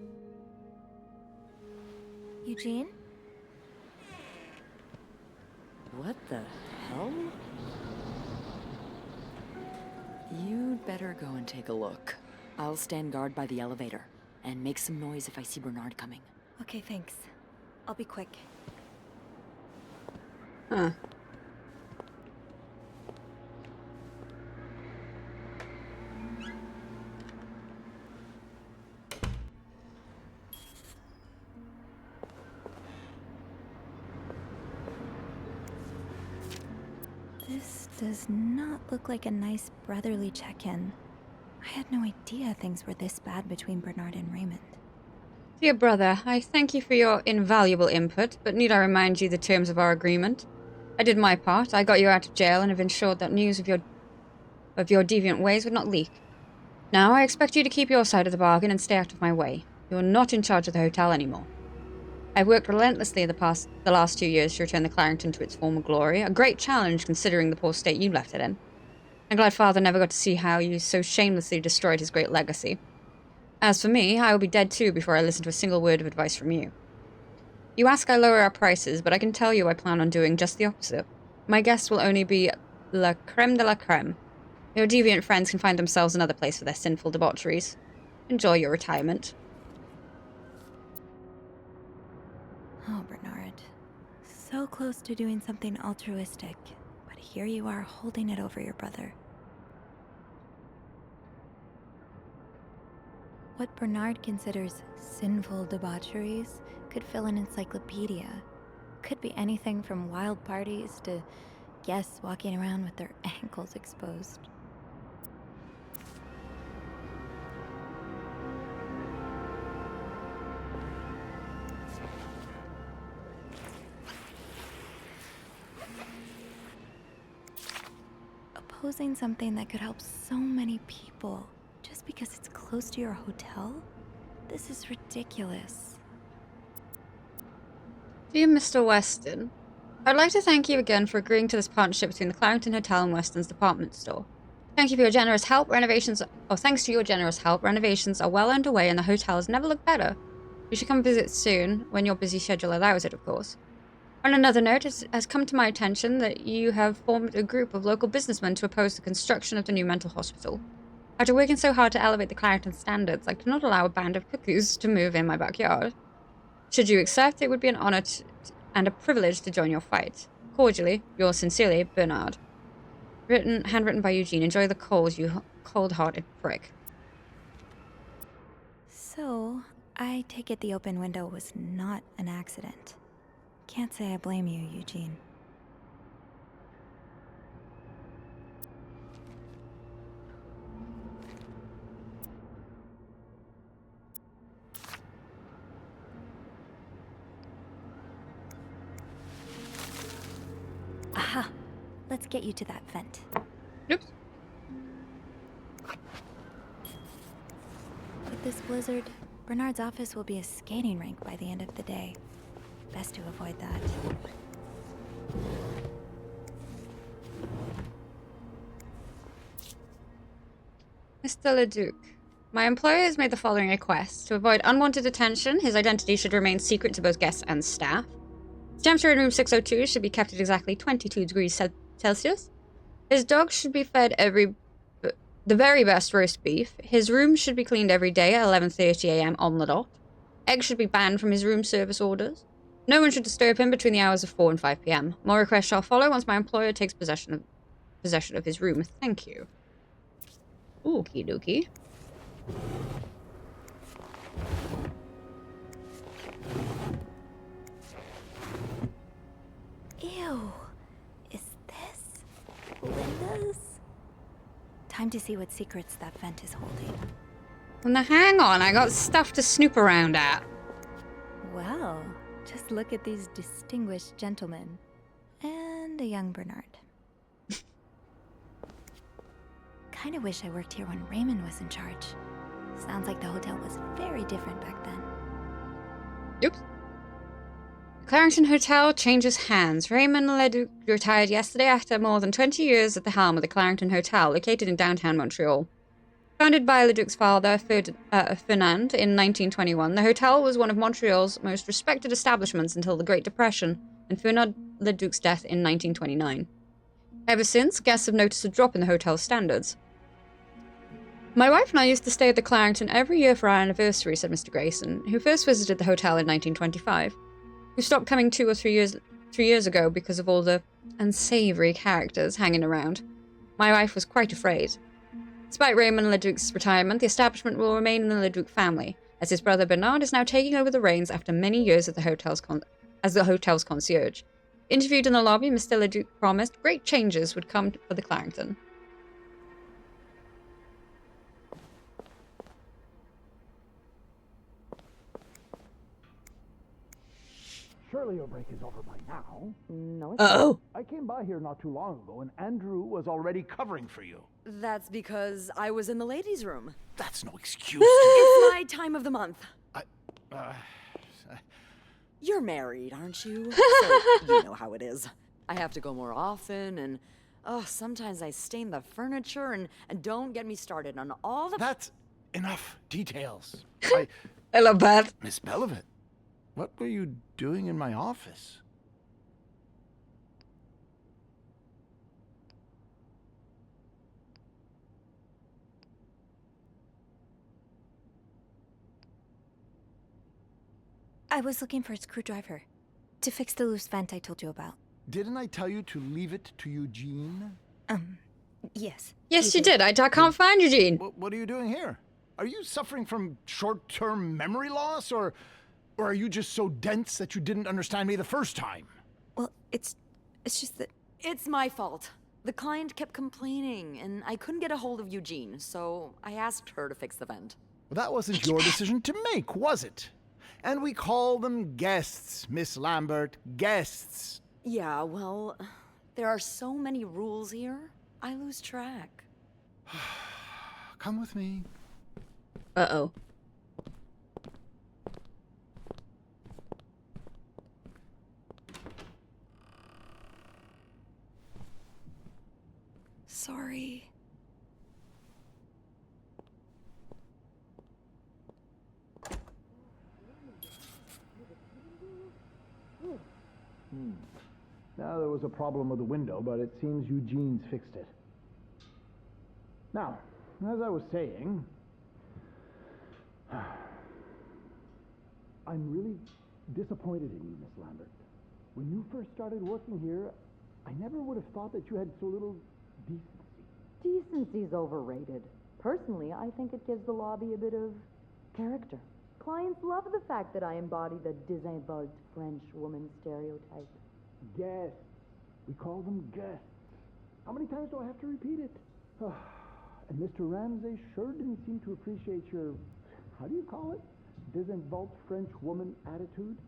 Eugene? What the hell? You'd better go and take a look. I'll stand guard by the elevator, and make some noise if I see Bernard coming. Okay, thanks. I'll be quick. Huh. This does not look like a nice brotherly check-in. I had no idea things were this bad between Bernard and Raymond. Dear brother, I thank you for your invaluable input, but need I remind you the terms of our agreement? I did my part. I got you out of jail and have ensured that news of your deviant ways would not leak. Now I expect you to keep your side of the bargain and stay out of my way. You are not in charge of the hotel anymore. I've worked relentlessly the last 2 years to return the Clarendon to its former glory, a great challenge considering the poor state you left it in. I'm glad Father never got to see how you so shamelessly destroyed his great legacy. As for me, I will be dead too before I listen to a single word of advice from you. You ask I lower our prices, but I can tell you I plan on doing just the opposite. My guests will only be la creme de la creme. Your deviant friends can find themselves another place for their sinful debaucheries. Enjoy your retirement. Oh, Bernard. So close to doing something altruistic, but here you are holding it over your brother. What Bernard considers sinful debaucheries could fill an encyclopedia. Could be anything from wild parties to guests walking around with their ankles exposed. Opposing something that could help so many people just because it's close to your hotel? This is ridiculous. Dear Mr. Weston, I'd like to thank you again for agreeing to this partnership between the Clarendon Hotel and Weston's department store. Thanks to your generous help, renovations are well underway and the hotel has never looked better. You should come visit soon, when your busy schedule allows it, of course. On another note, it has come to my attention that you have formed a group of local businessmen to oppose the construction of the new mental hospital. After working so hard to elevate the Clarendon standards, I cannot allow a band of cuckoos to move in my backyard. Should you accept, it would be an honor and a privilege to join your fight. Cordially, yours sincerely, Bernard. Handwritten by Eugene. Enjoy the coals, you cold-hearted prick. So, I take it the open window was not an accident. Can't say I blame you, Eugene. Aha! Let's get you to that vent. Oops. With this blizzard, Bernard's office will be a skating rink by the end of the day. Best to avoid that. Mr. Leduc, my employer has made the following request. To avoid unwanted attention, his identity should remain secret to both guests and staff. His temperature in room 602 should be kept at exactly 22 degrees Celsius. His dog should be fed the very best roast beef. His room should be cleaned every day at 11:30 a.m. on the dot. Eggs should be banned from his room service orders. No one should disturb him between the hours of 4 and 5 p.m. More requests shall follow once my employer takes possession of his room. Thank you. Okie dokie. Ew. Is this Linda's? Time to see what secrets that vent is holding. Well, now hang on, I got stuff to snoop around at. Well, just look at these distinguished gentlemen. And a young Bernard. Kinda wish I worked here when Raymond was in charge. Sounds like the hotel was very different back then. Oops. The Clarendon Hotel changes hands. Raymond Leduc retired yesterday after more than 20 years at the helm of the Clarendon Hotel, located in downtown Montreal. Founded by Leduc's father, Fernand, in 1921, the hotel was one of Montreal's most respected establishments until the Great Depression and Fernand Leduc's death in 1929. Ever since, guests have noticed a drop in the hotel's standards. My wife and I used to stay at the Clarendon every year for our anniversary, said Mr. Grayson, who first visited the hotel in 1925. We stopped coming 2 or 3 years ago because of all the unsavory characters hanging around. My wife was quite afraid. Despite Raymond Leduc's retirement, the establishment will remain in the Leduc family, as his brother Bernard is now taking over the reins after many years at the as the hotel's concierge. Interviewed in the lobby, Mr. Leduc promised great changes would come for the Clarendon. Surely your break is over by now. No, it's Uh-oh. I came by here not too long ago, and Andrew was already covering for you. That's because I was in the ladies' room. That's no excuse. It's my time of the month. You're married, aren't you? So you know how it is. I have to go more often, and sometimes I stain the furniture, and don't get me started on all the... That's enough details. I love that. Miss Belovit, what were you doing in my office? I was looking for a screwdriver to fix the loose vent I told you about. Didn't I tell you to leave it to Eugene? Yes. Yes, you did. I can't find Eugene. What are you doing here? Are you suffering from short-term memory loss, or are you just so dense that you didn't understand me the first time? Well, it's just that... It's my fault. The client kept complaining, and I couldn't get a hold of Eugene, so I asked her to fix the vent. Well, that wasn't your decision to make, was it? And we call them guests, Miss Lambert. Guests. Yeah, well, there are so many rules here, I lose track. Come with me. Uh-oh. Sorry. Now, there was a problem with the window, but it seems Eugene's fixed it. Now, as I was saying, I'm really disappointed in you, Miss Lambert. When you first started working here, I never would have thought that you had so little decency. Decency's overrated. Personally, I think it gives the lobby a bit of character. Clients love the fact that I embody the désinvolte French woman stereotype. Guests. We call them guests. How many times do I have to repeat it? And Mr. Ramsay sure didn't seem to appreciate your, how do you call it? Désinvolte French woman attitude?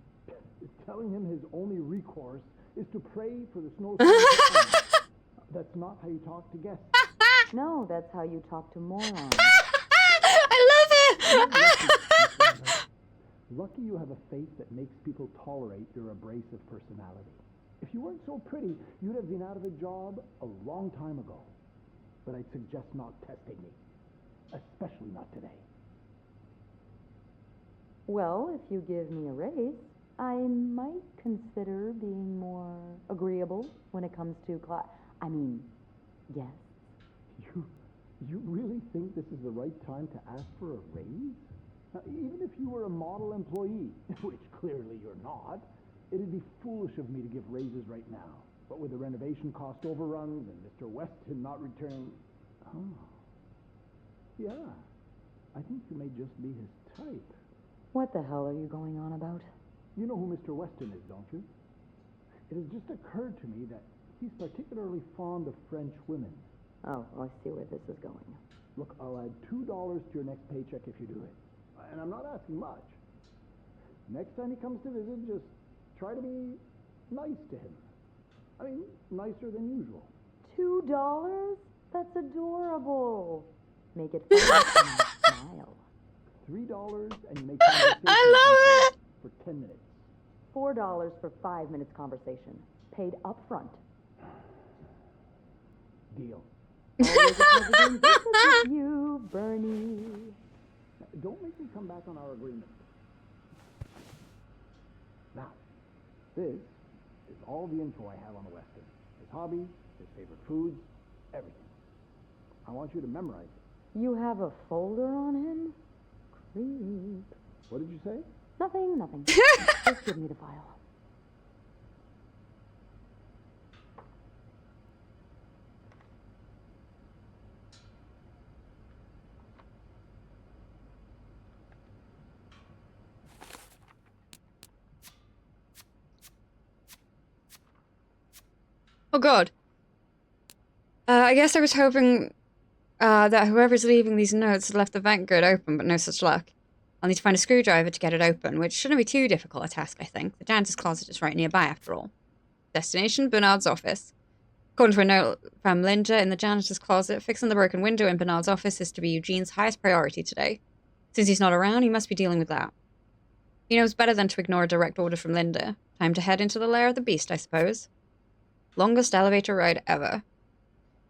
Telling him his only recourse is to pray for the snowstorm. That's not how you talk to guests. No, that's how you talk to morons. I love it! Lucky you have a face that makes people tolerate your abrasive personality. If you weren't so pretty, you'd have been out of a job a long time ago. But I'd suggest not testing me. Especially not today. Well, if you give me a raise, I might consider being more agreeable when it comes to yes. You really think this is the right time to ask for a raise? Now, even if you were a model employee, which clearly you're not, it'd be foolish of me to give raises right now. But with the renovation cost overruns and Mr. Weston not returning... Oh. Yeah. I think you may just be his type. What the hell are you going on about? You know who Mr. Weston is, don't you? It has just occurred to me that he's particularly fond of French women. Oh, I see where this is going. Look, I'll add $2 to your next paycheck if you do it. And I'm not asking much. Next time he comes to visit, just try to be nice to him. I mean, nicer than usual. $2? That's adorable. Make it fun and smile. $3 and you make conversation I love it! for 10 minutes. $4 for 5 minutes conversation. Paid up front. Deal. Always a pleasure doing business with you, Bernie. Now, don't make me come back on our agreement. Now, this is all the info I have on the Weston. His hobbies, his favorite foods, everything. I want you to memorize it. You have a folder on him? Creep. What did you say? Nothing. Just give me the file. Oh god. I guess I was hoping that whoever's leaving these notes had left the vent grid open, but no such luck. I'll need to find a screwdriver to get it open, which shouldn't be too difficult a task, I think. The janitor's closet is right nearby, after all. Destination, Bernard's office. According to a note from Linda in the janitor's closet, fixing the broken window in Bernard's office is to be Eugene's highest priority today. Since he's not around, he must be dealing with that. He knows better than to ignore a direct order from Linda. Time to head into the lair of the beast, I suppose. Longest elevator ride ever.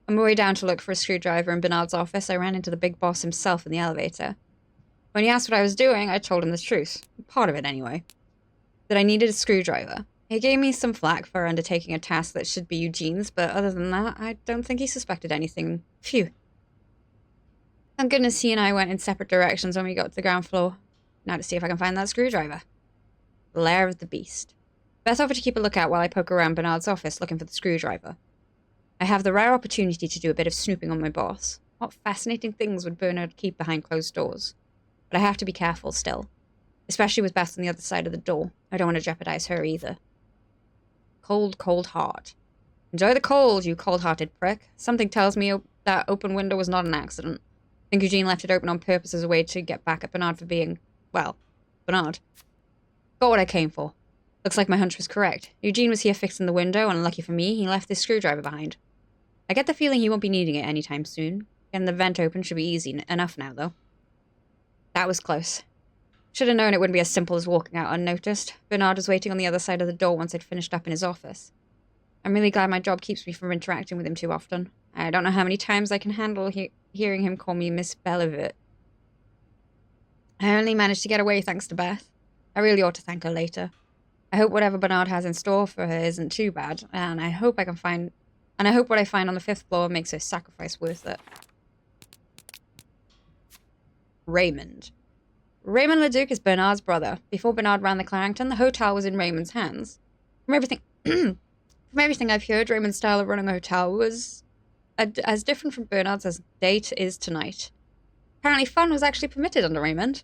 On my way down to look for a screwdriver in Bernard's office, I ran into the big boss himself in the elevator. When he asked what I was doing, I told him the truth. Part of it, anyway. That I needed a screwdriver. He gave me some flack for undertaking a task that should be Eugene's, but other than that, I don't think he suspected anything. Phew. Thank goodness he and I went in separate directions when we got to the ground floor. Now to see if I can find that screwdriver. The lair of the beast. Beth offered to keep a lookout while I poke around Bernard's office looking for the screwdriver. I have the rare opportunity to do a bit of snooping on my boss. What fascinating things would Bernard keep behind closed doors? But I have to be careful still. Especially with Beth on the other side of the door. I don't want to jeopardize her either. Cold, cold heart. Enjoy the cold, you cold-hearted prick. Something tells me that open window was not an accident. I think Eugene left it open on purpose as a way to get back at Bernard for being, well, Bernard. Got what I came for. Looks like my hunch was correct. Eugene was here fixing the window, and lucky for me, he left this screwdriver behind. I get the feeling he won't be needing it anytime soon. Getting the vent open should be easy enough now, though. That was close. Should have known it wouldn't be as simple as walking out unnoticed. Bernard was waiting on the other side of the door once I'd finished up in his office. I'm really glad my job keeps me from interacting with him too often. I don't know how many times I can handle hearing him call me Miss Belleville. I only managed to get away thanks to Beth. I really ought to thank her later. I hope whatever Bernard has in store for her isn't too bad, and I hope what I find on the 5th floor makes her sacrifice worth it. Raymond. Raymond Leduc is Bernard's brother. Before Bernard ran the Clarington, the hotel was in Raymond's hands. From everything, from everything I've heard, Raymond's style of running a hotel was as different from Bernard's as date is tonight. Apparently fun was actually permitted under Raymond.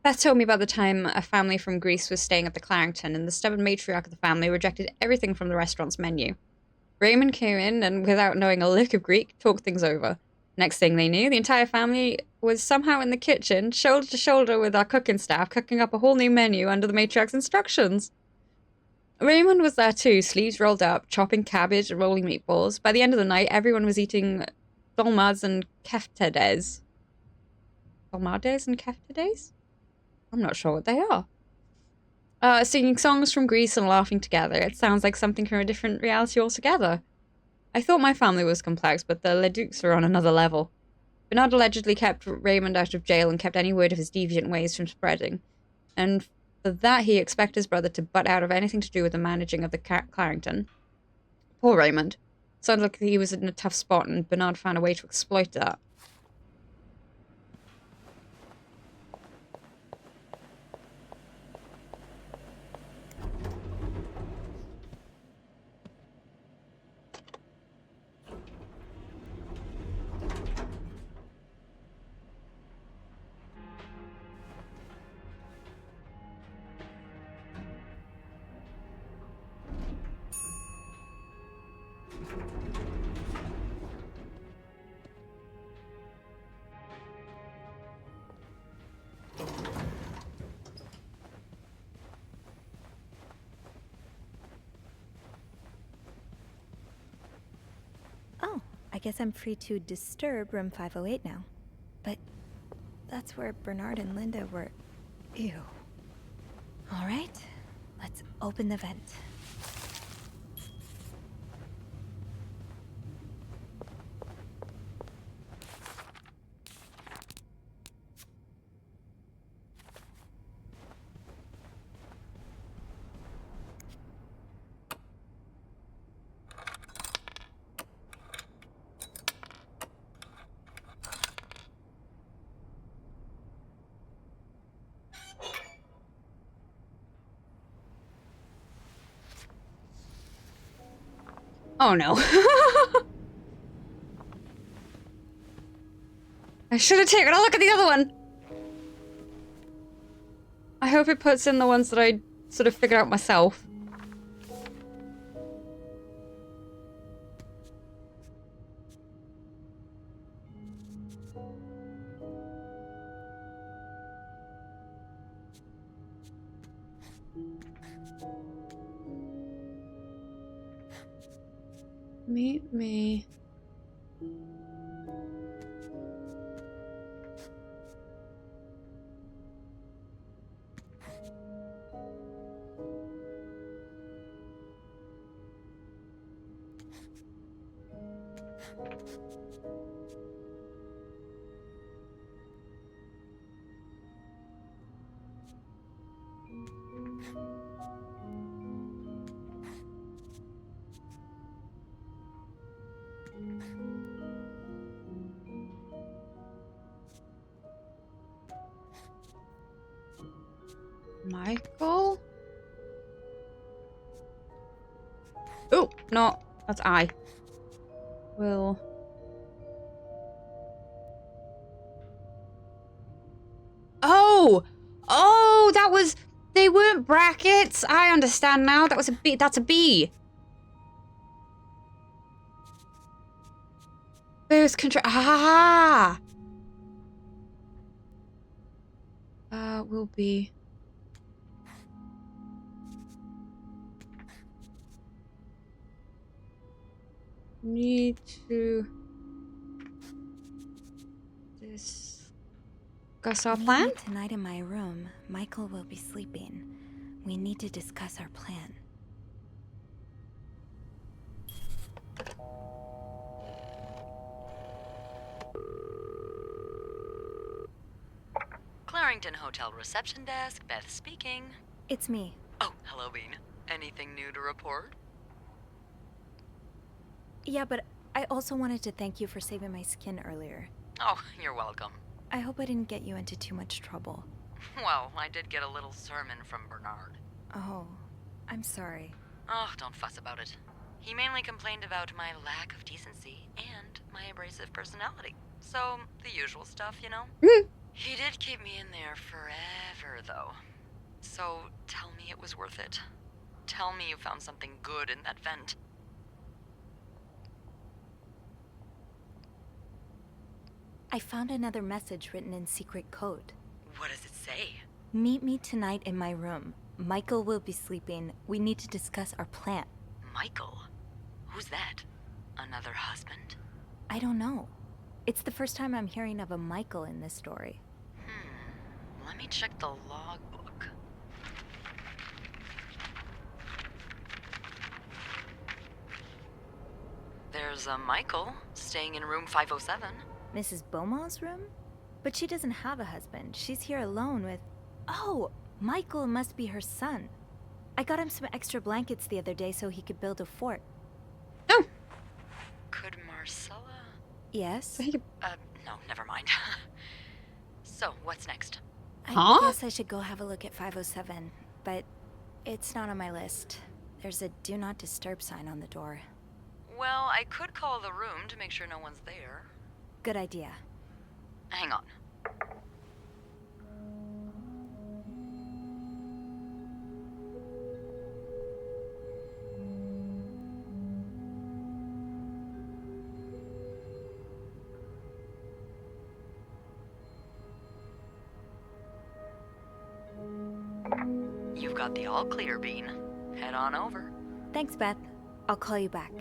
Beth told me about the time a family from Greece was staying at the Clarrington, and the stubborn matriarch of the family rejected everything from the restaurant's menu. Raymond came in and, without knowing a lick of Greek, talked things over. Next thing they knew, the entire family was somehow in the kitchen, shoulder to shoulder with our cooking staff, cooking up a whole new menu under the matriarch's instructions. Raymond was there too, sleeves rolled up, chopping cabbage and rolling meatballs. By the end of the night, everyone was eating dolmades and keftedes. Dolmades and keftedes? I'm not sure what they are. Singing songs from Greece and laughing together. It sounds like something from a different reality altogether. I thought my family was complex, but the Leducs are on another level. Bernard allegedly kept Raymond out of jail and kept any word of his deviant ways from spreading. And for that, he expected his brother to butt out of anything to do with the managing of the Clarrington. Poor Raymond. Sounded like he was in a tough spot, and Bernard found a way to exploit that. Oh, I guess I'm free to disturb room 508 now. But that's where Bernard and Linda were. Ew. All right, let's open the vent. Oh no. I should have taken a look at the other one. I hope it puts in the ones that I sort of figured out myself. Meet me. Michael? Oh, no, that's I. Will. Oh! Oh, that was... They weren't brackets. I understand now. That was a B. That's a B. Boost control. Ah! Will be... Need to discuss our plan? Tonight in my room, Michael will be sleeping. We need to discuss our plan. Clarrington Hotel reception desk, Beth speaking. It's me. Oh, hello, Bean. Anything new to report? Yeah, but I also wanted to thank you for saving my skin earlier. Oh, you're welcome. I hope I didn't get you into too much trouble. Well, I did get a little sermon from Bernard. Oh, I'm sorry. Oh, don't fuss about it. He mainly complained about my lack of decency and my abrasive personality. So, the usual stuff, you know? He did keep me in there forever, though. So, tell me it was worth it. Tell me you found something good in that vent. I found another message written in secret code. What does it say? Meet me tonight in my room. Michael will be sleeping. We need to discuss our plan. Michael? Who's that? Another husband? I don't know. It's the first time I'm hearing of a Michael in this story. Let me check the logbook. There's a Michael staying in room 507. Mrs. Beaumont's room? But she doesn't have a husband. She's here alone with... Oh, Michael must be her son. I got him some extra blankets the other day so he could build a fort. Oh! Could Marcella? Yes? No, never mind. So, what's next? I guess I should go have a look at 507, but it's not on my list. There's a do not disturb sign on the door. Well, I could call the room to make sure no one's there. Good idea. Hang on. You've got the all clear, Bean. Head on over. Thanks, Beth. I'll call you back.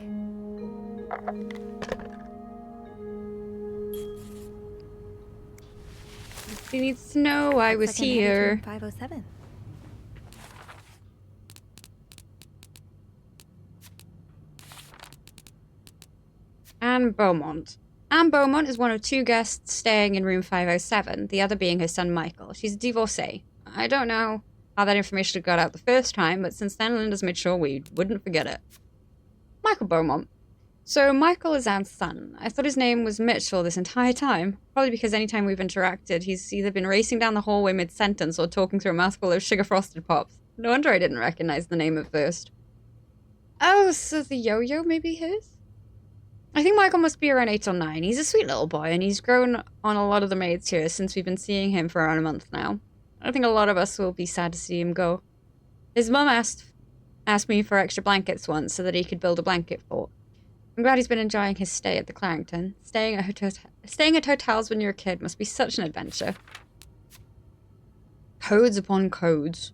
He needs to know I was here. 507. Anne Beaumont. Anne Beaumont is one of two guests staying in room 507, the other being her son Michael. She's a divorcee. I don't know how that information got out the first time, but since then Linda's made sure we wouldn't forget it. Michael Beaumont. So Michael is Anne's son. I thought his name was Mitchell this entire time, probably because anytime we've interacted, he's either been racing down the hallway mid-sentence or talking through a mouthful of sugar frosted pops. No wonder I didn't recognize the name at first. Oh, so the yo-yo may be his? I think Michael must be around 8 or 9. He's a sweet little boy, and he's grown on a lot of the maids here since we've been seeing him for around a month now. I think a lot of us will be sad to see him go. His mum asked me for extra blankets once so that he could build a blanket fort. I'm glad he's been enjoying his stay at the Clarrington. Staying at hotels when you're a kid must be such an adventure. Codes upon codes.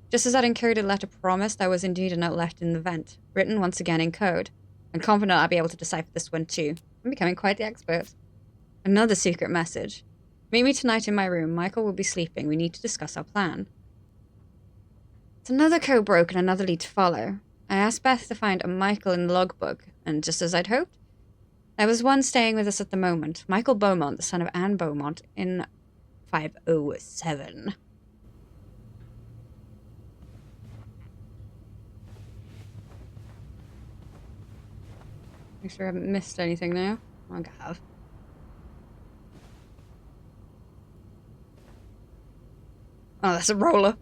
Just as that encoded letter promised, there was indeed a note left in the vent, written once again in code. I'm confident I'll be able to decipher this one too. I'm becoming quite the expert. Another secret message. Meet me tonight in my room. Michael will be sleeping. We need to discuss our plan. It's another code broke and another lead to follow. I asked Beth to find a Michael in the logbook, and just as I'd hoped, there was one staying with us at the moment. Michael Beaumont, the son of Anne Beaumont, in 507. Make sure I haven't missed anything now. I have. Oh, that's a roller.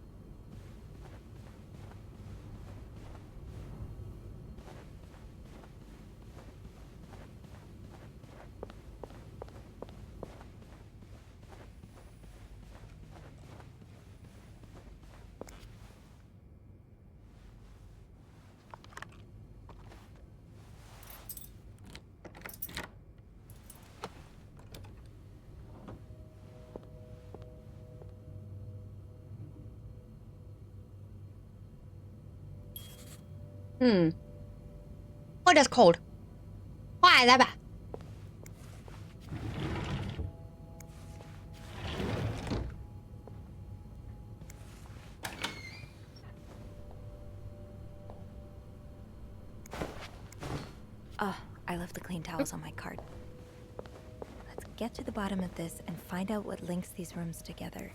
What is cold? Why is that bad? Oh, I left the clean towels on my cart. Let's get to the bottom of this and find out what links these rooms together.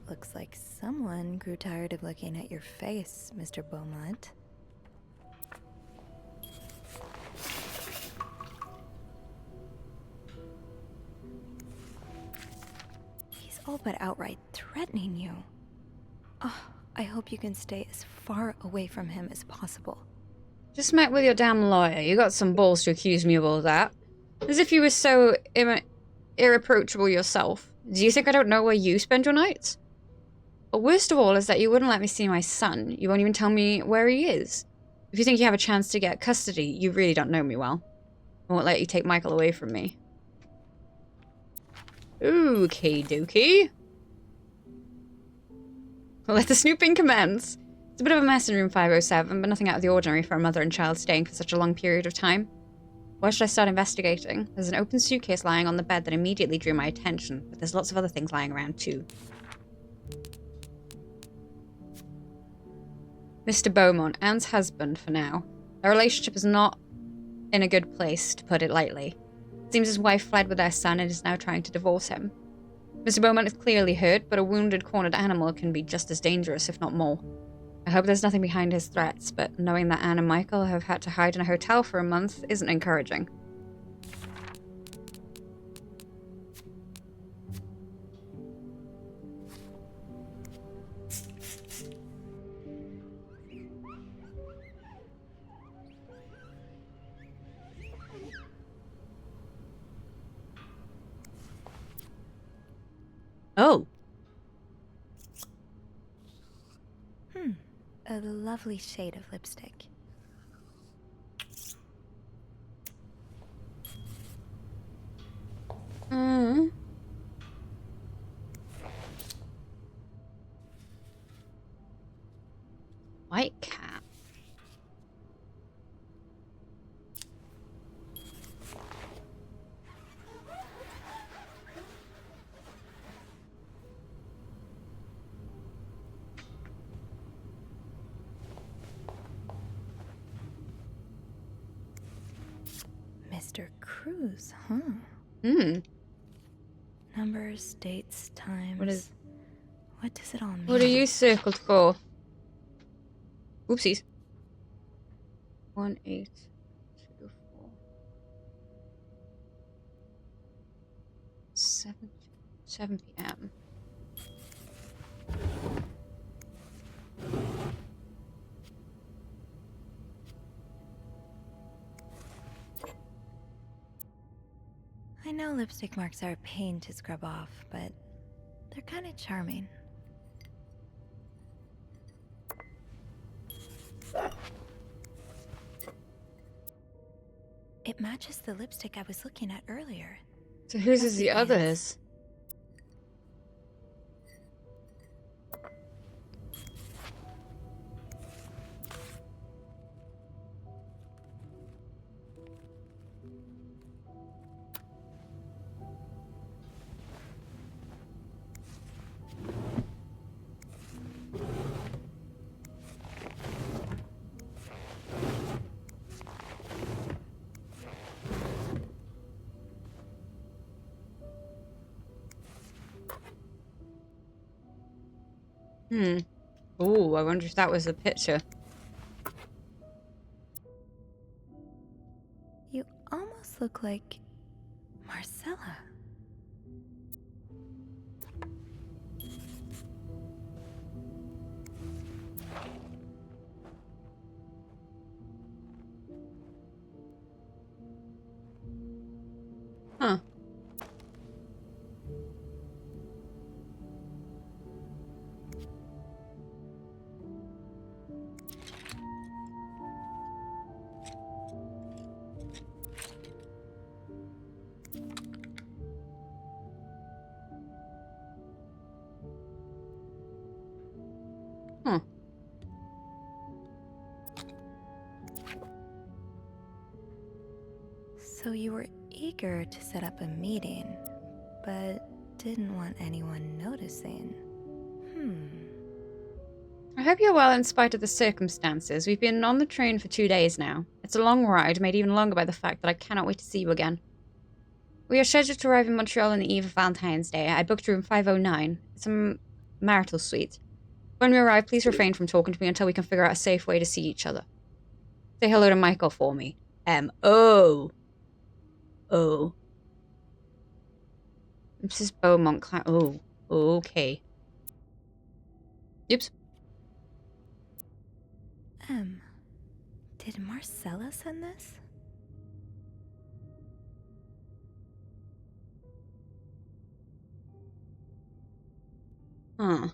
Looks like someone grew tired of looking at your face, Mr. Beaumont. all but outright threatening you. Oh, I hope you can stay as far away from him as possible. Just met with your damn lawyer. You got some balls to accuse me of all that. As if you were so irreproachable yourself. Do you think I don't know where you spend your nights? But worst of all is that you wouldn't let me see my son. You won't even tell me where he is. If you think you have a chance to get custody, you really don't know me well. I won't let you take Michael away from me. Okie dokie. Let the snooping commence. It's a bit of a mess in room 507, but nothing out of the ordinary for a mother and child staying for such a long period of time. Why should I start investigating? There's an open suitcase lying on the bed that immediately drew my attention, but there's lots of other things lying around too. Mr. Beaumont, Anne's husband for now. Their relationship is not in a good place, to put it lightly. It seems his wife fled with their son and is now trying to divorce him. Mr. Beaumont is clearly hurt, but a wounded, cornered animal can be just as dangerous, if not more. I hope there's nothing behind his threats, but knowing that Anne and Michael have had to hide in a hotel for a month isn't encouraging. Oh. A lovely shade of lipstick. White cat. Mr. Cruz, huh? Numbers, dates, times. What does it all mean? What are you circled for? Oopsies. 1, 8, 2, 4. 7 p.m. I know lipstick marks are a pain to scrub off, but they're kind of charming. It matches the lipstick I was looking at earlier. So whose is the others? Oh, I wonder if that was a picture. You almost look like Marcella. Huh. Huh. So you were eager to set up a meeting, but didn't want anyone noticing. I hope you're well in spite of the circumstances. We've been on the train for 2 days now. It's a long ride, made even longer by the fact that I cannot wait to see you again. We are scheduled to arrive in Montreal on the eve of Valentine's Day. I booked room 509. It's a marital suite. When we arrive, please refrain from talking to me until we can figure out a safe way to see each other. Say hello to Michael for me. M.O. Oh. Mrs. Beaumont. Oh. Okay. Oops. Did Marcella send this? Huh.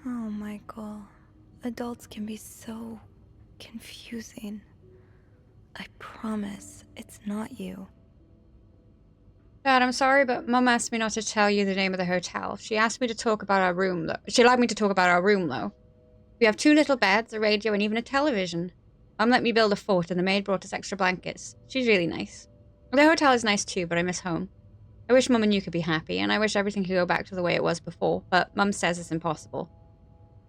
Oh, Michael. Adults can be so confusing. I promise it's not you. Dad, I'm sorry, but Mum asked me not to tell you the name of the hotel. She asked me to talk about our room, though. She allowed me to talk about our room, though. We have 2 little beds, a radio, and even a television. Mum let me build a fort, and the maid brought us extra blankets. She's really nice. The hotel is nice too, but I miss home. I wish Mum and you could be happy, and I wish everything could go back to the way it was before, but Mum says it's impossible.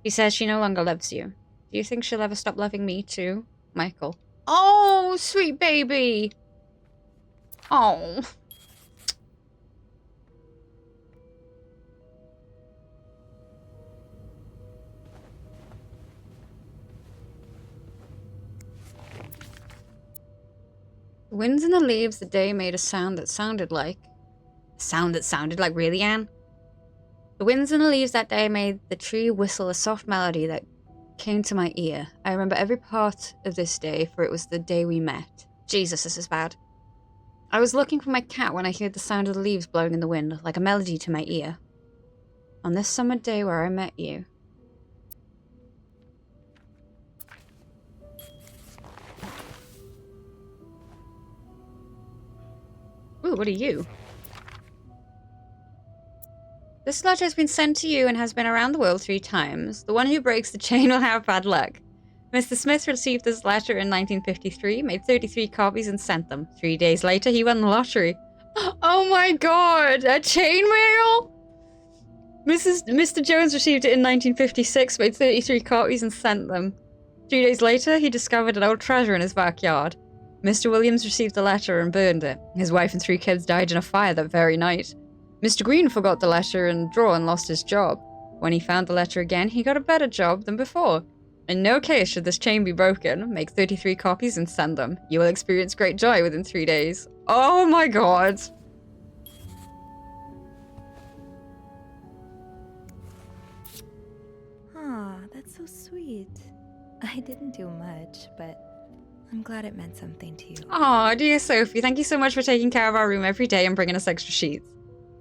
She says she no longer loves you. Do you think she'll ever stop loving me too, Michael? Oh, sweet baby! Oh. The winds in the leaves the day made a sound that sounded like... really, Anne? The winds in the leaves that day made the tree whistle a soft melody that came to my ear. I remember every part of this day, for it was the day we met. Jesus, this is bad. I was looking for my cat when I heard the sound of the leaves blowing in the wind, like a melody to my ear. On this summer day where I met you. Ooh, what are you? This letter has been sent to you and has been around the world 3 times. The one who breaks the chain will have bad luck. Mr. Smith received this letter in 1953, made 33 copies and sent them. 3 days later, he won the lottery. Oh my god! A chainmail? Mr. Jones received it in 1956, made 33 copies and sent them. 3 days later, he discovered an old treasure in his backyard. Mr. Williams received the letter and burned it. His wife and 3 kids died in a fire that very night. Mr. Green forgot the letter and drawer and lost his job. When he found the letter again, he got a better job than before. In no case should this chain be broken. Make 33 copies and send them. You will experience great joy within 3 days. Oh my god! Ah, that's so sweet. I didn't do much, but I'm glad it meant something to you. Aw, dear Sophie, thank you so much for taking care of our room every day and bringing us extra sheets.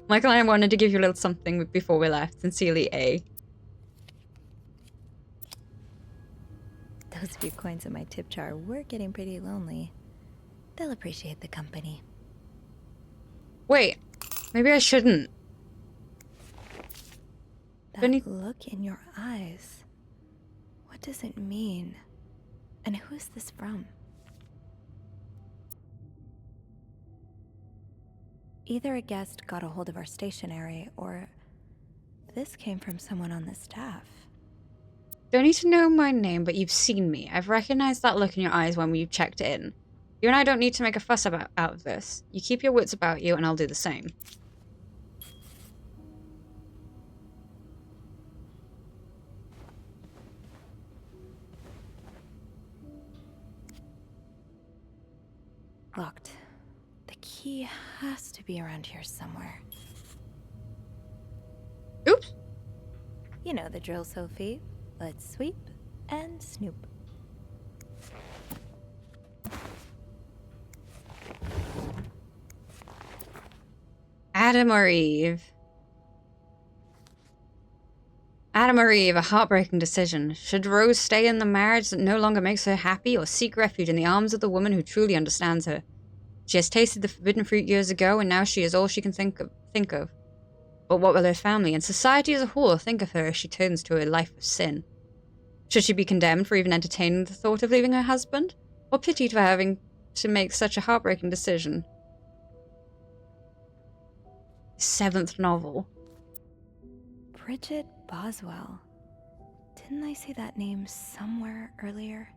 Michael and I wanted to give you a little something before we left. Sincerely, A. Those few coins in my tip jar were getting pretty lonely. They'll appreciate the company. Wait, maybe I shouldn't. That look in your eyes. What does it mean? And who is this from? Either a guest got a hold of our stationery, or this came from someone on the staff. Don't need to know my name, but you've seen me. I've recognized that look in your eyes when we've checked in. You and I don't need to make a fuss out of this. You keep your wits about you, and I'll do the same. Locked. The key has to be around here somewhere. Oops. You know the drill, Sophie. Let's sweep and snoop. Adam or Eve? Adam or Eve, a heartbreaking decision. Should Rose stay in the marriage that no longer makes her happy, or seek refuge in the arms of the woman who truly understands her? She has tasted the forbidden fruit years ago, and now she is all she can think of. But what will her family and society as a whole think of her as she turns to a life of sin? Should she be condemned for even entertaining the thought of leaving her husband? Or pitied for having to make such a heartbreaking decision? 7th novel. Bridget Boswell. Didn't I see that name somewhere earlier?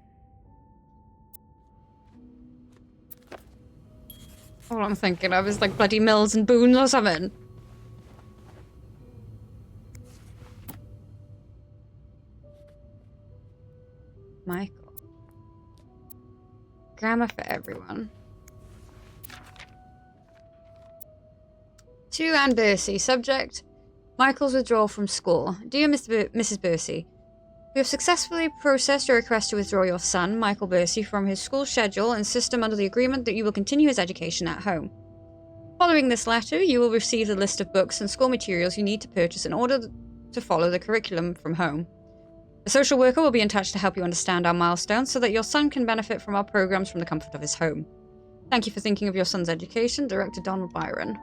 All I'm thinking of is like bloody Mills and Boone or something. Michael. Grammar for everyone. To Anne Bursey. Subject: Michael's withdrawal from school. Dear Mrs. Bursey, we have successfully processed your request to withdraw your son, Michael Bursey, from his school schedule and system under the agreement that you will continue his education at home. Following this letter, you will receive the list of books and school materials you need to purchase in order to follow the curriculum from home. A social worker will be in touch to help you understand our milestones so that your son can benefit from our programs from the comfort of his home. Thank you for thinking of your son's education. Director Donald Byron.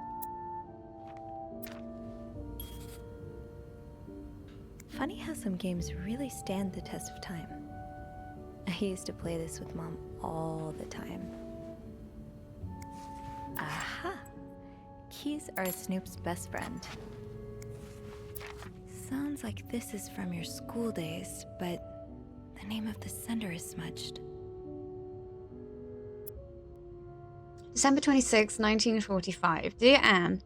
Funny how some games really stand the test of time. I used to play this with Mom all the time. Aha! Keys are Snoop's best friend. Sounds like this is from your school days, but the name of the sender is smudged. December 26, 1945. Dear Anne,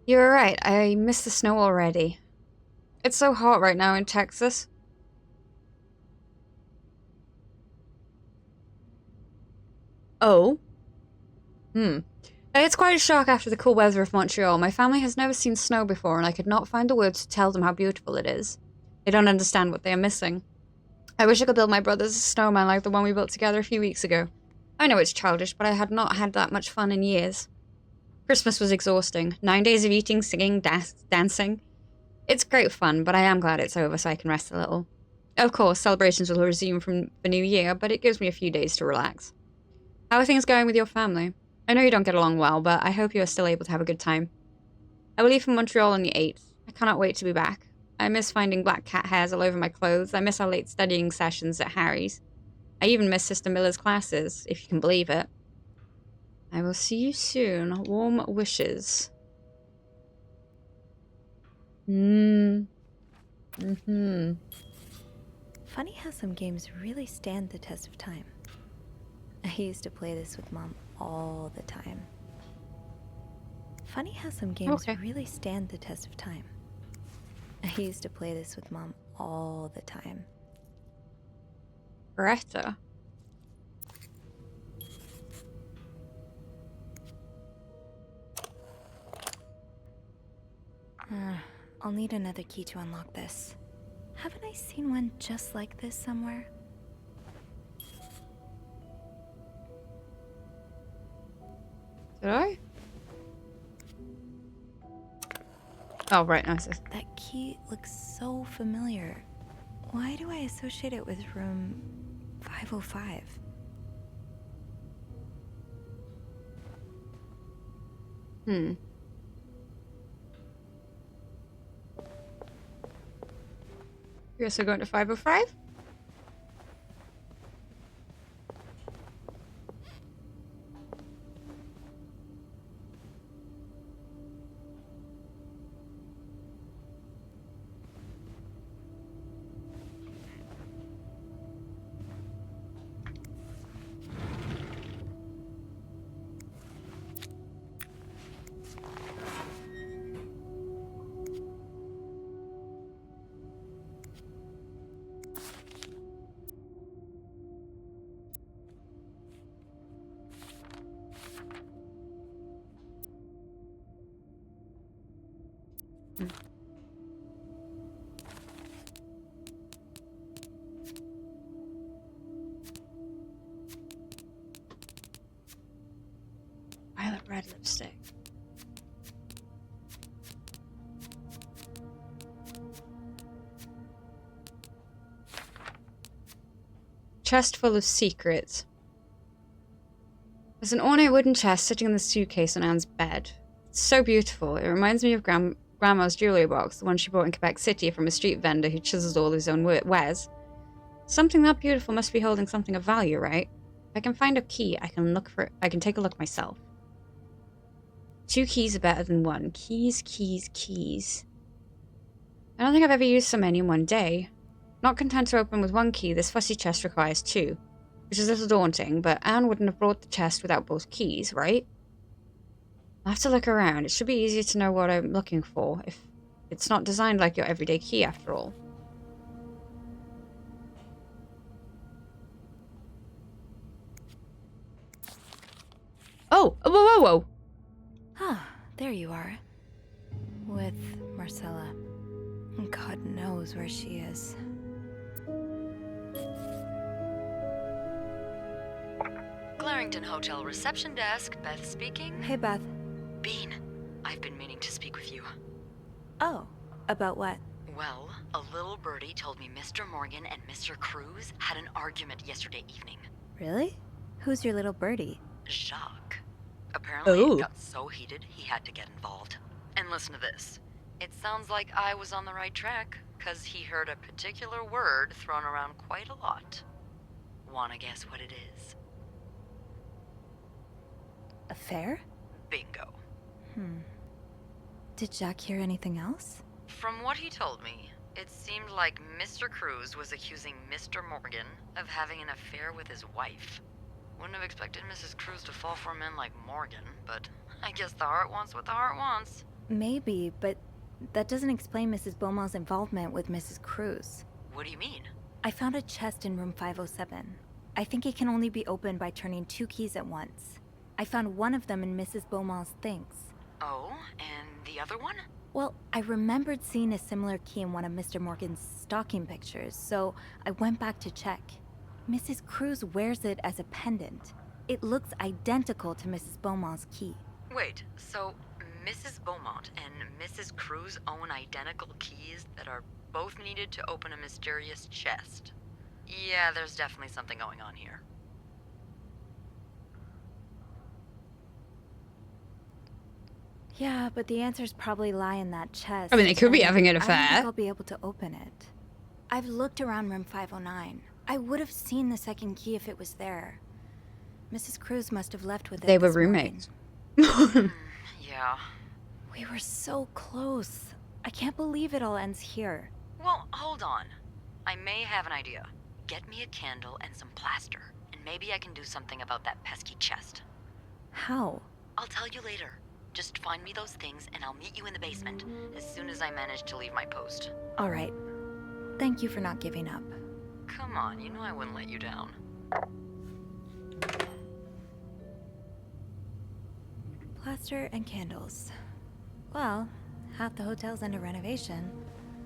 you're right, I miss the snow already. It's so hot right now in Texas. Oh? It's quite a shock after the cool weather of Montreal. My family has never seen snow before, and I could not find the words to tell them how beautiful it is. They don't understand what they are missing. I wish I could build my brothers a snowman like the one we built together a few weeks ago. I know it's childish, but I had not had that much fun in years. Christmas was exhausting. 9 days of eating, singing, dancing. It's great fun, but I am glad it's over so I can rest a little. Of course, celebrations will resume from the new year, but it gives me a few days to relax. How are things going with your family? I know you don't get along well, but I hope you are still able to have a good time. I will leave for Montreal on the 8th. I cannot wait to be back. I miss finding black cat hairs all over my clothes. I miss our late studying sessions at Harry's. I even miss Sister Miller's classes, if you can believe it. I will see you soon. Warm wishes. Funny how some games really stand the test of time. I used to play this with Mom all the time. Funny how some games really stand the test of time. I used to play this with Mom all the time. Greta. I'll need another key to unlock this. Haven't I seen one just like this somewhere? Did I? Oh, right, nice. That key looks so familiar. Why do I associate it with room 505? You're also going to 505? Violet red lipstick. Chest full of secrets. There's an ornate wooden chest sitting in the suitcase on Anne's bed. It's so beautiful. It reminds me of Grandma's jewelry box, the one she bought in Quebec City from a street vendor who chisels all his own wares. Something that beautiful must be holding something of value, right? If I can find a key, I can take a look myself. 2 keys are better than 1. Keys, keys, keys. I don't think I've ever used so many in one day. Not content to open with 1 key, this fussy chest requires 2. Which is a little daunting, but Anne wouldn't have brought the chest without both keys, right? I'll have to look around. It should be easier to know what I'm looking for, if it's not designed like your everyday key after all. Oh! Whoa, whoa, whoa! Ah, there you are. with Marcella. God knows where she is. Clarington Hotel reception desk, Beth speaking. Hey, Beth. Bean, I've been meaning to speak with you. Oh, about what? Well, a little birdie told me Mr. Morgan and Mr. Cruz had an argument yesterday evening. Really? Who's your little birdie? Jacques. Apparently Oh. it got so heated he had to get involved. And listen to this. It sounds like I was on the right track, 'cause he heard a particular word thrown around quite a lot. Wanna guess what it is? Affair? Bingo. Did Jack hear anything else? From what he told me, it seemed like Mr. Cruz was accusing Mr. Morgan of having an affair with his wife. Wouldn't have expected Mrs. Cruz to fall for a man like Morgan, but I guess the heart wants what the heart wants. Maybe, but that doesn't explain Mrs. Beaumont's involvement with Mrs. Cruz. What do you mean? I found a chest in room 507. I think it can only be opened by turning 2 keys at once. I found one of them in Mrs. Beaumont's things. Oh, and the other one? Well, I remembered seeing a similar key in one of Mr. Morgan's stocking pictures, so I went back to check. Mrs. Cruz wears it as a pendant. It looks identical to Mrs. Beaumont's key. Wait, so Mrs. Beaumont and Mrs. Cruz own identical keys that are both needed to open a mysterious chest? Yeah, there's definitely something going on here. Yeah, but the answers probably lie in that chest. I mean, they could be and having an I don't think affair. I'll be able to open it. I've looked around room 509. I would have seen the second key if it was there. Mrs. Cruz must have left with it. They were this morning. roommates. Yeah. We were so close. I can't believe it all ends here. Well, hold on. I may have an idea. Get me a candle and some plaster, and maybe I can do something about that pesky chest. How? I'll tell you later. Just find me those things, and I'll meet you in the basement as soon as I manage to leave my post. All right. Thank you for not giving up. Come on, you know I wouldn't let you down. Plaster and candles. Well, half the hotel's under renovation.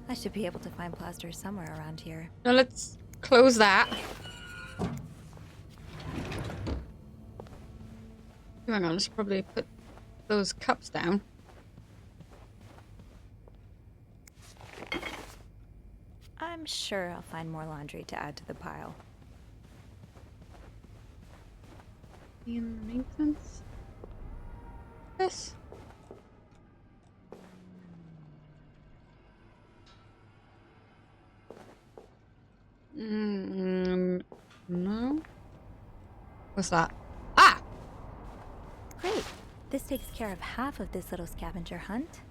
I should be able to find plaster somewhere around here. Now let's close that. Hang on, let's probably put those cups down. I'm sure I'll find more laundry to add to the pile. In maintenance. This. No. What's that? Ah! Great. This takes care of half of this little scavenger hunt.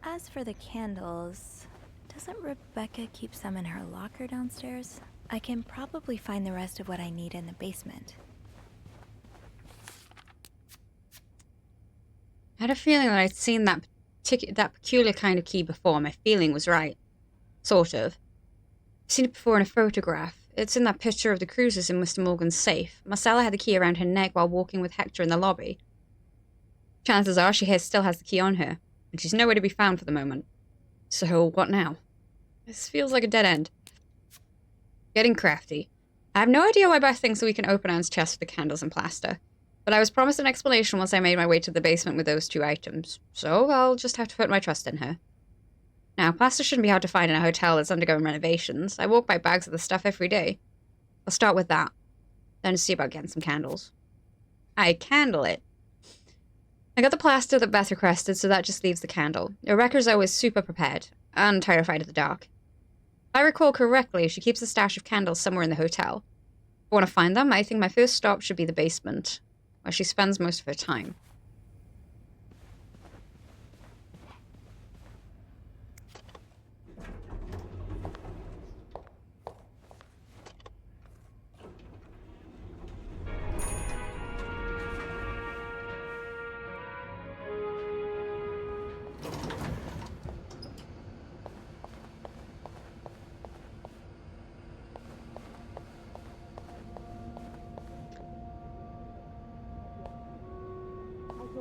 As for the candles, doesn't Rebecca keep some in her locker downstairs? I can probably find the rest of what I need in the basement. I had a feeling that I'd seen that peculiar kind of key before. My feeling was right. Sort of. I've seen it before in a photograph. It's in that picture of the cruises in Mr. Morgan's safe. Marcella had the key around her neck while walking with Hector in the lobby. Chances are she still has the key on her, and she's nowhere to be found for the moment. So, what now? This feels like a dead end. Getting crafty. I have no idea why Beth thinks that we can open Anne's chest with the candles and plaster, but I was promised an explanation once I made my way to the basement with those 2 items, so I'll just have to put my trust in her. Now, plaster shouldn't be hard to find in a hotel that's undergoing renovations. I walk by bags of the stuff every day. I'll start with that, then see about getting some candles. I candle it. I got the plaster that Beth requested, so that just leaves the candle. Rebecca's always super prepared, and terrified of the dark. If I recall correctly, she keeps a stash of candles somewhere in the hotel. If I want to find them, I think my first stop should be the basement, where she spends most of her time.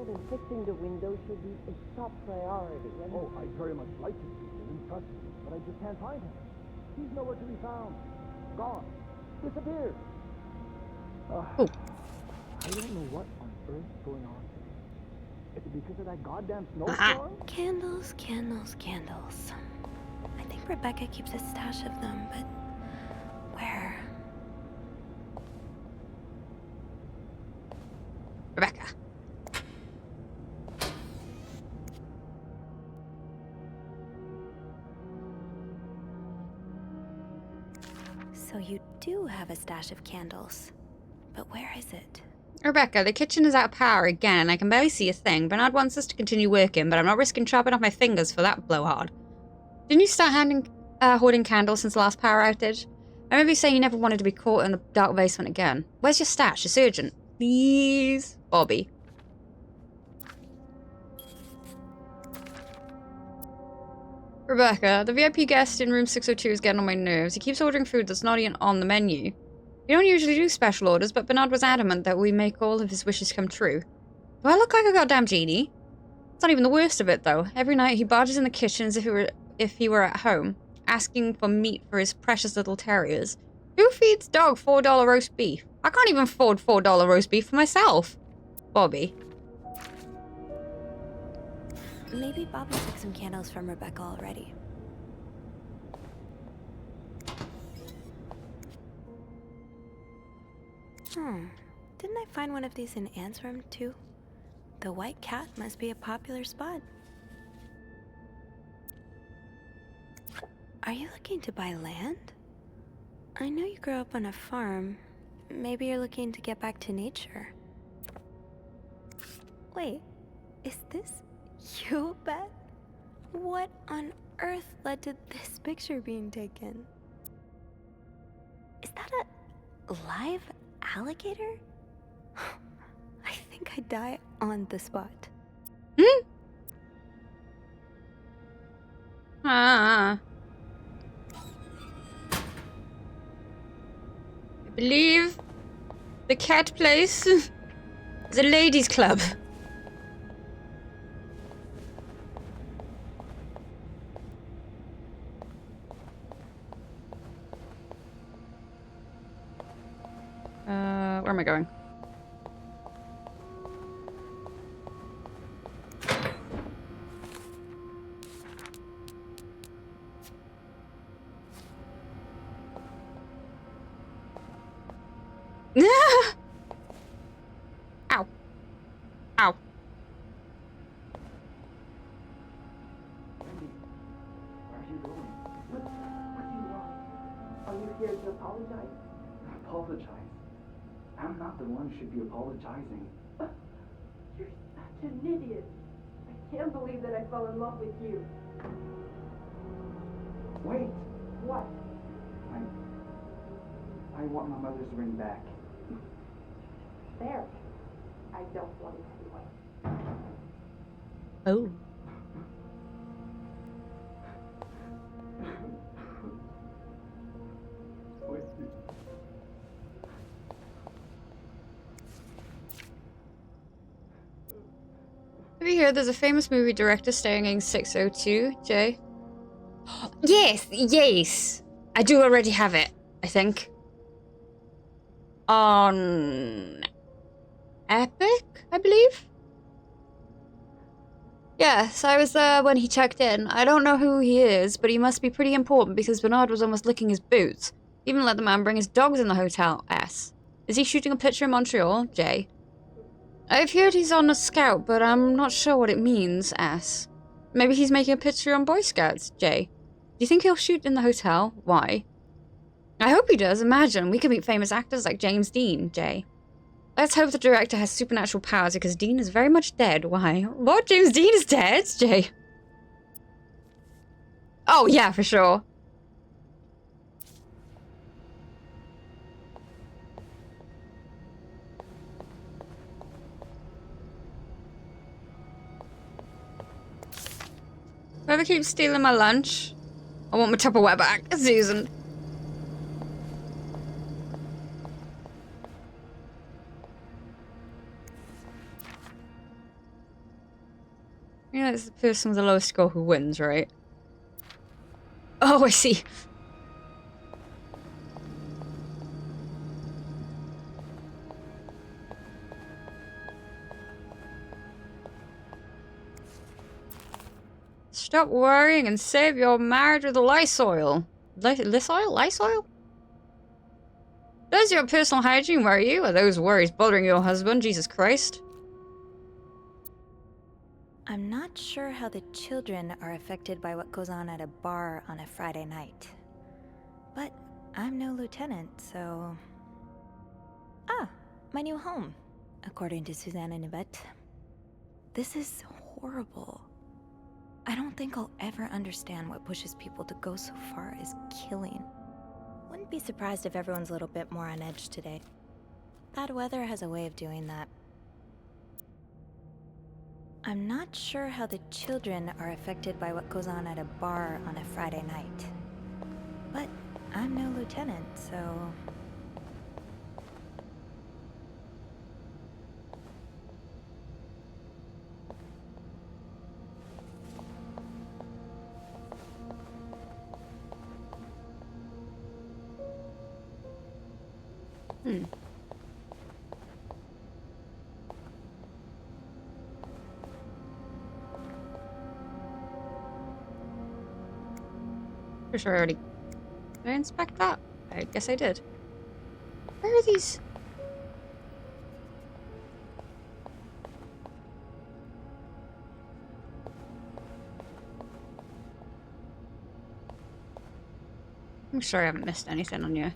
outside and fixing the window should be a top priority. Oh, I'd very much like to speak to him, trust me, but I just can't find him. He's nowhere to be found. Gone. Disappeared. I don't know what on earth's going on today. Is it because of that goddamn snowstorm? Candles, candles, candles. I think Rebecca keeps a stash of them, but where? Rebecca. So you do have a stash of candles. But where is it? Rebecca, the kitchen is out of power again. I can barely see a thing. Bernard wants us to continue working, but I'm not risking chopping off my fingers for that blowhard. Didn't you start hoarding candles since the last power outage? I remember you saying you never wanted to be caught in the dark basement again. Where's your stash? It's urgent. Please. Bobby. Rebecca, the VIP guest in room 602 is getting on my nerves. He keeps ordering food that's not even on the menu. We don't usually do special orders, but Bernard was adamant that we make all of his wishes come true. Do I look like a goddamn genie? It's not even the worst of it, though. Every night he barges in the kitchen as if he were at home, asking for meat for his precious little terriers. Who feeds dog $4 roast beef? I can't even afford $4 roast beef for myself. Bobby. Maybe Bobby took some candles from Rebecca already. Didn't I find one of these in Anne's room, too? The White Cat must be a popular spot. Are you looking to buy land? I know you grew up on a farm. Maybe you're looking to get back to nature. Wait, is this you, Beth? What on earth led to this picture being taken? Is that a live alligator? I think I'd die on the spot. I believe the cat place is a ladies' club. Where am I going? Ow. Ow. Wendy, where are you going? What do you want? Are you here to apologize? Apologize? I'm not the one who should be apologizing. You're such an idiot. I can't believe that I fell in love with you. Wait, What? I want my mother's ring back. There. I don't want it anyway. Oh. Have you heard there's a famous movie director staying in 602, Jay? Yes, yes! I do already have it, I think. On Epic, I believe? Yes, I was there when he checked in. I don't know who he is, but he must be pretty important because Bernard was almost licking his boots. Even let the man bring his dogs in the hotel, S. Is he shooting a picture in Montreal, J? I've heard he's on a scout, but I'm not sure what it means, S. Maybe he's making a picture on Boy Scouts, J. Do you think he'll shoot in the hotel? Why? I hope he does. Imagine, we could meet famous actors like James Dean, J. Let's hope the director has supernatural powers because Dean is very much dead. Why? What? James Dean is dead, J? Oh, yeah, for sure. Whoever keeps stealing my lunch, I want my Tupperware back, Susan. You know, it's the person with the lowest score who wins, right? Oh, I see. Stop worrying and save your marriage with the Lysol. Lysol? Does your personal hygiene worry you? Are those worries bothering your husband? Jesus Christ. I'm not sure how the children are affected by what goes on at a bar on a Friday night. But I'm no lieutenant, so... Ah, my new home, according to Suzanne and Yvette. This is horrible. I don't think I'll ever understand what pushes people to go so far as killing. Wouldn't be surprised if everyone's a little bit more on edge today. Bad weather has a way of doing that. I'm not sure how the children are affected by what goes on at a bar on a Friday night. But I'm no lieutenant, so... Pretty sure I already... Did I inspect that? I guess I did. Where are these? I'm sure I haven't missed anything on you.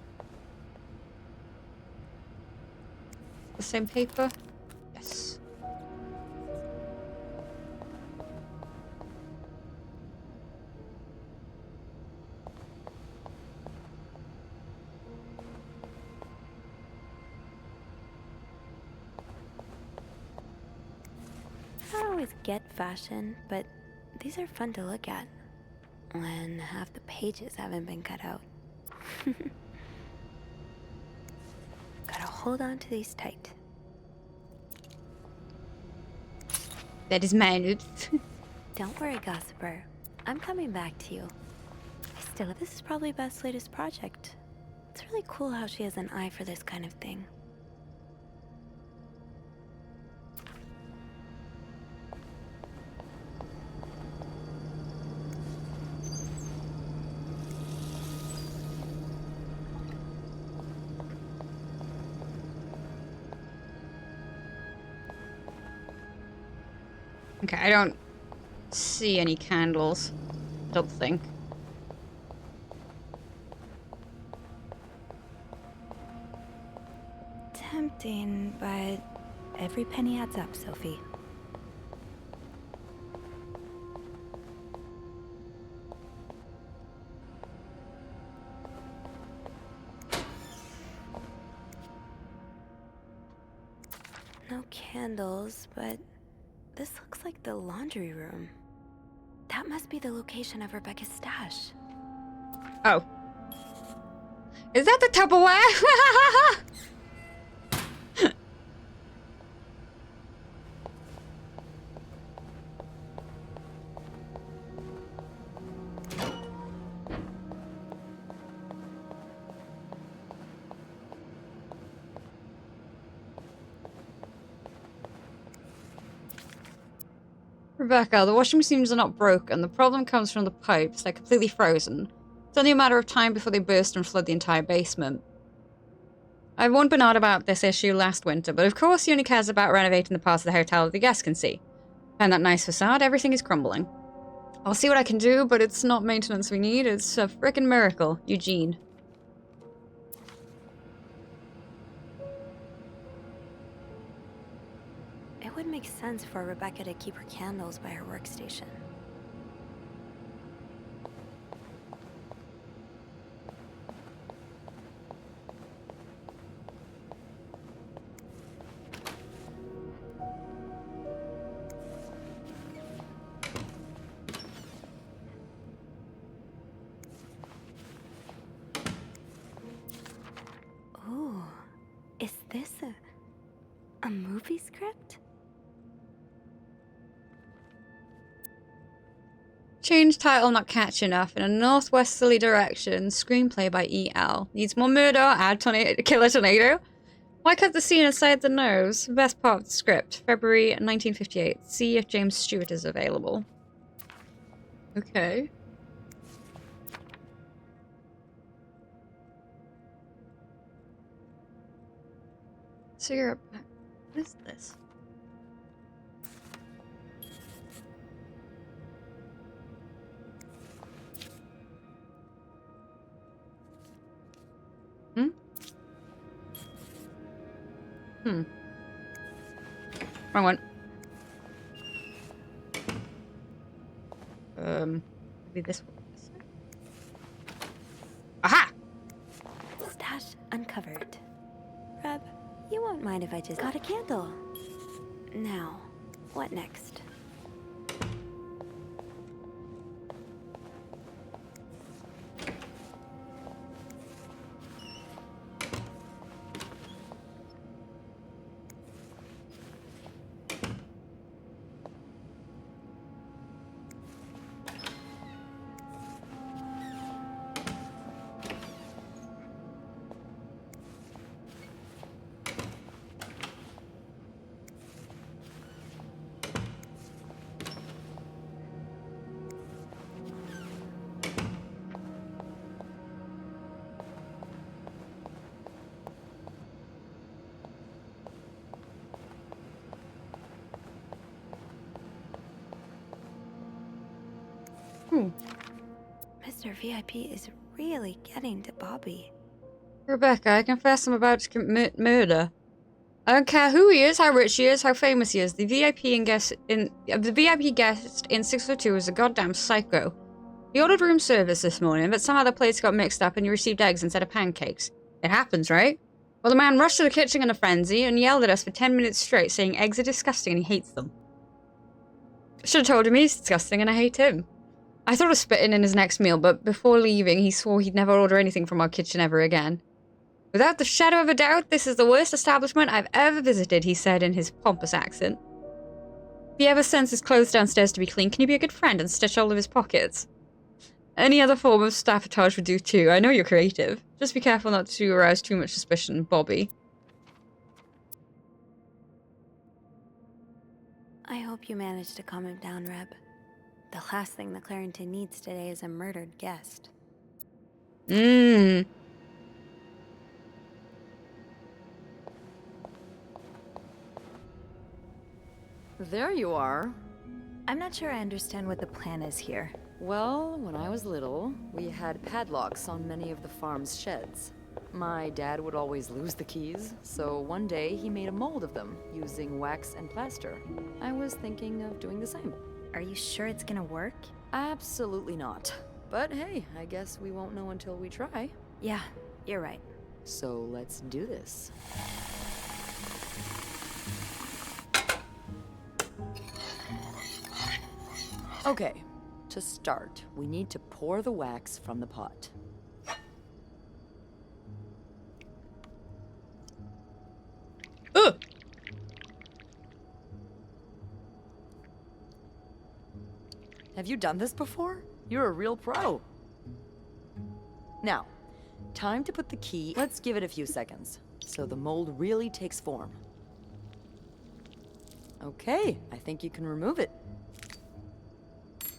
The same paper? Yes. I don't always get fashion, but these are fun to look at. When half the pages haven't been cut out. Gotta hold on to these tight. That is mine. Oops. Don't worry, Gossiper. I'm coming back to you. Still, this is probably Beth's latest project. It's really cool how she has an eye for this kind of thing. Okay, I don't see any candles. Don't think. Tempting, but every penny adds up, Sophie. No candles, but this looks like the laundry room. That must be the location of Rebecca's stash. Oh. Is that the Tupperware? Rebecca, the washing machines are not broken. The problem comes from the pipes. They're completely frozen. It's only a matter of time before they burst and flood the entire basement. I warned Bernard about this issue last winter, but of course he only cares about renovating the parts of the hotel that the guests can see. And that nice facade, everything is crumbling. I'll see what I can do, but it's not maintenance we need. It's a frickin' miracle. Eugene. It would make sense for Rebecca to keep her candles by her workstation. Ooh, is this a movie script? change title not catchy enough. In a northwesterly direction. Screenplay by E.L. Needs more murder. Add killer tornado. Why cut the scene inside the nose? Best part of the script. February 1958. See if James Stewart is available. Okay. Cigarette pack. What is this? Wrong one. Maybe this one. Aha! Stash uncovered. Reb, you won't mind if I just got a candle. Now, what next? Mr. VIP is really getting to Bobby. Rebecca, I confess I'm about to commit murder. I don't care who he is, how rich he is, how famous he is. The VIP guest in 602 is a goddamn psycho. He ordered room service this morning, but somehow the plates got mixed up and he received eggs instead of pancakes. It happens, right? Well, the man rushed to the kitchen in a frenzy and yelled at us for 10 minutes straight, saying eggs are disgusting and he hates them. Should have told him he's disgusting and I hate him. I thought of spitting in his next meal, but before leaving, he swore he'd never order anything from our kitchen ever again. Without the shadow of a doubt, this is the worst establishment I've ever visited, he said in his pompous accent. If he ever sends his clothes downstairs to be clean, can you be a good friend and stitch all of his pockets? Any other form of sabotage would do too. I know you're creative. Just be careful not to arouse too much suspicion, Bobby. I hope you managed to calm him down, Reb. The last thing the Clarington needs today is a murdered guest. Mmm. There you are. I'm not sure I understand what the plan is here. Well, when I was little, we had padlocks on many of the farm's sheds. My dad would always lose the keys, so one day he made a mold of them using wax and plaster. I was thinking of doing the same. Are you sure it's gonna work? Absolutely not. But hey, I guess we won't know until we try. Yeah, you're right. So let's do this. Okay, to start, we need to pour the wax from the pot. Ugh! Have you done this before? You're a real pro. Now, time to put the key. Let's give it a few seconds, so the mold really takes form. Okay, I think you can remove it.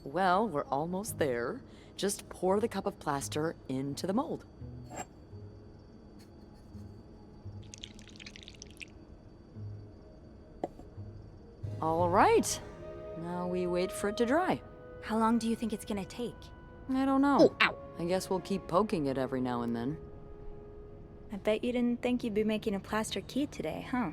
Well, we're almost there. Just pour the cup of plaster into the mold. All right. Now we wait for it to dry. How long do you think it's gonna take? I don't know. Oh, ow. I guess we'll keep poking it every now and then. I bet you didn't think you'd be making a plaster key today, huh?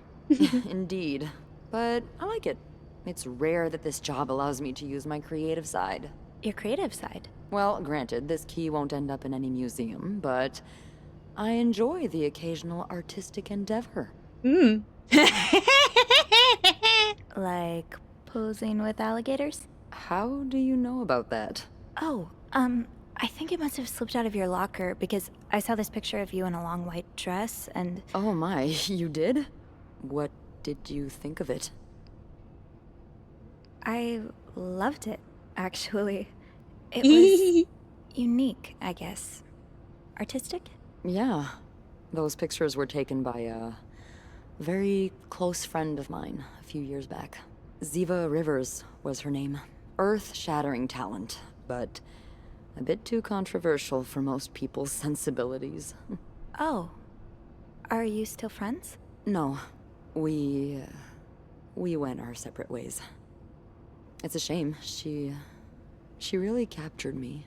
Indeed. But I like it. It's rare that this job allows me to use my creative side. Your creative side? Well, granted, this key won't end up in any museum, but I enjoy the occasional artistic endeavor. Hmm. Like posing with alligators? How do you know about that? Oh, I think it must have slipped out of your locker because I saw this picture of you in a long white dress and... Oh my, you did? What did you think of it? I loved it, actually. It was unique, I guess. Artistic? Yeah. Those pictures were taken by a very close friend of mine a few years back. Ziva Rivers was her name. Earth-shattering talent, but a bit too controversial for most people's sensibilities. Oh. Are you still friends? No. We went our separate ways. It's a shame. She really captured me.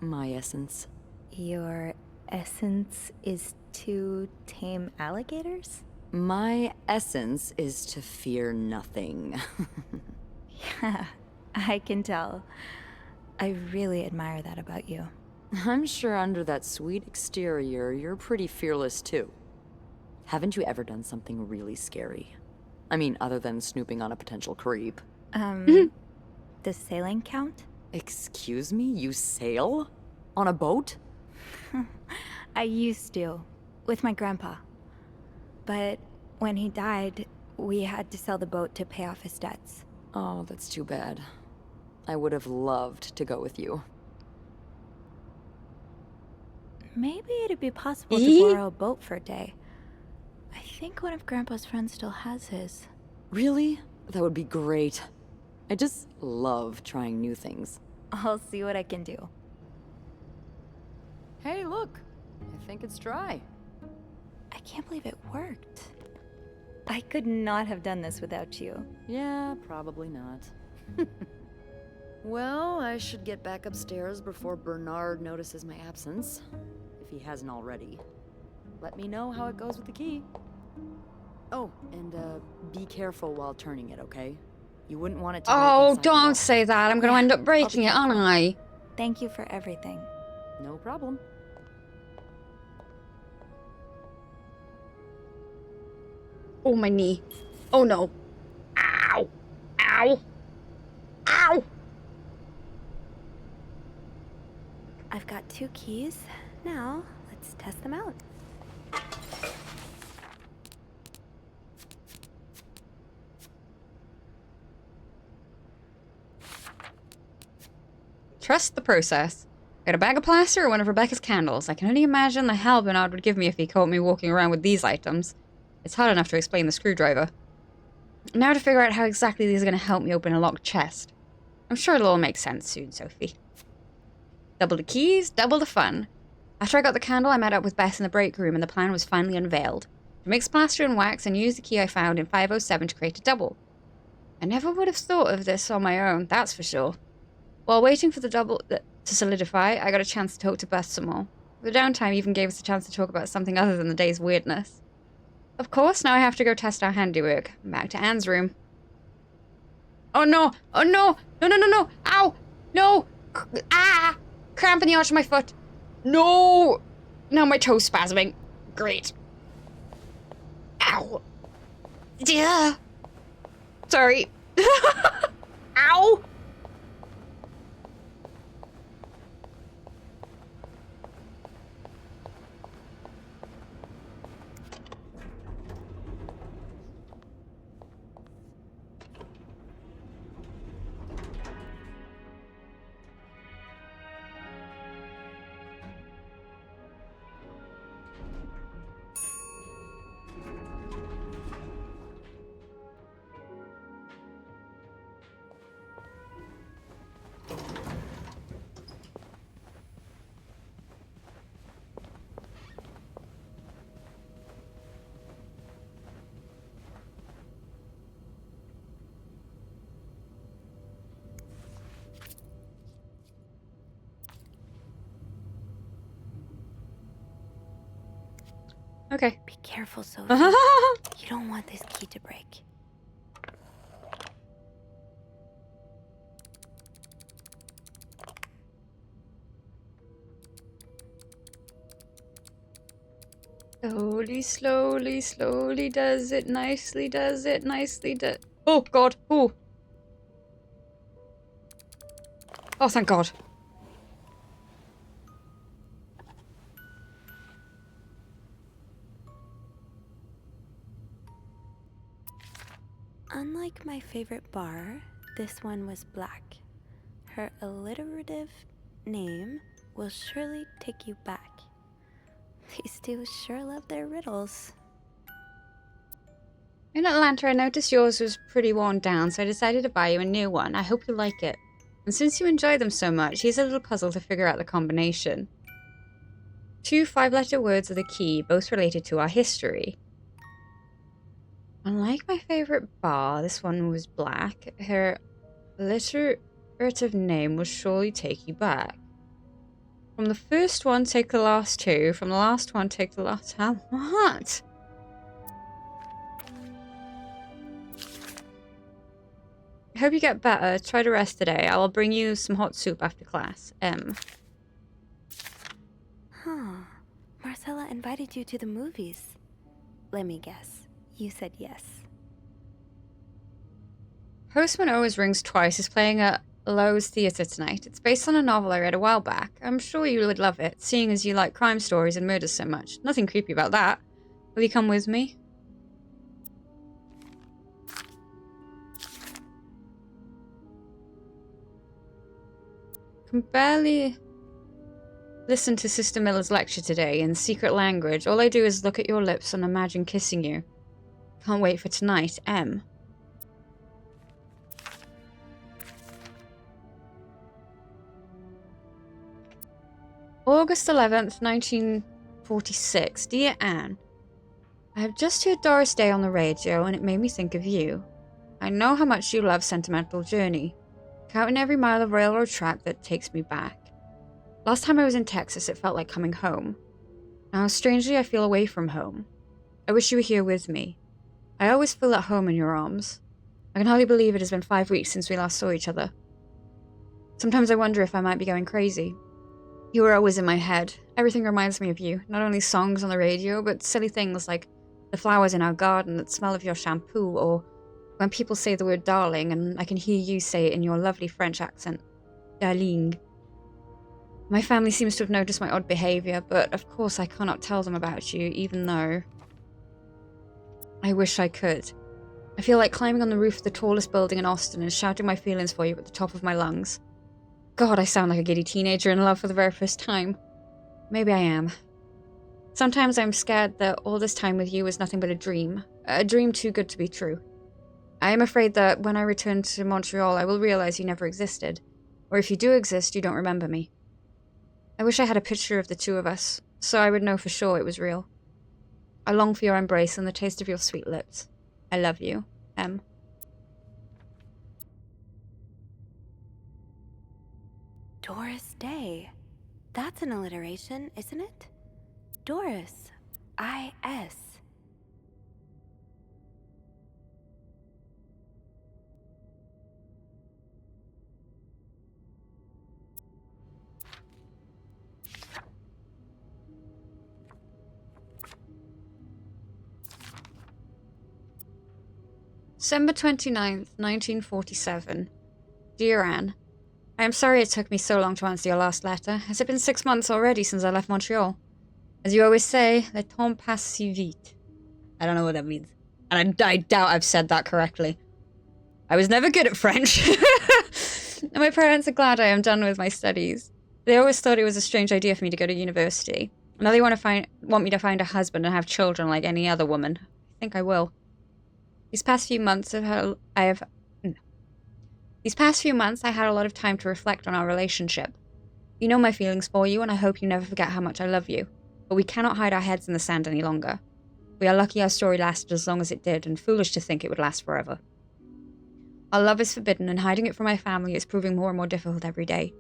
My essence. Your essence is to tame alligators? My essence is to fear nothing. Yeah, I can tell. I really admire that about you. I'm sure under that sweet exterior, you're pretty fearless too. Haven't you ever done something really scary? I mean, other than snooping on a potential creep. Does sailing count? Excuse me? You sail? On a boat? I used to, with my grandpa. But when he died, we had to sell the boat to pay off his debts. Oh, that's too bad. I would have loved to go with you. Maybe it'd be possible to borrow a boat for a day. I think one of Grandpa's friends still has his. Really? That would be great. I just love trying new things. I'll see what I can do. Hey, look! I think it's dry. I can't believe it worked. I could not have done this without you. Yeah, probably not. Well, I should get back upstairs before Bernard notices my absence. If he hasn't already. Let me know how it goes with the key. Oh, and be careful while turning it, okay? You wouldn't want it to break Oh, inside the don't lock. say that. I'm going to end up breaking it, aren't I? Thank you for everything. No problem. Oh, my knee. Oh, no. Ow. Ow. Ow. I've got 2 keys. Now, let's test them out. Trust the process. Got a bag of plaster or one of Rebecca's candles. I can only imagine the hell Bernard would give me if he caught me walking around with these items. It's hard enough to explain the screwdriver. Now to figure out how exactly these are going to help me open a locked chest. I'm sure it'll all make sense soon, Sophie. Double the keys, double the fun. After I got the candle, I met up with Bess in the break room and the plan was finally unveiled. To mix plaster and wax and use the key I found in 507 to create a double. I never would have thought of this on my own, that's for sure. While waiting for the double to solidify, I got a chance to talk to Beth some more. The downtime even gave us a chance to talk about something other than the day's weirdness. Of course, now I have to go test our handiwork. Back to Anne's room. Oh no! Oh no! No, no, no, no! Ow! No! Ah! Cramp in the arch of my foot. No! Now my toe's spasming. Great. Ow! Yeah. Sorry. Ow! Okay. Be careful, Sophie. You don't want this key to break. Slowly, slowly, slowly does it nicely, Oh, God. Oh. Oh, thank God. Unlike my favorite bar, this one was black. Her alliterative name will surely take you back. These two sure love their riddles. In Atlanta, I noticed yours was pretty worn down, so I decided to buy you a new one. I hope you like it. And since you enjoy them so much, here's a little puzzle to figure out the combination. 2 5-letter words are the key, both related to our history. Unlike my favorite bar, this one was black. Her alliterative name will surely take you back. From the first one, take the last 2. From the last one, take the last... How? What? I hope you get better. Try to rest today. I'll bring you some hot soup after class. Huh. Marcella invited you to the movies. Let me guess. You said yes. Postman Always Rings Twice is playing at Lowe's Theatre tonight. It's based on a novel I read a while back. I'm sure you would love it, seeing as you like crime stories and murders so much. Nothing creepy about that. Will you come with me? Can barely listen to Sister Miller's lecture today in secret language. All I do is look at your lips and imagine kissing you. Can't wait for tonight, M. August 11th, 1946. Dear Anne, I have just heard Doris Day on the radio and it made me think of you. I know how much you love Sentimental Journey, counting every mile of railroad track that takes me back. Last time I was in Texas, it felt like coming home. Now, strangely, I feel away from home. I wish you were here with me. I always feel at home in your arms. I can hardly believe it has been 5 weeks since we last saw each other. Sometimes I wonder if I might be going crazy. You are always in my head. Everything reminds me of you. Not only songs on the radio, but silly things like the flowers in our garden that smell of your shampoo, or when people say the word darling and I can hear you say it in your lovely French accent. Darling. My family seems to have noticed my odd behavior, but of course I cannot tell them about you, even though I wish I could. I feel like climbing on the roof of the tallest building in Austin and shouting my feelings for you at the top of my lungs. God, I sound like a giddy teenager in love for the very first time. Maybe I am. Sometimes I'm scared that all this time with you was nothing but a dream too good to be true. I am afraid that when I return to Montreal, I will realize you never existed, or if you do exist, you don't remember me. I wish I had a picture of the two of us, so I would know for sure it was real. I long for your embrace and the taste of your sweet lips. I love you, M. Doris Day. That's an alliteration, isn't it? Doris. I-S. December 29th, 1947. Dear Anne, I am sorry it took me so long to answer your last letter. Has it been 6 months already since I left Montreal? As you always say, le temps passe si vite. I don't know what that means. And I doubt I've said that correctly. I was never good at French. And my parents are glad I am done with my studies. They always thought it was a strange idea for me to go to university. Now they want me to find a husband and have children like any other woman. I think I will. These past few months I had a lot of time to reflect on our relationship. You know my feelings for you, and I hope you never forget how much I love you. But we cannot hide our heads in the sand any longer. We are lucky our story lasted as long as it did, and foolish to think it would last forever. Our love is forbidden, and hiding it from my family is proving more and more difficult every day.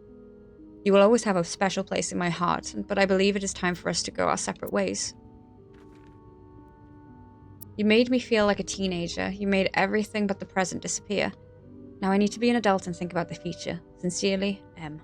You will always have a special place in my heart, but I believe it is time for us to go our separate ways. You made me feel like a teenager. You made everything but the present disappear. Now I need to be an adult and think about the future. Sincerely, M.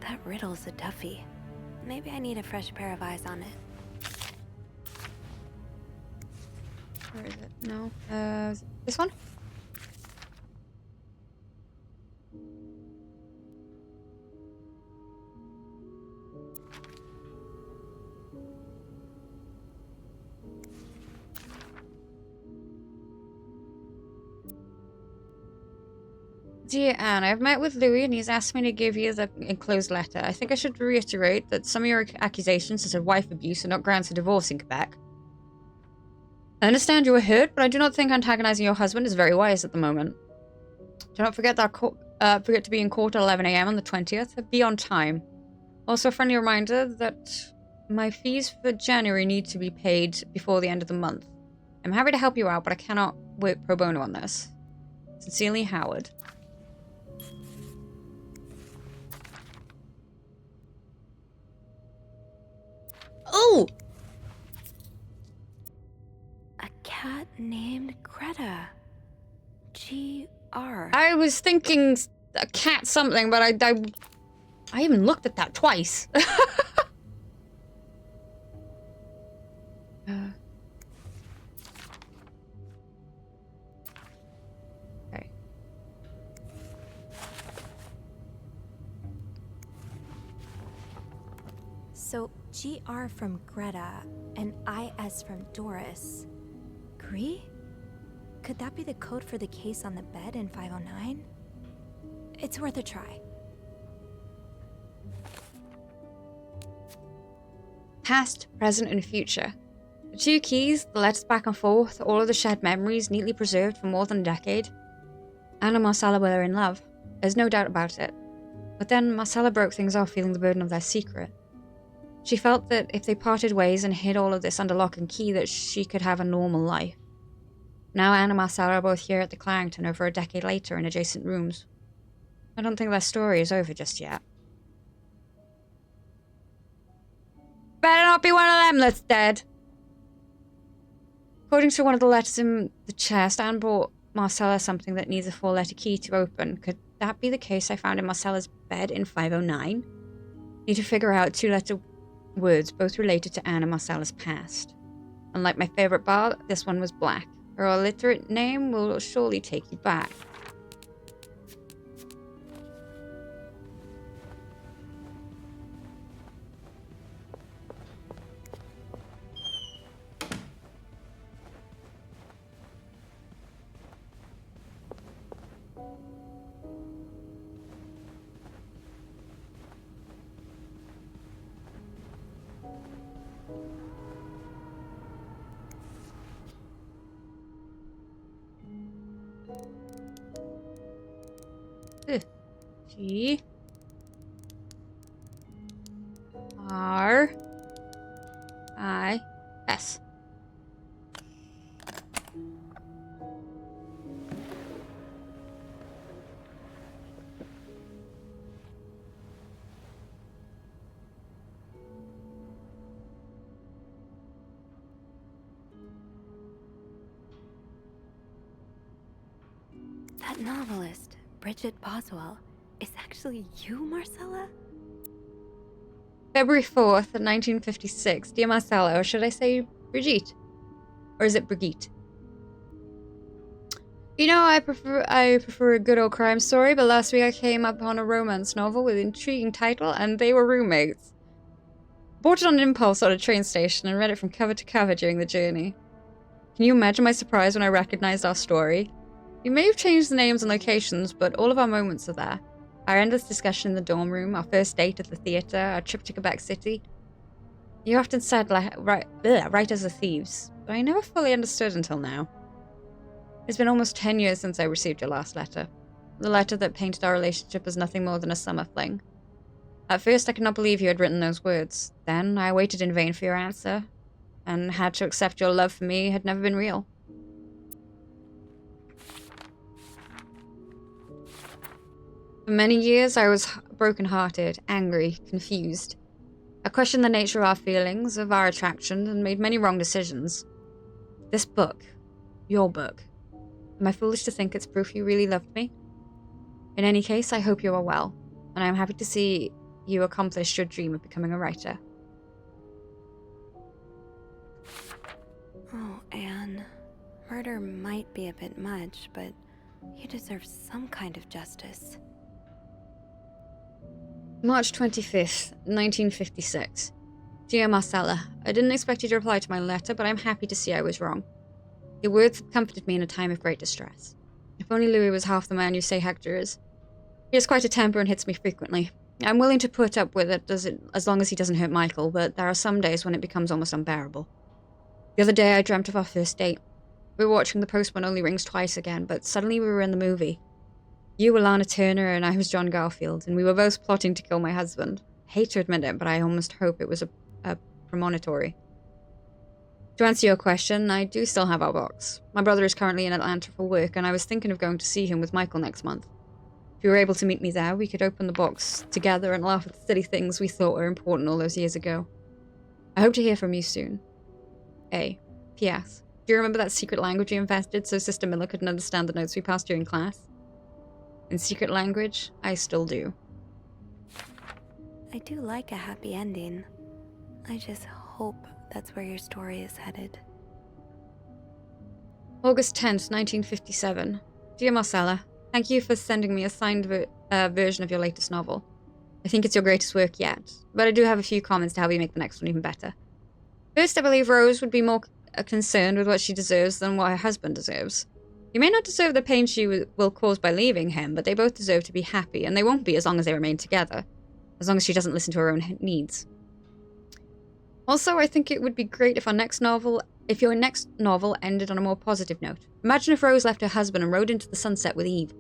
That riddle's a toughie. Maybe I need a fresh pair of eyes on it. No. This one? Dear Anne, I've met with Louis and he's asked me to give you the enclosed letter. I think I should reiterate that some of your accusations, such as wife abuse, are not grounds for divorce in Quebec. I understand you were hurt, but I do not think antagonizing your husband is very wise at the moment. Do not forget that forget to be in court at 11 a.m. on the 20th. Be on time. Also, a friendly reminder that my fees for January need to be paid before the end of the month. I'm happy to help you out, but I cannot work pro bono on this. Sincerely, Howard. Oh! A cat named Greta. G-R. I was thinking a cat something, but I even looked at that twice. Okay. So GR from Greta and IS from Doris. Gree? Could that be the code for the case on the bed in 509? It's worth a try. Past, present, and future. The two keys, the letters back and forth, all of the shared memories neatly preserved for more than a decade. Anne and Marcella were in love. There's no doubt about it. But then Marcella broke things off, feeling the burden of their secret. She felt that if they parted ways and hid all of this under lock and key, that she could have a normal life. Now Anne and Marcella are both here at the Clarington over a decade later in adjacent rooms. I don't think their story is over just yet. Better not be one of them that's dead. According to one of the letters in the chest, Anne brought Marcella something that needs a 4-letter key to open. Could that be the case I found in Marcella's bed in 509? Need to figure out 2-letter words, both related to Anne and Marcella's past. Unlike my favorite bar, this one was black. Her illiterate name will surely take you back. G R I S. That novelist, Bridget Boswell, is actually you, Marcella? February 4th, 1956. Dear Marcella, or should I say Brigitte? Or is it Brigitte? You know, I prefer a good old crime story, but last week I came upon a romance novel with an intriguing title, and they were roommates. Bought it on impulse at a train station and read it from cover to cover during the journey. Can you imagine my surprise when I recognized our story? We may have changed the names and locations, but all of our moments are there. Our endless discussion in the dorm room, our first date at the theater, our trip to Quebec City. You often said writers are thieves, but I never fully understood until now. It's been almost 10 years since I received your last letter. The letter that painted our relationship as nothing more than a summer fling. At first I could not believe you had written those words. Then I waited in vain for your answer, and had to accept your love for me had never been real. For many years, I was broken-hearted, angry, confused. I questioned the nature of our feelings, of our attraction, and made many wrong decisions. This book, your book, am I foolish to think it's proof you really loved me? In any case, I hope you are well, and I am happy to see you accomplished your dream of becoming a writer. Oh, Anne. murder might be a bit much, but you deserve some kind of justice. March 25th, 1956. Dear Marcella, I didn't expect you to reply to my letter, but I'm happy to see I was wrong. Your words have comforted me in a time of great distress. If only Louis was half the man you say Hector is. He has quite a temper and hits me frequently. I'm willing to put up with it as long as he doesn't hurt Michael, but there are some days when it becomes almost unbearable. The other day I dreamt of our first date. We were watching The Postman Only Rings Twice again, but suddenly we were in the movie. You were Lana Turner and I was John Garfield, and we were both plotting to kill my husband. I hate to admit it, but I almost hope it was a premonitory. To answer your question, I do still have our box. My brother is currently in Atlanta for work, and I was thinking of going to see him with Michael next month. If you were able to meet me there, we could open the box together and laugh at the silly things we thought were important all those years ago. I hope to hear from you soon. A. P.S. Do you remember that secret language you invented so Sister Miller couldn't understand the notes we passed during class? In secret language, I still do. I do like a happy ending. I just hope that's where your story is headed. August 10th, 1957. Dear Marcella, thank you for sending me a signed version of your latest novel. I think it's your greatest work yet, but I do have a few comments to help you make the next one even better. First, I believe Rose would be more concerned with what she deserves than what her husband deserves. You may not deserve the pain she will cause by leaving him, but they both deserve to be happy, and they won't be as long as they remain together, as long as she doesn't listen to her own needs. Also, I think it would be great if your next novel ended on a more positive note. Imagine if Rose left her husband and rode into the sunset with Eve.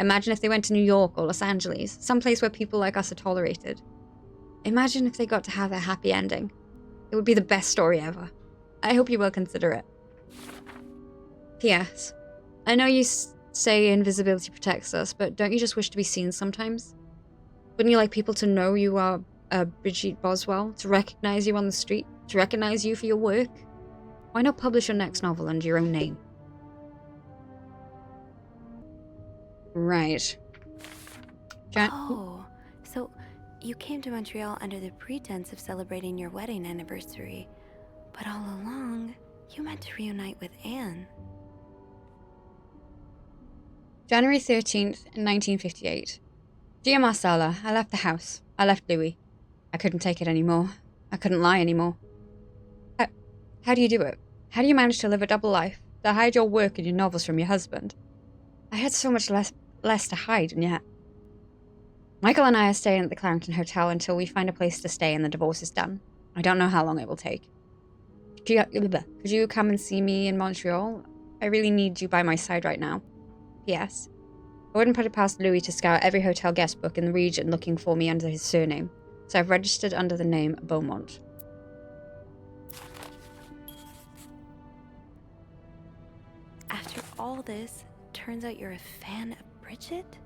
Imagine if they went to New York or Los Angeles, someplace where people like us are tolerated. Imagine if they got to have a happy ending. It would be the best story ever. I hope you will consider it. P.S. I know you say invisibility protects us, but don't you just wish to be seen sometimes? Wouldn't you like people to know you are Brigitte Boswell, to recognize you on the street, to recognize you for your work? Why not publish your next novel under your own name? Right. Oh, so you came to Montreal under the pretense of celebrating your wedding anniversary, but all along, you meant to reunite with Anne. January 13th, 1958. Dear Marcella, I left the house. I left Louis. I couldn't take it anymore. I couldn't lie anymore. How do you do it? How do you manage to live a double life, to hide your work and your novels from your husband? I had so much less to hide, and yet... Michael and I are staying at the Clarendon Hotel until we find a place to stay and the divorce is done. I don't know how long it will take. Could you come and see me in Montreal? I really need you by my side right now. P.S. I wouldn't put it past Louis to scour every hotel guest book in the region looking for me under his surname, so I've registered under the name Beaumont. After all this, turns out you're a fan of Bridget?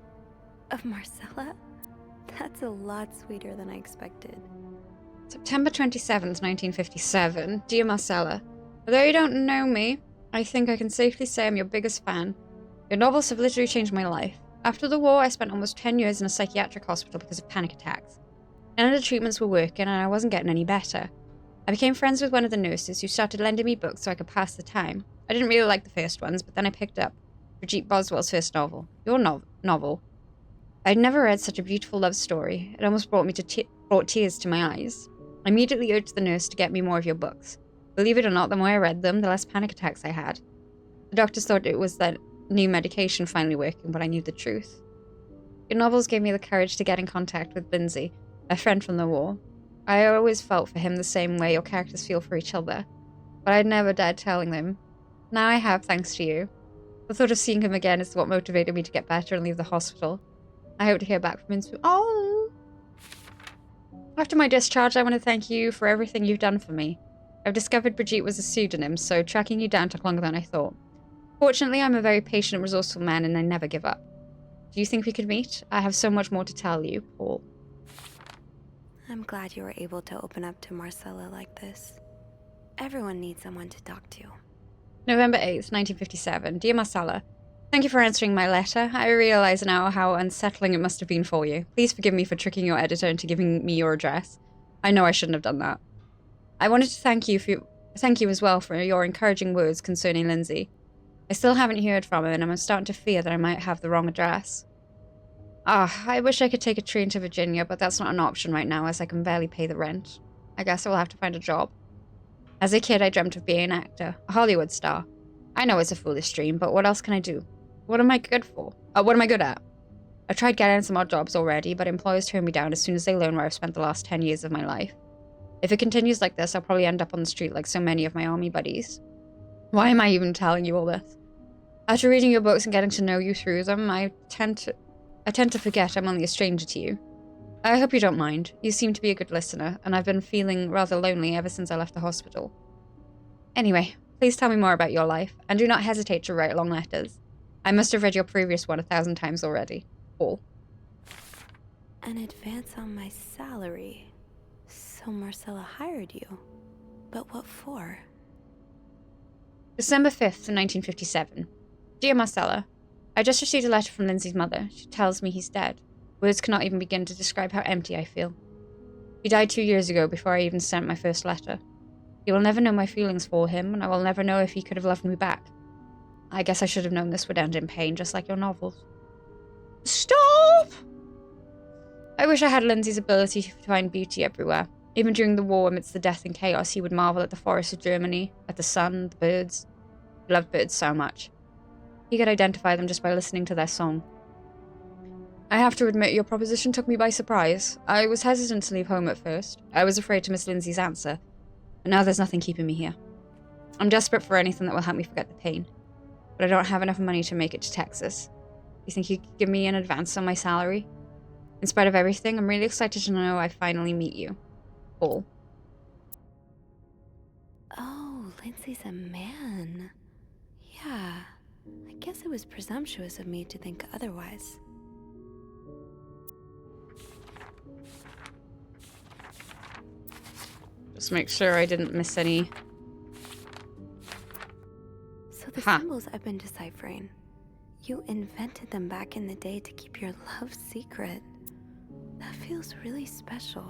Of Marcella? That's a lot sweeter than I expected. September 27th, 1957. Dear Marcella, although you don't know me, I think I can safely say I'm your biggest fan. Your novels have literally changed my life. After the war, I spent almost 10 years in a psychiatric hospital because of panic attacks. None of the treatments were working and I wasn't getting any better. I became friends with one of the nurses who started lending me books so I could pass the time. I didn't really like the first ones, but then I picked up Brigitte Boswell's first novel, your novel. I'd never read such a beautiful love story. It almost brought tears to my eyes. I immediately urged the nurse to get me more of your books. Believe it or not, the more I read them, the less panic attacks I had. The doctors thought it was that new medication finally working, but I knew the truth. Your novels gave me the courage to get in contact with Lindsay, a friend from the war. I always felt for him the same way your characters feel for each other, but I'd never dared telling them. Now I have, thanks to you. The thought of seeing him again is what motivated me to get better and leave the hospital. I hope to hear back from him soon. Oh! After my discharge, I want to thank you for everything you've done for me. I've discovered Brigitte was a pseudonym, so tracking you down took longer than I thought. Fortunately, I'm a very patient and resourceful man, and I never give up. Do you think we could meet? I have so much more to tell you, Paul. I'm glad you were able to open up to Marcella like this. Everyone needs someone to talk to. November 8th, 1957. Dear Marcella, thank you for answering my letter. I realize now how unsettling it must have been for you. Please forgive me for tricking your editor into giving me your address. I know I shouldn't have done that. I wanted to thank you as well for your encouraging words concerning Lindsay. I still haven't heard from her, and I'm starting to fear that I might have the wrong address. I wish I could take a train to Virginia, but that's not an option right now as I can barely pay the rent. I guess I will have to find a job. As a kid, I dreamt of being an actor, a Hollywood star. I know it's a foolish dream, but what else can I do? What am I good for? What am I good at? I've tried getting some odd jobs already, but employers turn me down as soon as they learn where I've spent the last 10 years of my life. If it continues like this, I'll probably end up on the street like so many of my army buddies. Why am I even telling you all this? After reading your books and getting to know you through them, I tend to forget I'm only a stranger to you. I hope you don't mind. You seem to be a good listener, and I've been feeling rather lonely ever since I left the hospital. Anyway, please tell me more about your life, and do not hesitate to write long letters. I must have read your previous one 1,000 times already. Paul. An advance on my salary. So Marcella hired you. But what for? December 5th, 1957. Dear Marcella, I just received a letter from Lindsay's mother. She tells me he's dead. Words cannot even begin to describe how empty I feel. He died 2 years ago before I even sent my first letter. He will never know my feelings for him, and I will never know if he could have loved me back. I guess I should have known this would end in pain, just like your novels. Stop! I wish I had Lindsay's ability to find beauty everywhere. Even during the war, amidst the death and chaos, he would marvel at the forests of Germany, at the sun, the birds. He loved birds so much. He could identify them just by listening to their song. I have to admit, your proposition took me by surprise. I was hesitant to leave home at first. I was afraid to miss Lindsay's answer. But now there's nothing keeping me here. I'm desperate for anything that will help me forget the pain. But I don't have enough money to make it to Texas. You think you could give me an advance on my salary? In spite of everything, I'm really excited to know I finally meet you. Paul. Oh, Lindsay's a man. Yeah, I guess it was presumptuous of me to think otherwise. Just make sure I didn't miss any. So the symbols I've been deciphering, you invented them back in the day to keep your love secret. That feels really special.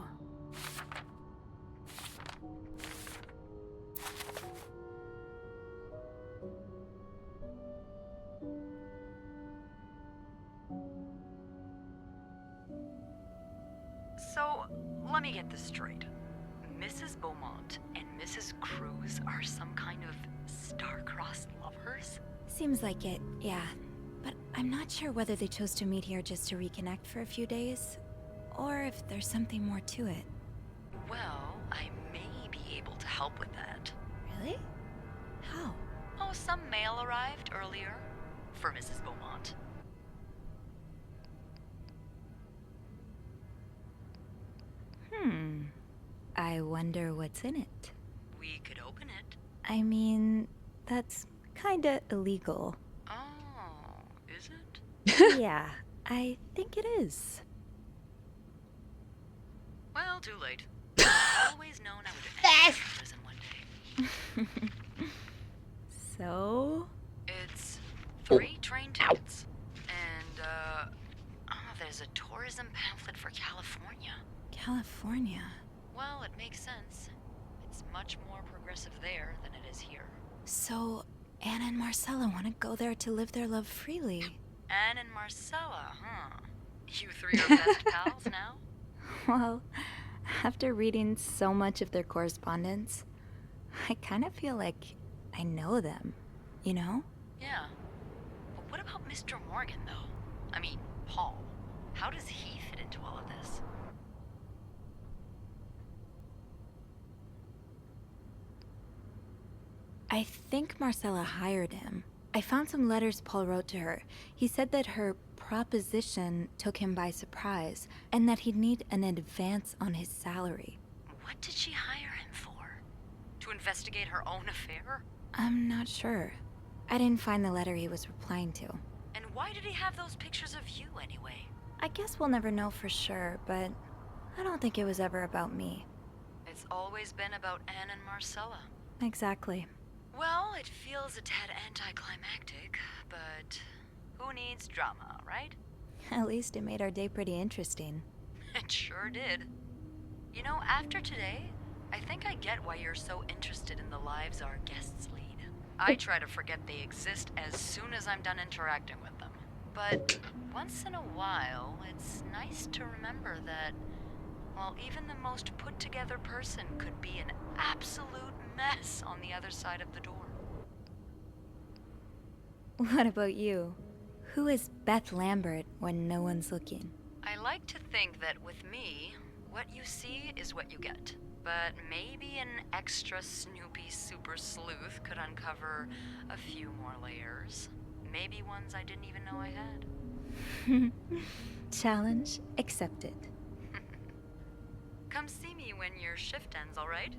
So, let me get this straight. Mrs. Beaumont and Mrs. Cruz are some kind of star-crossed lovers? Seems like it, yeah. But I'm not sure whether they chose to meet here just to reconnect for a few days, or if there's something more to it. Well, I may be able to help with that. Really? How? Oh, some mail arrived earlier for Mrs. Beaumont. I wonder what's in it. We could open it. I mean, that's kinda illegal. Oh, is it? Yeah, I think it is. Well, too late. I've always known I would end up in prison one day. So? It's 3 train tickets. And, there's a tourism pamphlet for California. California? Well, it makes sense. It's much more progressive there than it is here. So, Anna and Marcella want to go there to live their love freely. Anne and Marcella, huh? You 3 are best pals now? Well, after reading so much of their correspondence, I kind of feel like I know them, you know? Yeah. But what about Mr. Morgan, though? I mean, Paul. How does he fit into all of this? I think Marcella hired him. I found some letters Paul wrote to her. He said that her proposition took him by surprise, and that he'd need an advance on his salary. What did she hire him for? To investigate her own affair? I'm not sure. I didn't find the letter he was replying to. And why did he have those pictures of you anyway? I guess we'll never know for sure, but I don't think it was ever about me. It's always been about Anne and Marcella. Exactly. Well, it feels a tad anticlimactic, but who needs drama, right? At least it made our day pretty interesting. It sure did. You know, after today, I think I get why you're so interested in the lives our guests lead. I try to forget they exist as soon as I'm done interacting with them. But once in a while, it's nice to remember that, well, even the most put-together person could be an absolute mess on the other side of the door. What about you? Who is Beth Lambert when no one's looking? I like to think that with me, what you see is what you get. But maybe an extra Snoopy super sleuth could uncover a few more layers. Maybe ones I didn't even know I had. Challenge accepted. Come see me when your shift ends, all right?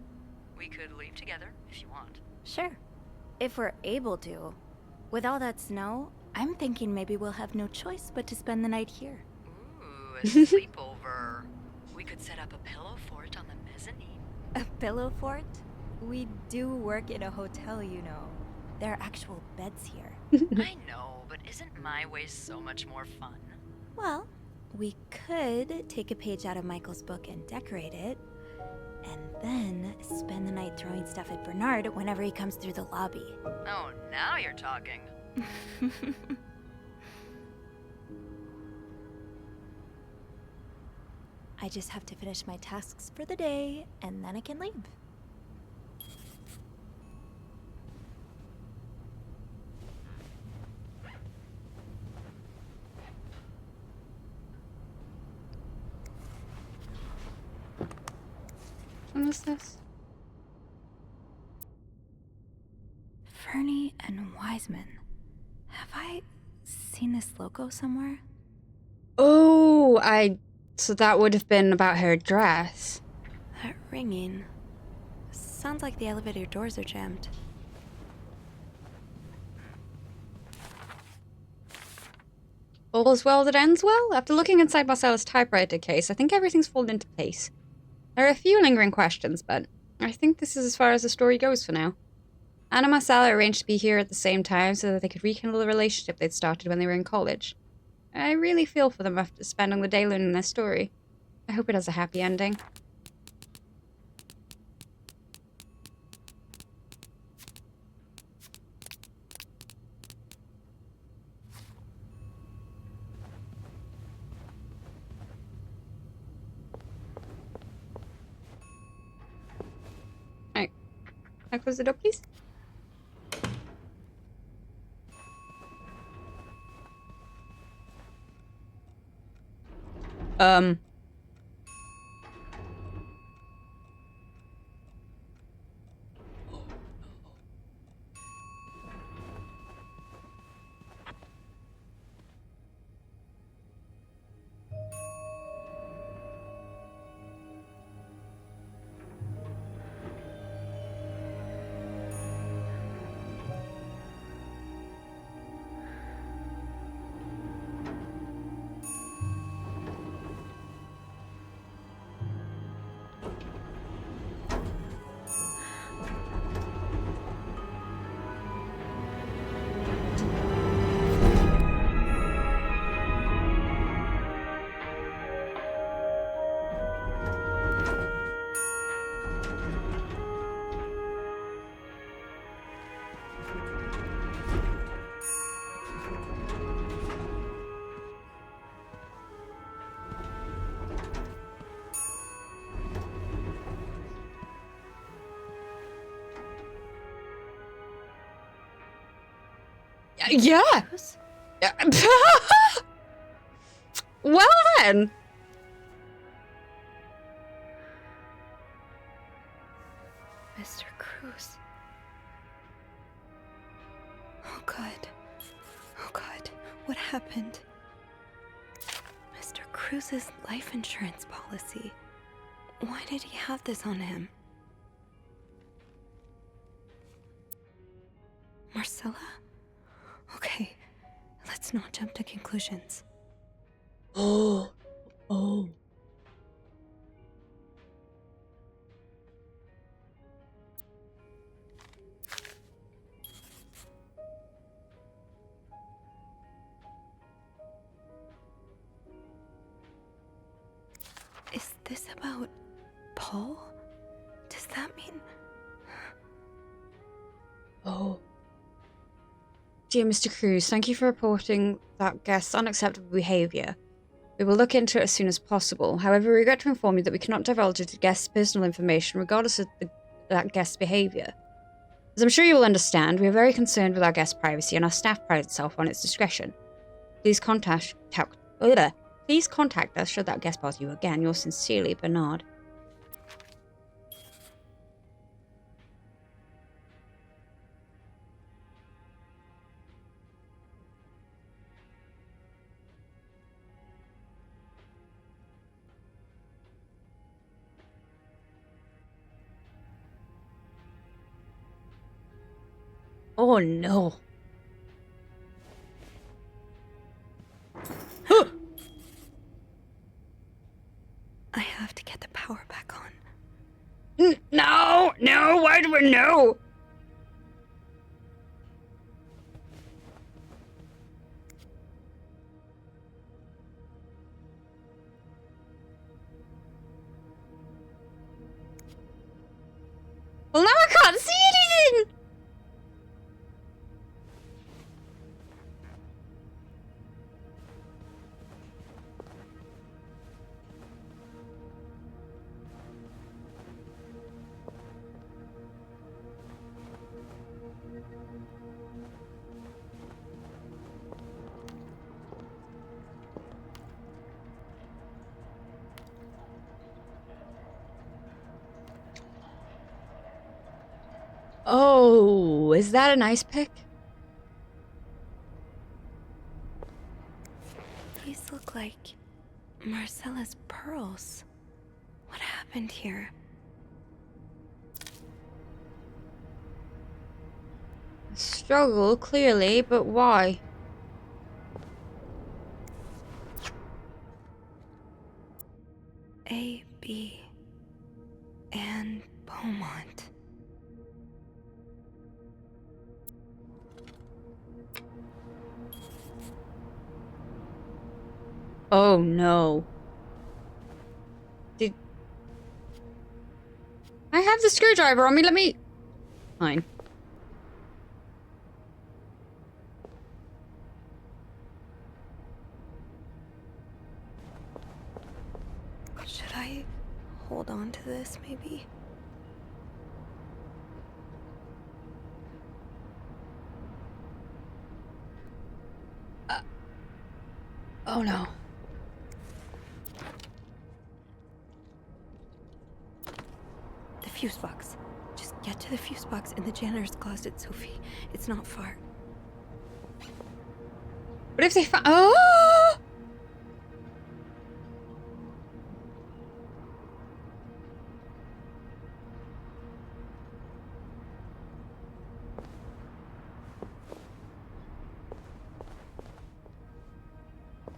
We could leave together if you want. Sure. If we're able to. With all that snow, I'm thinking maybe we'll have no choice but to spend the night here. Ooh, a sleepover. We could set up a pillow fort on the mezzanine. A pillow fort? We do work in a hotel, you know. There are actual beds here. I know, but isn't my way so much more fun? Well, we could take a page out of Michael's book and decorate it, and then spend the night throwing stuff at Bernard whenever he comes through the lobby. Oh, now you're talking. I just have to finish my tasks for the day, and then I can leave. What is this? Fernie and Wiseman. Have I seen this logo somewhere? Oh, so that would have been about her dress. That ringing. Sounds like the elevator doors are jammed. All's well that ends well? After looking inside Marcella's typewriter case, I think everything's fallen into place. There are a few lingering questions, but I think this is as far as the story goes for now. Anna and Marcella arranged to be here at the same time so that they could rekindle the relationship they'd started when they were in college. I really feel for them after spending the day learning their story. I hope it has a happy ending. Alright. Can I close the door, please? Yeah. Well then. Mr. Cruz. Oh God. Oh God. What happened? Mr. Cruz's life insurance policy. Why did he have this on him? Marcella? Okay, let's not jump to conclusions. Oh. Is this about Paul? Does that mean... Oh. Dear Mr. Cruz, thank you for reporting that guest's unacceptable behavior. We will look into it as soon as possible. However, we regret to inform you that we cannot divulge the guest's personal information regardless of that guest's behavior. As I'm sure you will understand, we are very concerned with our guest's privacy and our staff prides itself on its discretion. Please contact us should that guest bother you again. Yours sincerely, Bernard. Oh no. I have to get the power back on. No! No! Why do we know? Well, now I can't see anything! Oh, is that an ice pick? These look like Marcella's pearls. What happened here? Struggle, clearly, but why? A, B, and Beaumont. Oh no. Did I have the screwdriver on me? Let me. Fine. Should I hold on to this, maybe? Oh no. The fuse box. Just get to the fuse box in the janitor's closet, Sophie. It's not far. What if they found? Oh!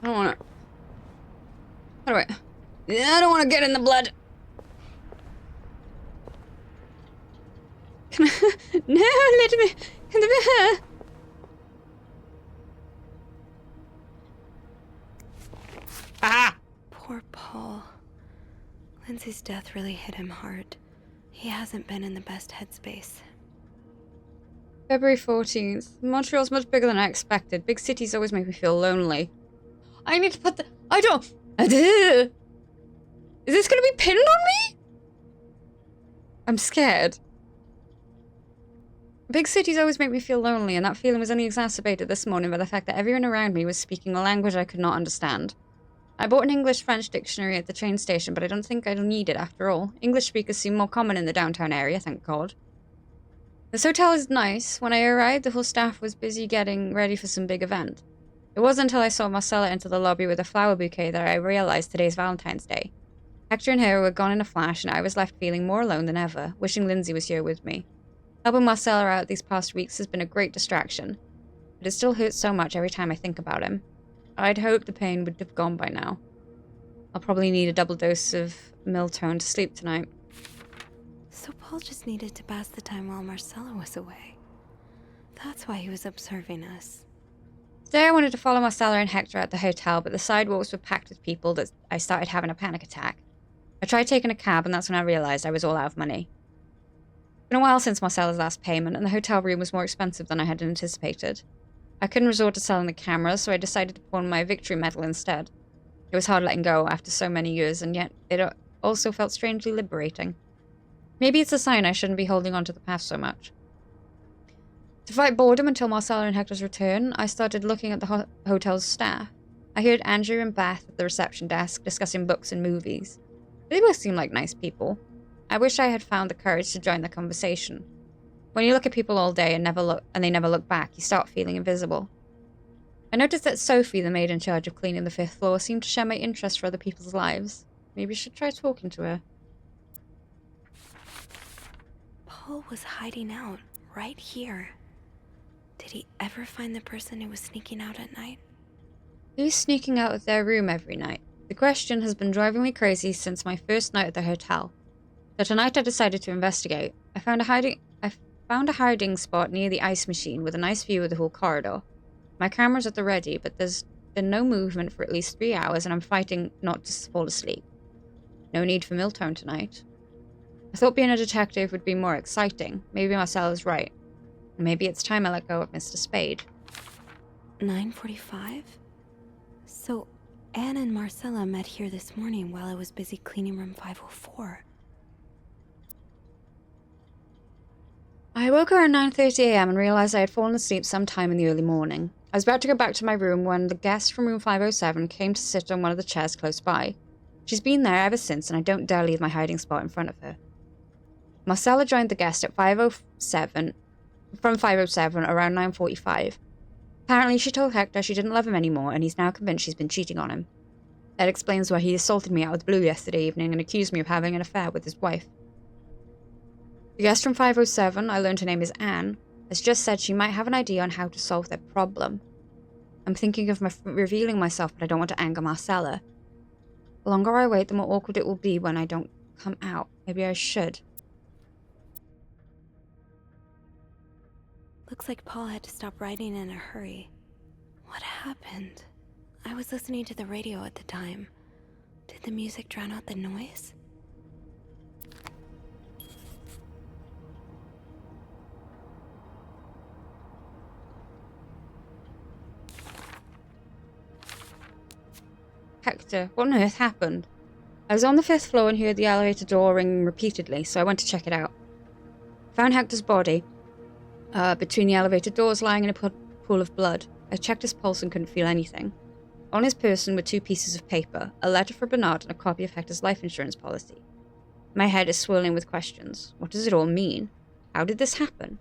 I don't want to. How do I? Yeah, I don't want to get in the blood. Can I? No, let me. Ah! Poor Paul. Lindsay's death really hit him hard. He hasn't been in the best headspace. February 14th. Montreal's much bigger than I expected. Big cities always make me feel lonely. I need to put the. I don't. Is this gonna be pinned on me? I'm scared. Big cities always make me feel lonely, and that feeling was only exacerbated this morning by the fact that everyone around me was speaking a language I could not understand. I bought an English-French dictionary at the train station, but I don't think I'll need it after all. English speakers seem more common in the downtown area, thank God. This hotel is nice. When I arrived, the whole staff was busy getting ready for some big event. It wasn't until I saw Marcella enter the lobby with a flower bouquet that I realized today's Valentine's Day. Hector and her were gone in a flash, and I was left feeling more alone than ever, wishing Lindsay was here with me. Helping Marcella out these past weeks has been a great distraction, but it still hurts so much every time I think about him. I'd hoped the pain would have gone by now. I'll probably need a double dose of Miltone to sleep tonight. So Paul just needed to pass the time while Marcella was away. That's why he was observing us. Today I wanted to follow Marcella and Hector at the hotel, but the sidewalks were packed with people that I started having a panic attack. I tried taking a cab, and that's when I realized I was all out of money. It's been a while since Marcella's last payment, and the hotel room was more expensive than I had anticipated. I couldn't resort to selling the camera, so I decided to pawn my victory medal instead. It was hard letting go after so many years, and yet it also felt strangely liberating. Maybe it's a sign I shouldn't be holding on to the past so much. To fight boredom until Marcella and Hector's return, I started looking at the hotel's staff. I heard Andrew and Beth at the reception desk discussing books and movies. They both seemed like nice people. I wish I had found the courage to join the conversation. When you look at people all day and they never look back, you start feeling invisible. I noticed that Sophie, the maid in charge of cleaning the 5th floor, seemed to share my interest for other people's lives. Maybe I should try talking to her. Paul was hiding out right here. Did he ever find the person who was sneaking out at night? Who's sneaking out of their room every night? The question has been driving me crazy since my first night at the hotel. So tonight I decided to investigate. I found a hiding spot near the ice machine with a nice view of the whole corridor. My camera's at the ready, but there's been no movement for at least 3 hours, and I'm fighting not to fall asleep. No need for Miltone tonight. I thought being a detective would be more exciting. Maybe Marcella's right. Maybe it's time I let go of Mr. Spade. 9:45? So, Anne and Marcella met here this morning while I was busy cleaning room 504. I woke around 9:30 a.m. and realized I had fallen asleep sometime in the early morning. I was about to go back to my room when the guest from room 507 came to sit on one of the chairs close by. She's been there ever since, and I don't dare leave my hiding spot in front of her. Marcella joined the guest at 5:07 around 9:45. Apparently, she told Hector she didn't love him anymore, and he's now convinced she's been cheating on him. That explains why he assaulted me out of the blue yesterday evening and accused me of having an affair with his wife. The guest from 507, I learned her name is Anne, has just said she might have an idea on how to solve their problem. I'm thinking of revealing myself, but I don't want to anger Marcella. The longer I wait, the more awkward it will be when I don't come out. Maybe I should. Looks like Paul had to stop writing in a hurry. What happened? I was listening to the radio at the time. Did the music drown out the noise? Hector, what on earth happened? I was on the 5th floor and heard the elevator door ring repeatedly, so I went to check it out. Found Hector's body between the elevator doors, lying in a pool of blood. I checked his pulse and couldn't feel anything. On his person were 2 pieces of paper, a letter for Bernard and a copy of Hector's life insurance policy. My head is swirling with questions. What does it all mean? How did this happen?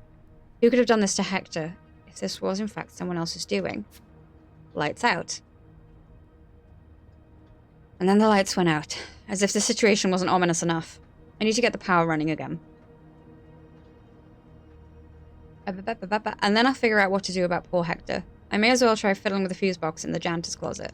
Who could have done this to Hector, if this was in fact someone else's doing? Lights out. And then the lights went out, as if the situation wasn't ominous enough. I need to get the power running again. And then I'll figure out what to do about poor Hector. I may as well try fiddling with the fuse box in the janitor's closet.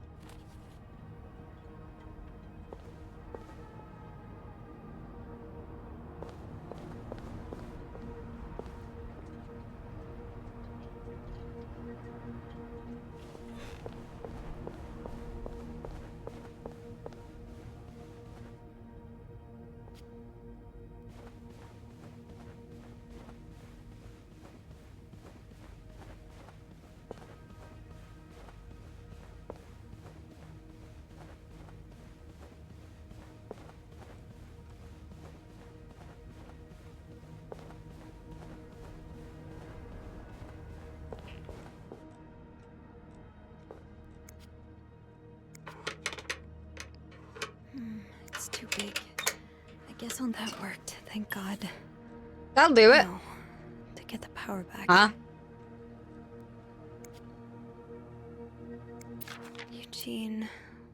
It's too big. I guess on that worked, thank God. That'll do it. No, to get the power back. Huh? Eugene,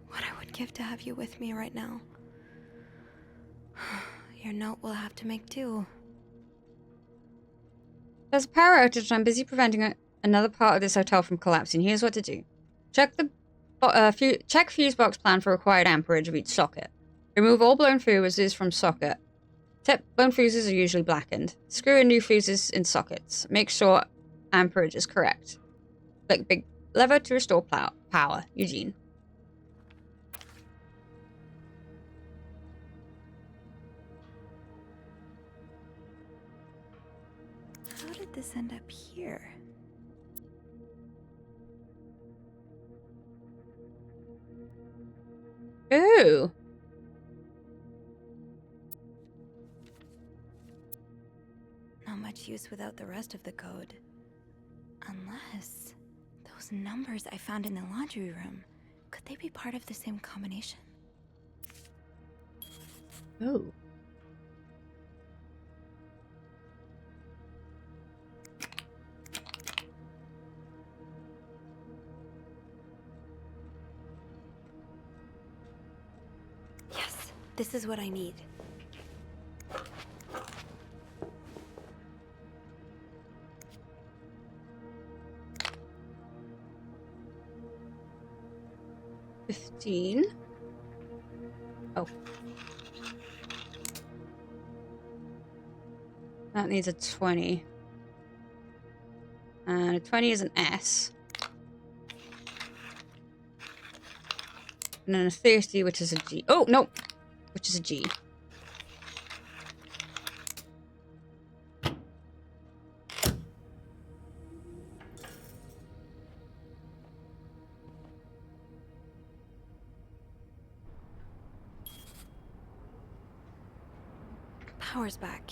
what I would give to have you with me right now. Your note will have to make do. There's a power outage and I'm busy preventing another part of this hotel from collapsing. Here's what to do. Check the check fuse box plan for required amperage of each socket. Remove all blown fuses from socket. Blown fuses are usually blackened. Screw in new fuses in sockets. Make sure amperage is correct. Click big lever to restore power. Eugene. How did this end up here? Oh. Not much use without the rest of the code. Unless those numbers I found in the laundry room, could they be part of the same combination? Oh. Yes, this is what I need. $15. Oh. That needs a 20. And a 20 is an S. And then a 30, which is a G. Oh, no! Which is a G. Power's back.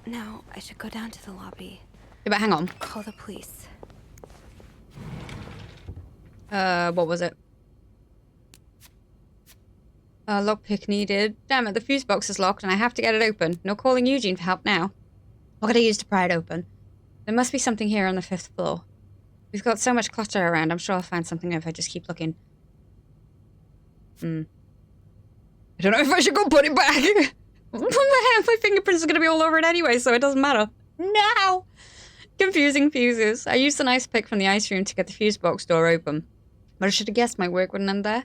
Now I should go down to the lobby. Yeah, but hang on. Call the police. What was it? Lockpick needed. Damn it, the fuse box is locked and I have to get it open. No calling Eugene for help now. What could I use to pry it open? There must be something here on the 5th floor. We've got so much clutter around, I'm sure I'll find something if I just keep looking. I don't know if I should go put it back. My fingerprints are going to be all over it anyway, so it doesn't matter. No! Confusing fuses. I used an ice pick from the ice room to get the fuse box door open. But I should have guessed my work wouldn't end there.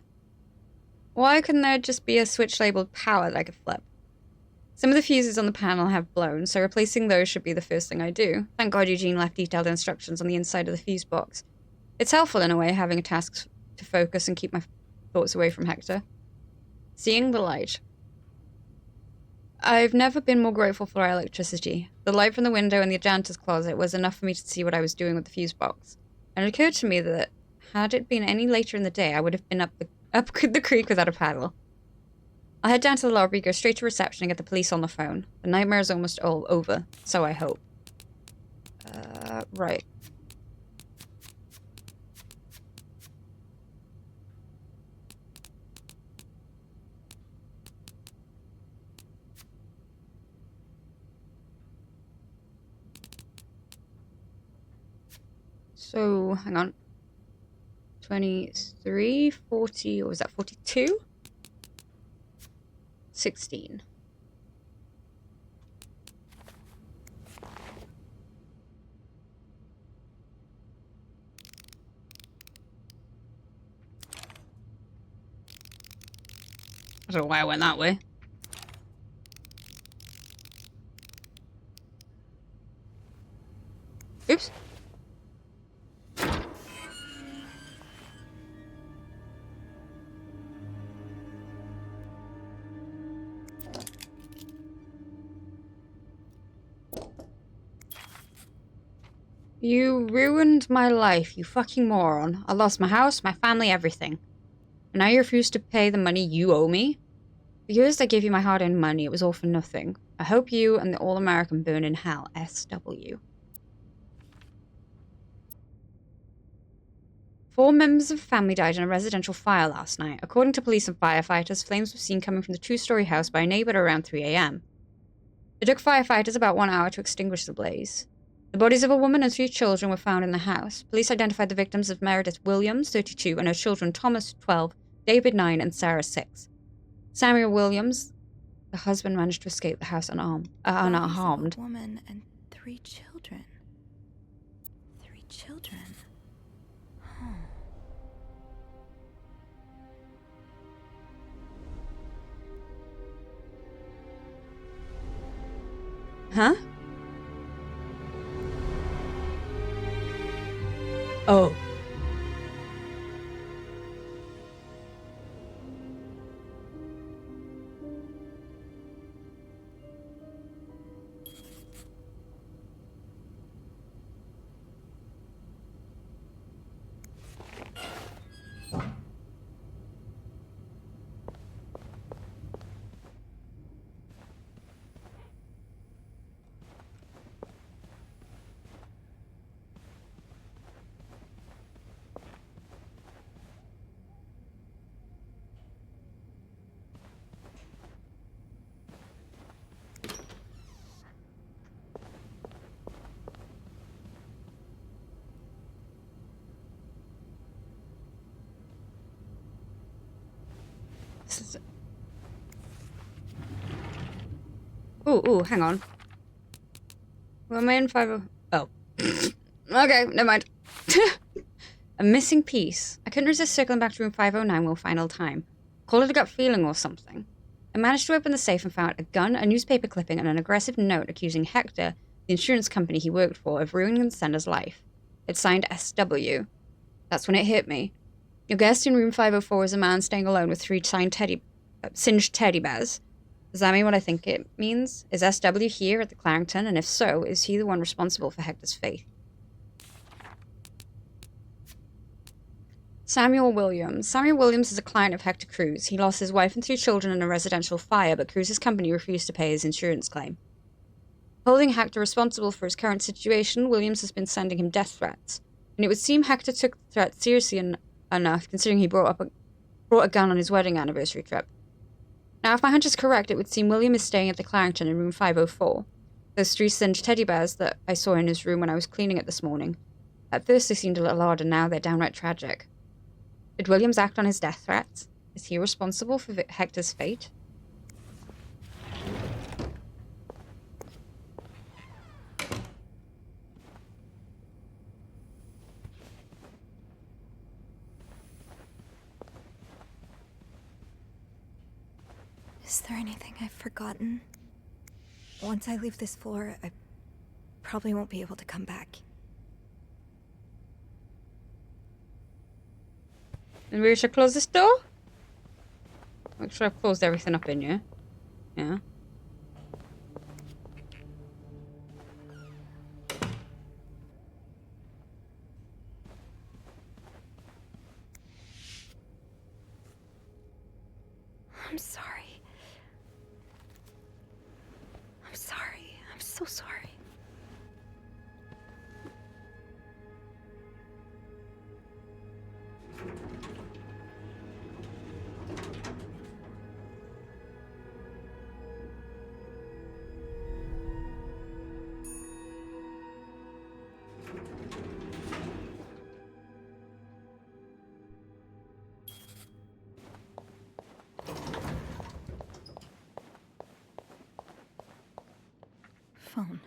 Why couldn't there just be a switch labeled power that I could flip? Some of the fuses on the panel have blown, so replacing those should be the first thing I do. Thank God Eugene left detailed instructions on the inside of the fuse box. It's helpful in a way, having a task to focus and keep my thoughts away from Hector. Seeing the light. I've never been more grateful for our electricity. The light from the window in the janitor's closet was enough for me to see what I was doing with the fuse box. And it occurred to me that, had it been any later in the day, I would have been up the creek without a paddle. I'll head down to the lobby, go straight to reception, and get the police on the phone. The nightmare is almost all over, so I hope. Right. So, hang on. 23, 40, or was that 42? 16. I don't know why I went that way. Oops. You ruined my life, you fucking moron. I lost my house, my family, everything. And now you refuse to pay the money you owe me? For years I gave you my hard-earned money, it was all for nothing. I hope you and the All-American burn in hell, SW. 4 members of the family died in a residential fire last night. According to police and firefighters, flames were seen coming from the 2-story house by a neighbor at around 3 a.m. It took firefighters about 1 hour to extinguish the blaze. The bodies of a woman and 3 children were found in the house. Police identified the victims as Meredith Williams, 32, and her children Thomas, 12, David, 9, and Sarah, 6. Samuel Williams, the husband, managed to escape the house unharmed. A woman and 3 children. 3 children. Huh? Oh. Ooh, hang on. Well, am I in 50? Oh. Okay, never mind. A missing piece. I couldn't resist circling back to room 509 one final time. Call it a gut feeling or something. I managed to open the safe and found a gun, a newspaper clipping, and an aggressive note accusing Hector, the insurance company he worked for, of ruining the sender's life. It's signed SW. That's when it hit me. Your guest in room 504 is a man staying alone with 3 singed teddy bears. Does that mean what I think it means? Is SW here at the Clarington? And if so, is he the one responsible for Hector's fate? Samuel Williams. Samuel Williams is a client of Hector Cruz. He lost his wife and 2 children in a residential fire, but Cruz's company refused to pay his insurance claim. Holding Hector responsible for his current situation, Williams has been sending him death threats. And it would seem Hector took the threat seriously enough, considering he brought a gun on his wedding anniversary trip. Now, if my hunch is correct, it would seem William is staying at the Clarington in room 504. Those 3 singed teddy bears that I saw in his room when I was cleaning it this morning. At first they seemed a little odd, and now they're downright tragic. Did Williams act on his death threats? Is he responsible for Hector's fate? Is there anything I've forgotten? Once I leave this floor, I probably won't be able to come back. And we should close this door? Make sure I've closed everything up in here. Yeah. I'm sorry. I'm sorry. I'm so sorry. Phone.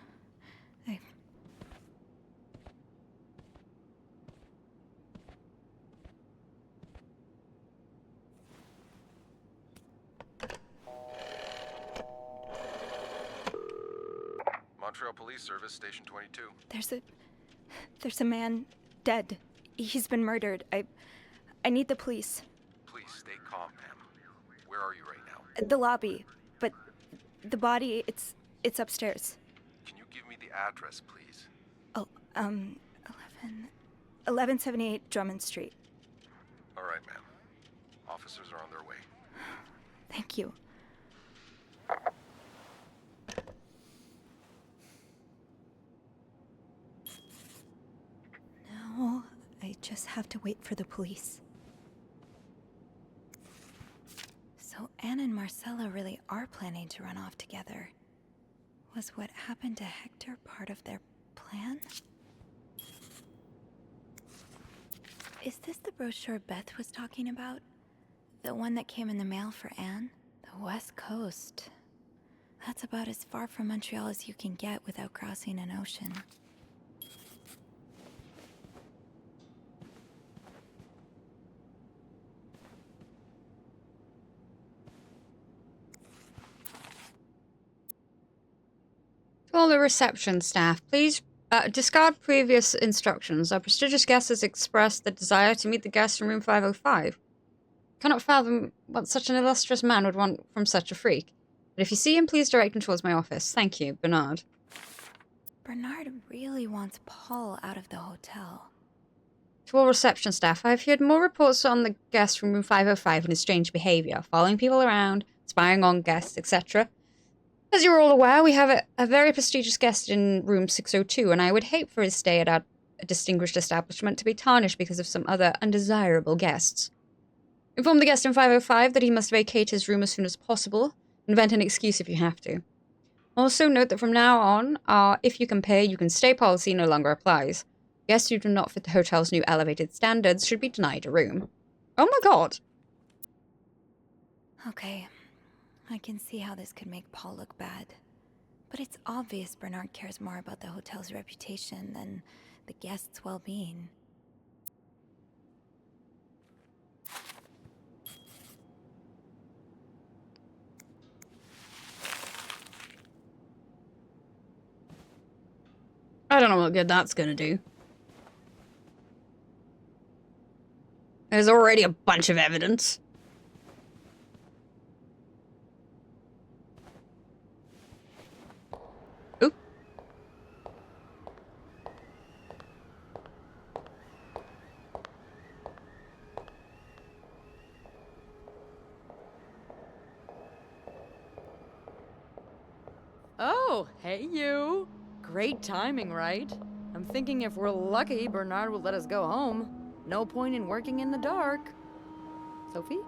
Montreal Police Service, Station 22. There's a man dead. He's been murdered. I need the police. Please stay calm, ma'am. Where are you right now? The lobby, but the body, it's upstairs. Can you give me the address, please? Oh, 1178 Drummond Street. All right, ma'am. Officers are on their way. Thank you. Now, I just have to wait for the police. So Anne and Marcella really are planning to run off together. Was what happened to Hector part of their plan? Is this the brochure Beth was talking about? The one that came in the mail for Anne? The West Coast. That's about as far from Montreal as you can get without crossing an ocean. To all the reception staff, please discard previous instructions. Our prestigious guest has expressed the desire to meet the guest in room 505. Cannot fathom what such an illustrious man would want from such a freak. But if you see him, please direct him towards my office. Thank you, Bernard. Bernard really wants Paul out of the hotel. To all reception staff, I have heard more reports on the guest from room 505 and his strange behavior, following people around, spying on guests, etc. As you're all aware, we have a very prestigious guest in room 602, and I would hate for his stay at our distinguished establishment to be tarnished because of some other undesirable guests. Inform the guest in 505 that he must vacate his room as soon as possible. Invent an excuse if you have to. Also note that from now on, our if you can pay, you can stay policy no longer applies. Guests who do not fit the hotel's new elevated standards should be denied a room. Oh my god! Okay, I can see how this could make Paul look bad. But it's obvious Bernard cares more about the hotel's reputation than the guests' well-being. I don't know what good that's gonna do. There's already a bunch of evidence. Oop. Oh, hey you! Great timing, right? I'm thinking if we're lucky, Bernard will let us go home. No point in working in the dark. Sophie?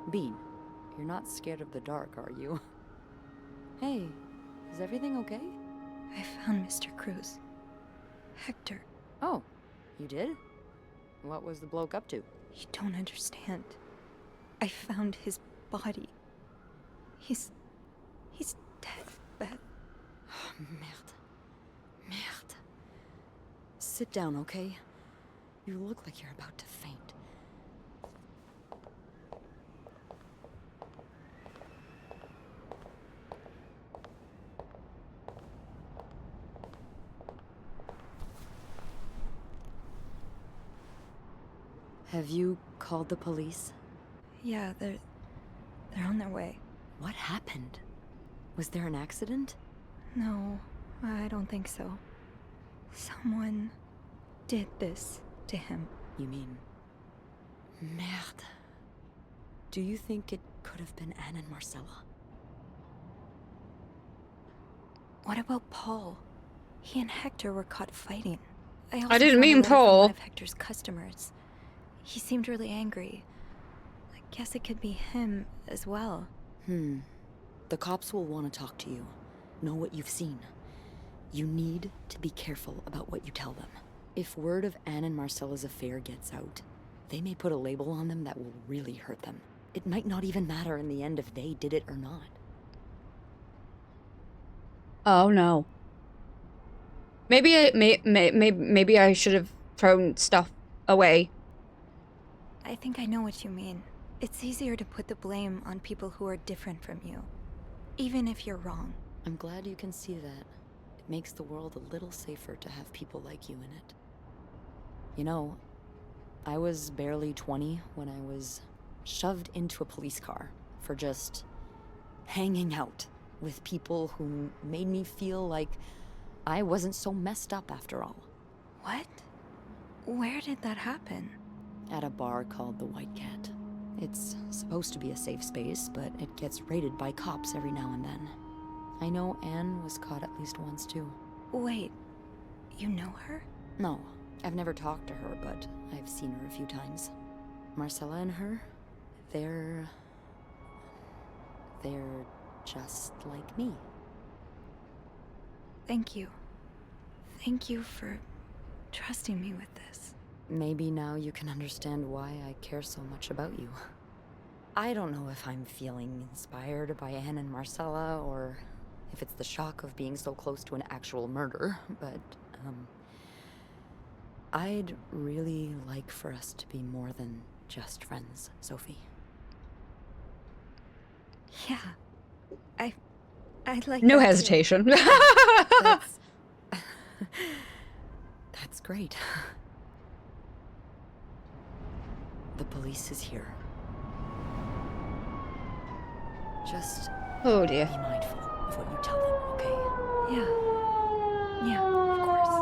Bean, you're not scared of the dark, are you? Hey, is everything okay? I found Mr. Cruz. Hector. Oh, you did? What was the bloke up to? You don't understand. I found his body. He's dead, Beth. Oh, merde. Merde. Sit down, okay? You look like you're about to faint. Have you called the police? Yeah, they're on their way. What happened? Was there an accident? No, I don't think so. Someone did this to him. You mean... Merde. Do you think it could have been Anne and Marcella? What about Paul? He and Hector were caught fighting. I didn't mean found a letter from Paul. one of Hector's customers. He seemed really angry. I guess it could be him as well. The cops will want to talk to you. Know what you've seen. You need to be careful about what you tell them. If word of Anne and Marcella's affair gets out, they may put a label on them that will really hurt them. It might not even matter in the end if they did it or not. Oh no. Maybe I should have thrown stuff away. I think I know what you mean. It's easier to put the blame on people who are different from you, even if you're wrong. I'm glad you can see that. It makes the world a little safer to have people like you in it. You know, I was barely 20 when I was shoved into a police car for just hanging out with people who made me feel like I wasn't so messed up after all. What? Where did that happen? At a bar called the White Cat. It's supposed to be a safe space, but it gets raided by cops every now and then. I know Anne was caught at least once too. Wait, you know her? No, I've never talked to her, but I've seen her a few times. Marcella and her, they're just like me. Thank you. Thank you for trusting me with this. Maybe now you can understand why I care so much about you. I don't know if I'm feeling inspired by Anne and Marcella, or if it's the shock of being so close to an actual murder, but, I'd really like for us to be more than just friends, Sophie. Yeah. I'd like No that too. hesitation. That's great. The police is here. Just oh dear. Be mindful of what you tell them, okay? Yeah, of course.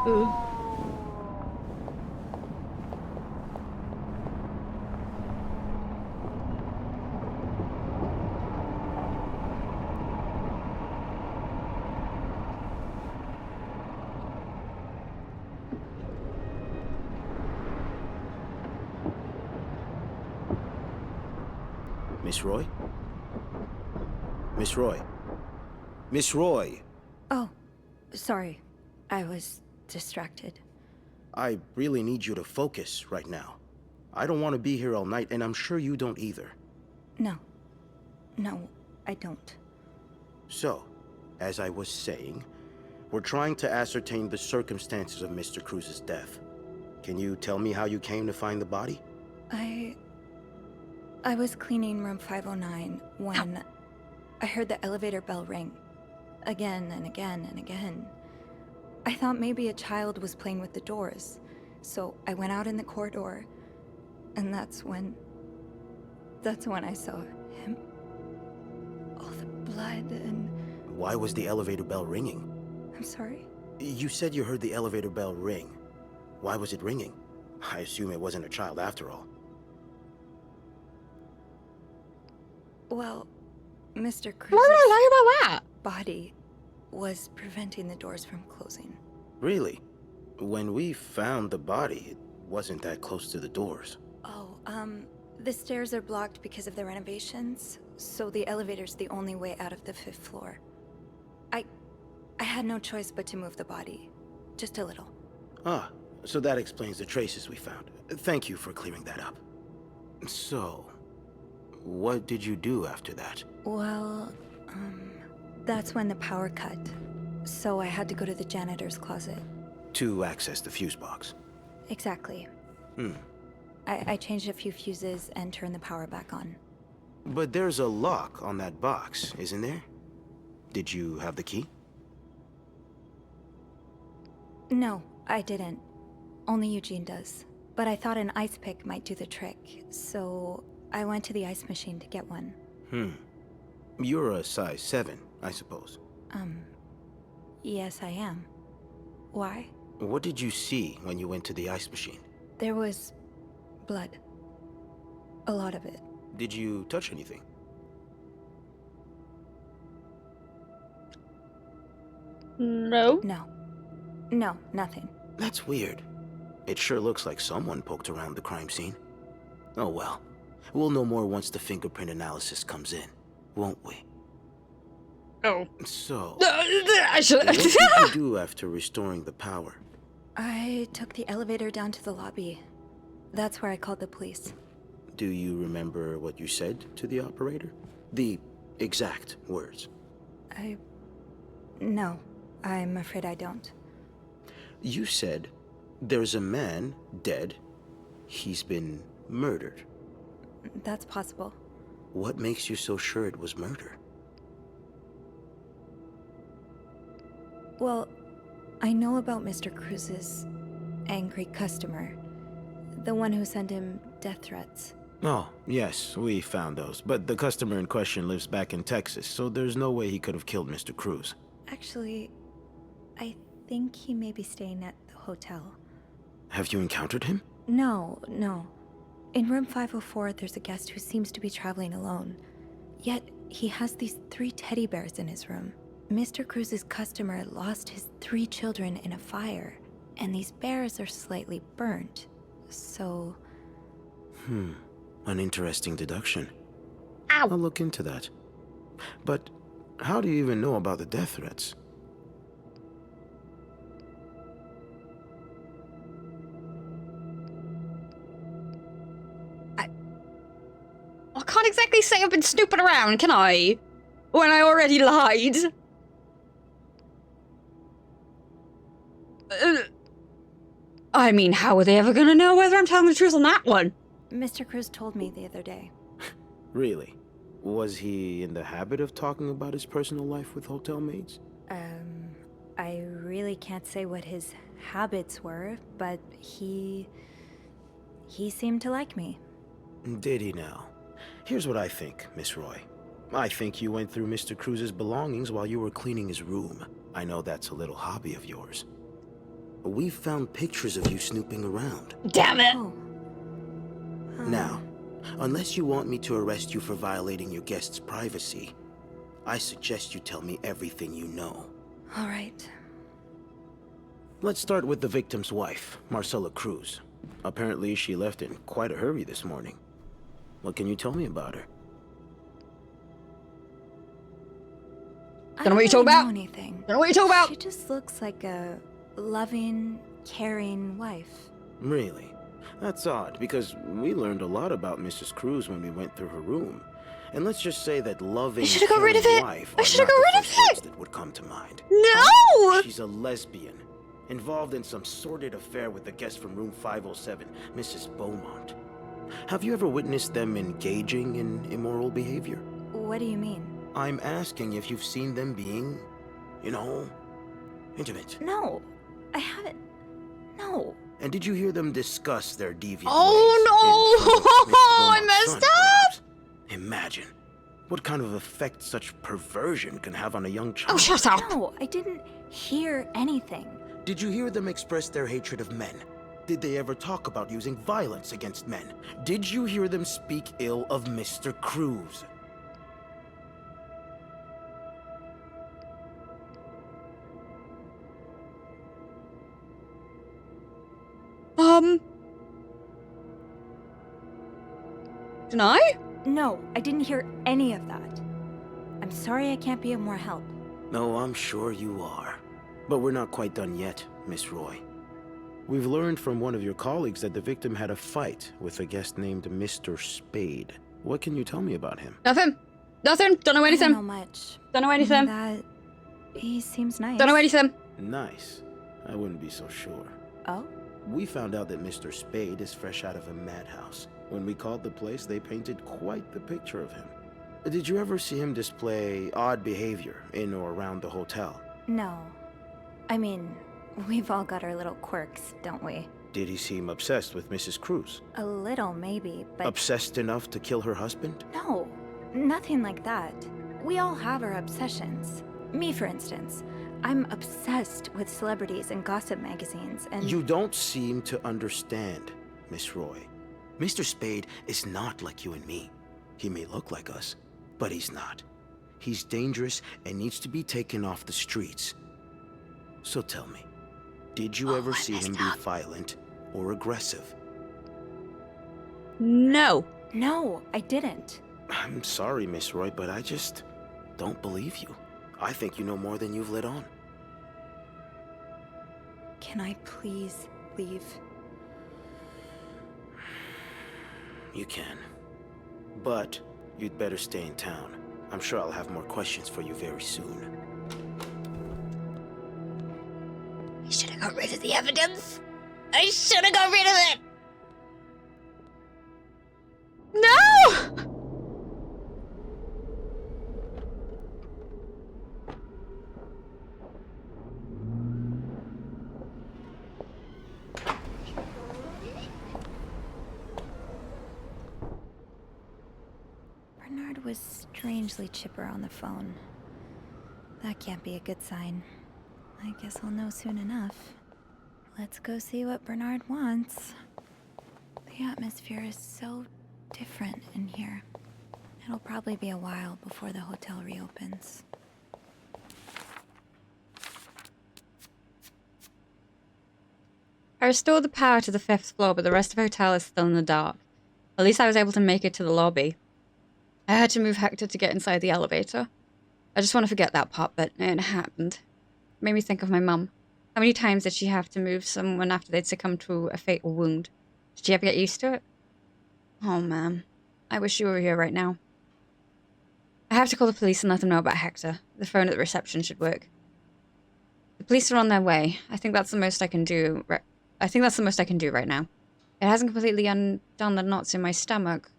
Ooh. Miss Roy? Miss Roy? Miss Roy! Oh, sorry. I was distracted. I really need you to focus right now. I don't want to be here all night, and I'm sure you don't either. No. No, I don't. So, as I was saying, we're trying to ascertain the circumstances of Mr. Cruz's death. Can you tell me how you came to find the body? I was cleaning room 509 when I heard the elevator bell ring. Again and again and again. I thought maybe a child was playing with the doors, so I went out in the corridor, and that's when I saw him. All the blood and... Why was the elevator bell ringing? I'm sorry? You said you heard the elevator bell ring. Why was it ringing? I assume it wasn't a child after all. Well, Mr. Cruz's Why would I lie about that? body was preventing the doors from closing. Really? When we found the body, it wasn't that close to the doors. Oh, the stairs are blocked because of the renovations, so the elevator's the only way out of the 5th floor. I had no choice but to move the body. Just a little. Ah, so that explains the traces we found. Thank you for clearing that up. So, what did you do after that? Well, that's when the power cut. So I had to go to the janitor's closet. To access the fuse box. Exactly. I changed a few fuses and turned the power back on. But there's a lock on that box, isn't there? Did you have the key? No, I didn't. Only Eugene does. But I thought an ice pick might do the trick, so I went to the ice machine to get one. You're a size 7, I suppose. Yes, I am. Why? What did you see when you went to the ice machine? There was blood. A lot of it. Did you touch anything? No. No, nothing. That's weird. It sure looks like someone poked around the crime scene. Oh well. We'll know more once the fingerprint analysis comes in, won't we? Oh. So, I what did you do after restoring the power? I took the elevator down to the lobby. That's where I called the police. Do you remember what you said to the operator? The exact words. No, I'm afraid I don't. You said, there's a man dead. He's been murdered. That's possible. What makes you so sure it was murder? Well, I know about Mr. Cruz's angry customer. The one who sent him death threats. Oh, yes, we found those. But the customer in question lives back in Texas, so there's no way he could have killed Mr. Cruz. Actually, I think he may be staying at the hotel. Have you encountered him? No. In room 504, there's a guest who seems to be traveling alone. Yet, he has these 3 teddy bears in his room. Mr. Cruz's customer lost his 3 children in a fire, and these bears are slightly burnt. So... An interesting deduction. Ow. I'll look into that. But how do you even know about the death threats? I can't exactly say I've been snooping around, can I? When I already lied. I mean, how are they ever gonna know whether I'm telling the truth on that one? Mr. Cruz told me the other day. Really? Was he in the habit of talking about his personal life with hotel maids? I really can't say what his habits were, but he seemed to like me. Did he now? Here's what I think, Miss Roy. I think you went through Mr. Cruz's belongings while you were cleaning his room. I know that's a little hobby of yours. We found pictures of you snooping around. Damn it! Oh. Now, unless you want me to arrest you for violating your guest's privacy, I suggest you tell me everything you know. All right. Let's start with the victim's wife, Marcela Cruz. Apparently, she left in quite a hurry this morning. What can you tell me about her? Don't know what you're talking about. Anything. Don't know what you're talking about. She just looks like a loving, caring wife. Really? That's odd, because we learned a lot about Mrs. Cruz when we went through her room. And let's just say that loving, should've got rid of caring it. wife I are should've not got the rid of first it. words that would come to mind. No! She's a lesbian, involved in some sordid affair with the guest from room 507, Mrs. Beaumont. Have you ever witnessed them engaging in immoral behavior? What do you mean? I'm asking if you've seen them being, you know, intimate. No, I haven't. No. And did you hear them discuss their deviant Oh no! I messed up! Imagine what kind of effect such perversion can have on a young child. Oh, shut up! No, I didn't hear anything. Did you hear them express their hatred of men? Did they ever talk about using violence against men? Did you hear them speak ill of Mr. Cruz? Did I? No, I didn't hear any of that. I'm sorry I can't be of more help. No, I'm sure you are. But we're not quite done yet, Miss Roy. We've learned from one of your colleagues that the victim had a fight with a guest named Mr. Spade. What can you tell me about him? Nothing. Nothing. Don't know anything. I don't know much. Don't know anything. That... he seems nice. Don't know anything. Nice. I wouldn't be so sure. Oh? We found out that Mr. Spade is fresh out of a madhouse. When we called the place, they painted quite the picture of him. Did you ever see him display odd behavior in or around the hotel? No. I mean, we've all got our little quirks, don't we? Did he seem obsessed with Mrs. Cruz? A little, maybe, but... Obsessed enough to kill her husband? No, nothing like that. We all have our obsessions. Me, for instance. I'm obsessed with celebrities and gossip magazines, and... You don't seem to understand, Miss Roy. Mr. Spade is not like you and me. He may look like us, but he's not. He's dangerous and needs to be taken off the streets. So tell me, did you ever see him be violent or aggressive? No. No, I didn't. I'm sorry, Miss Roy, but I just don't believe you. I think you know more than you've let on. Can I please leave? You can. But you'd better stay in town. I'm sure I'll have more questions for you very soon. I should have got rid of the evidence. I should have got rid of it. No! Bernard was strangely chipper on the phone. That can't be a good sign. I guess I'll know soon enough. Let's go see what Bernard wants. The atmosphere is so different in here. It'll probably be a while before the hotel reopens. I restored the power to the 5th floor, but the rest of the hotel is still in the dark. At least I was able to make it to the lobby. I had to move Hector to get inside the elevator. I just want to forget that part, but it happened. It made me think of my mum. How many times did she have to move someone after they'd succumbed to a fatal wound? Did she ever get used to it? Oh man, I wish you were here right now. I have to call the police and let them know about Hector. The phone at the reception should work. The police are on their way. I think that's the most I can do. Right now. It hasn't completely undone the knots in my stomach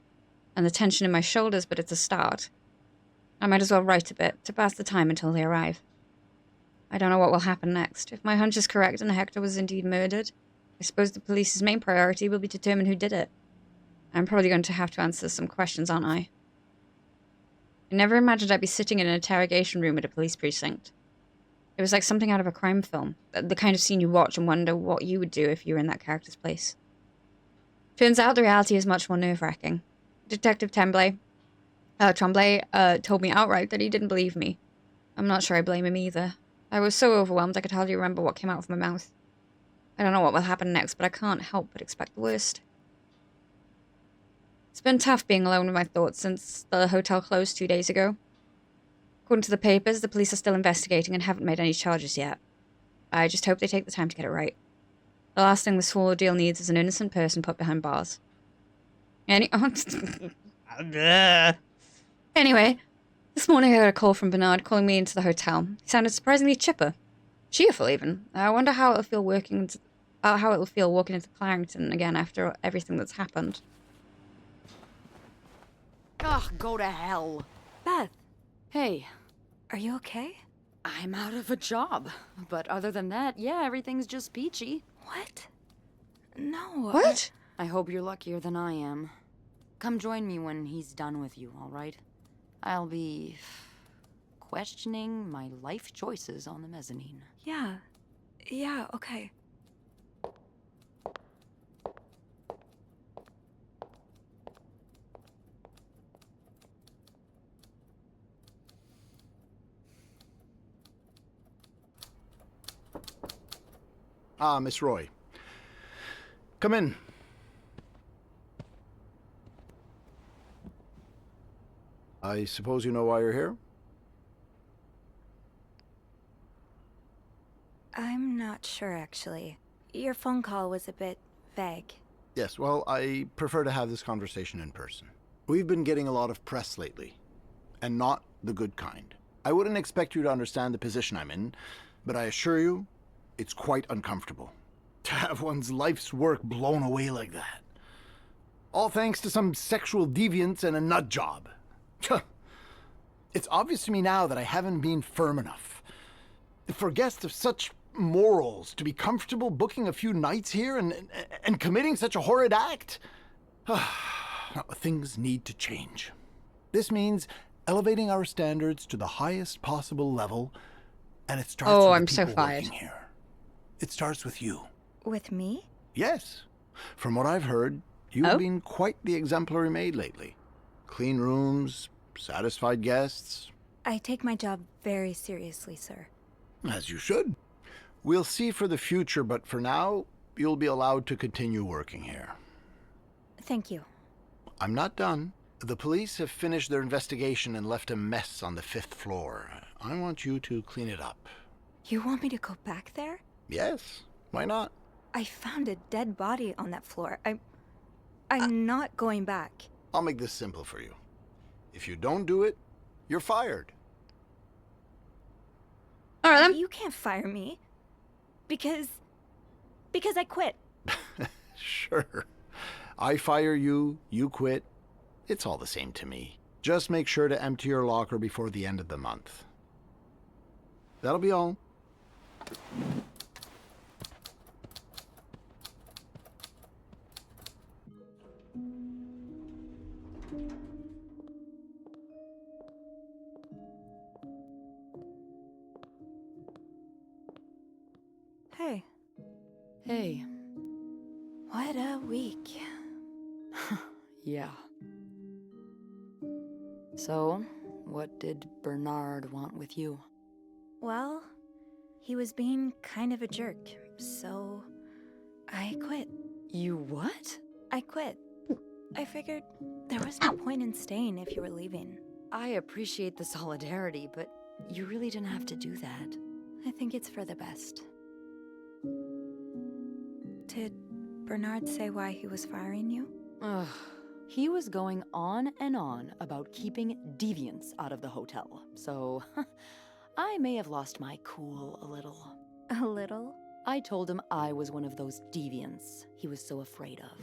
and the tension in my shoulders, but it's a start. I might as well write a bit to pass the time until they arrive. I don't know what will happen next. If my hunch is correct and Hector was indeed murdered, I suppose the police's main priority will be to determine who did it. I'm probably going to have to answer some questions, aren't I? I never imagined I'd be sitting in an interrogation room at a police precinct. It was like something out of a crime film. The kind of scene you watch and wonder what you would do if you were in that character's place. Turns out the reality is much more nerve-wracking. Detective Tremblay told me outright that he didn't believe me. I'm not sure I blame him either. I was so overwhelmed I could hardly remember what came out of my mouth. I don't know what will happen next, but I can't help but expect the worst. It's been tough being alone with my thoughts since the hotel closed 2 days ago. According to the papers, the police are still investigating and haven't made any charges yet. I just hope they take the time to get it right. The last thing this whole ordeal needs is an innocent person put behind bars. Anyway, this morning I got a call from Bernard calling me into the hotel. He sounded surprisingly chipper. Cheerful, even. I wonder how it'll feel walking into Clarington again after everything that's happened. Ugh, go to hell. Beth, Hey, are you okay? I'm out of a job. But other than that, yeah, everything's just peachy. What? No. What? I hope you're luckier than I am. Come join me when he's done with you, all right? I'll be questioning my life choices on the mezzanine. Yeah. Yeah, okay. Ah, Miss Roy. Come in. I suppose you know why you're here? I'm not sure, actually. Your phone call was a bit vague. Yes, well, I prefer to have this conversation in person. We've been getting a lot of press lately, and not the good kind. I wouldn't expect you to understand the position I'm in, but I assure you, it's quite uncomfortable. To have one's life's work blown away like that. All thanks to some sexual deviance and a nut job. It's obvious to me now that I haven't been firm enough. For guests of such morals to be comfortable booking a few nights here and committing such a horrid act? Things need to change. This means elevating our standards to the highest possible level, and it starts with I'm the so people fired. working here. It starts with you. With me? Yes. From what I've heard, you've been quite the exemplary maid lately. Clean rooms, satisfied guests. I take my job very seriously, sir. As you should. We'll see for the future, but for now, you'll be allowed to continue working here. Thank you. I'm not done. The police have finished their investigation and left a mess on the 5th floor. I want you to clean it up. You want me to go back there? Yes, why not? I found a dead body on that floor. I'm not going back. I'll make this simple for you. If you don't do it, you're fired. All right, then. You can't fire me. Because I quit. Sure. I fire you, you quit. It's all the same to me. Just make sure to empty your locker before the end of the month. That'll be all. Hey. Hey. What a week. Yeah. So, what did Bernard want with you? Well, he was being kind of a jerk, so I quit. You what? I quit. I figured there was no point in staying if you were leaving. I appreciate the solidarity, but you really didn't have to do that. I think it's for the best. Did Bernard say why he was firing you? Ugh. He was going on and on about keeping deviants out of the hotel, so I may have lost my cool a little. A little? I told him I was one of those deviants he was so afraid of.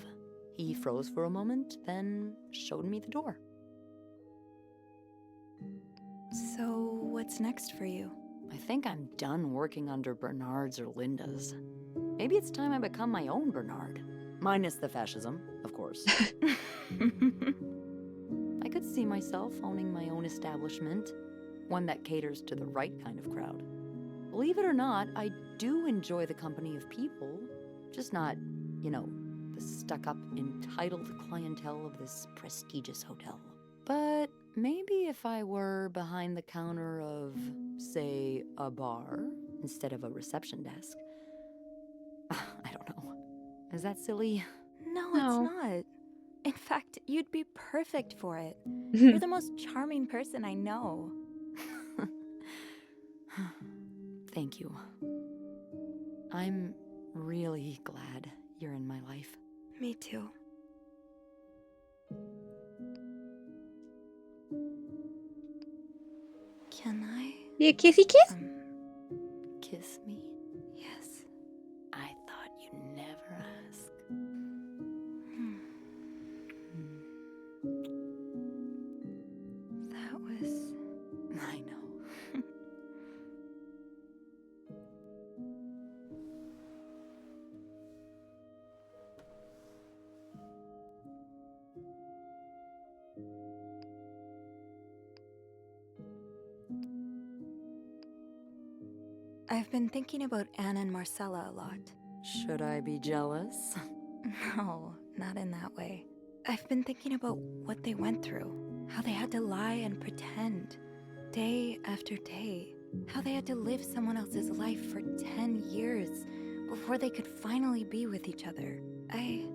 He froze for a moment, then showed me the door. So, what's next for you? I think I'm done working under Bernard's or Linda's. Maybe it's time I become my own Bernard. Minus the fascism, of course. I could see myself owning my own establishment, one that caters to the right kind of crowd. Believe it or not, I do enjoy the company of people, just not, the stuck-up, entitled clientele of this prestigious hotel. But maybe if I were behind the counter of, say, a bar, instead of a reception desk. I don't know. Is that silly? No, it's not. In fact, you'd be perfect for it. You're the most charming person I know. Thank you. I'm really glad you're in my life. Me too. Can I? Yeah, kissy kiss? Kiss me? Yes. I thought you'd never ask. That was... I know. I've been thinking about Anne and Marcella a lot. Should I be jealous? No, not in that way. I've been thinking about what they went through. How they had to lie and pretend. Day after day. How they had to live someone else's life for 10 years before they could finally be with each other. I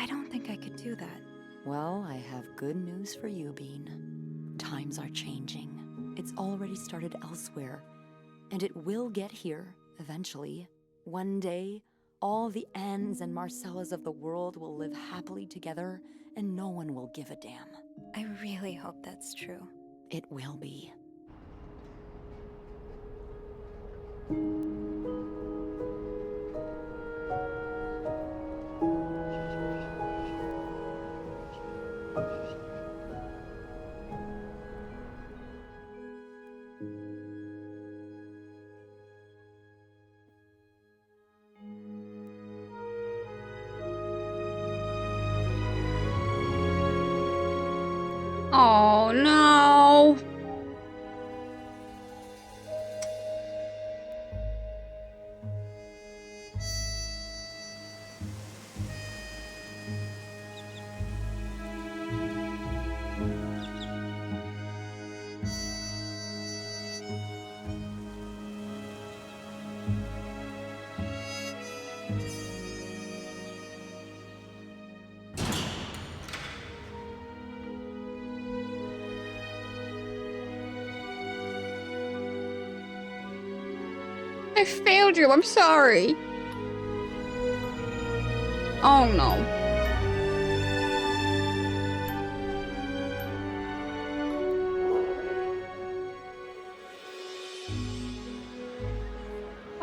don't think I could do that. Well, I have good news for you, Bean. Times are changing. It's already started elsewhere. And it will get here, eventually. One day, all the Annes and Marcellas of the world will live happily together, and no one will give a damn. I really hope that's true. It will be. Oh no. I failed you, I'm sorry. Oh no.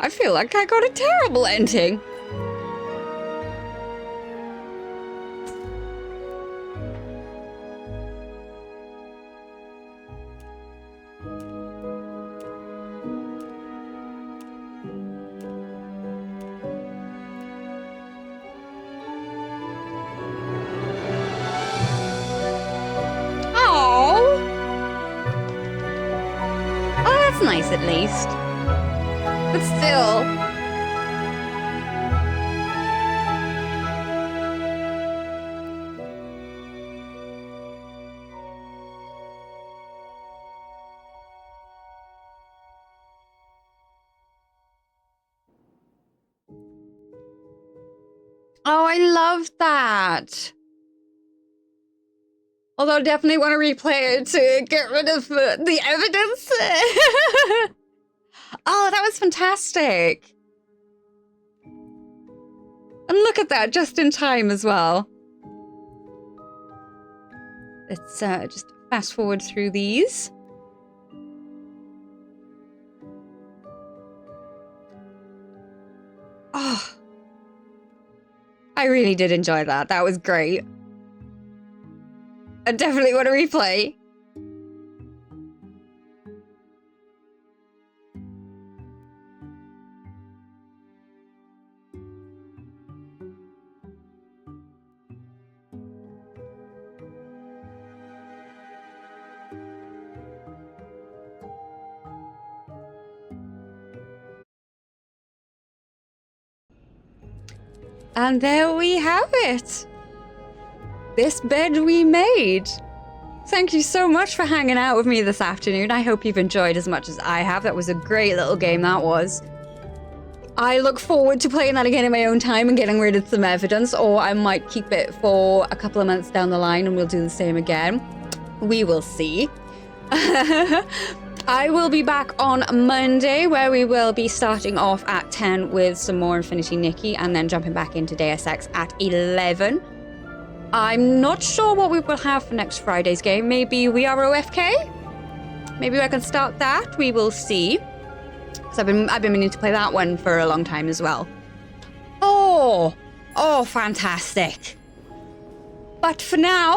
I feel like I got a terrible ending. Nice at least. But still. Oh, I love that. Although I definitely want to replay it to get rid of the evidence. Oh, that was fantastic. And look at that, just in time as well. Let's just fast forward through these. Oh, I really did enjoy that. That was great. I definitely want to replay. And there we have it. This bed we made. Thank you so much for hanging out with me this afternoon. I hope you've enjoyed as much as I have. That was a great little game, that was. I look forward to playing that again in my own time and getting rid of some evidence, or I might keep it for a couple of months down the line and we'll do the same again. We will see. I will be back on Monday, where we will be starting off at 10 with some more Infinity Nikki, and then jumping back into Deus Ex at 11. I'm not sure what we will have for next Friday's game. Maybe We Are OFK? Maybe I can start that. We will see. Because I've been meaning to play that one for a long time as well. Oh, fantastic. But for now,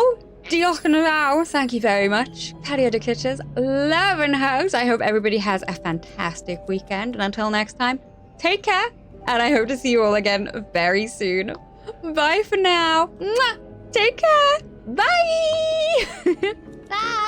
diolch yn fawr, thank you very much. Cario de Kitchers, love and hugs. I hope everybody has a fantastic weekend. And until next time, take care. And I hope to see you all again very soon. Bye for now. Mwah! Take care. Bye. Bye.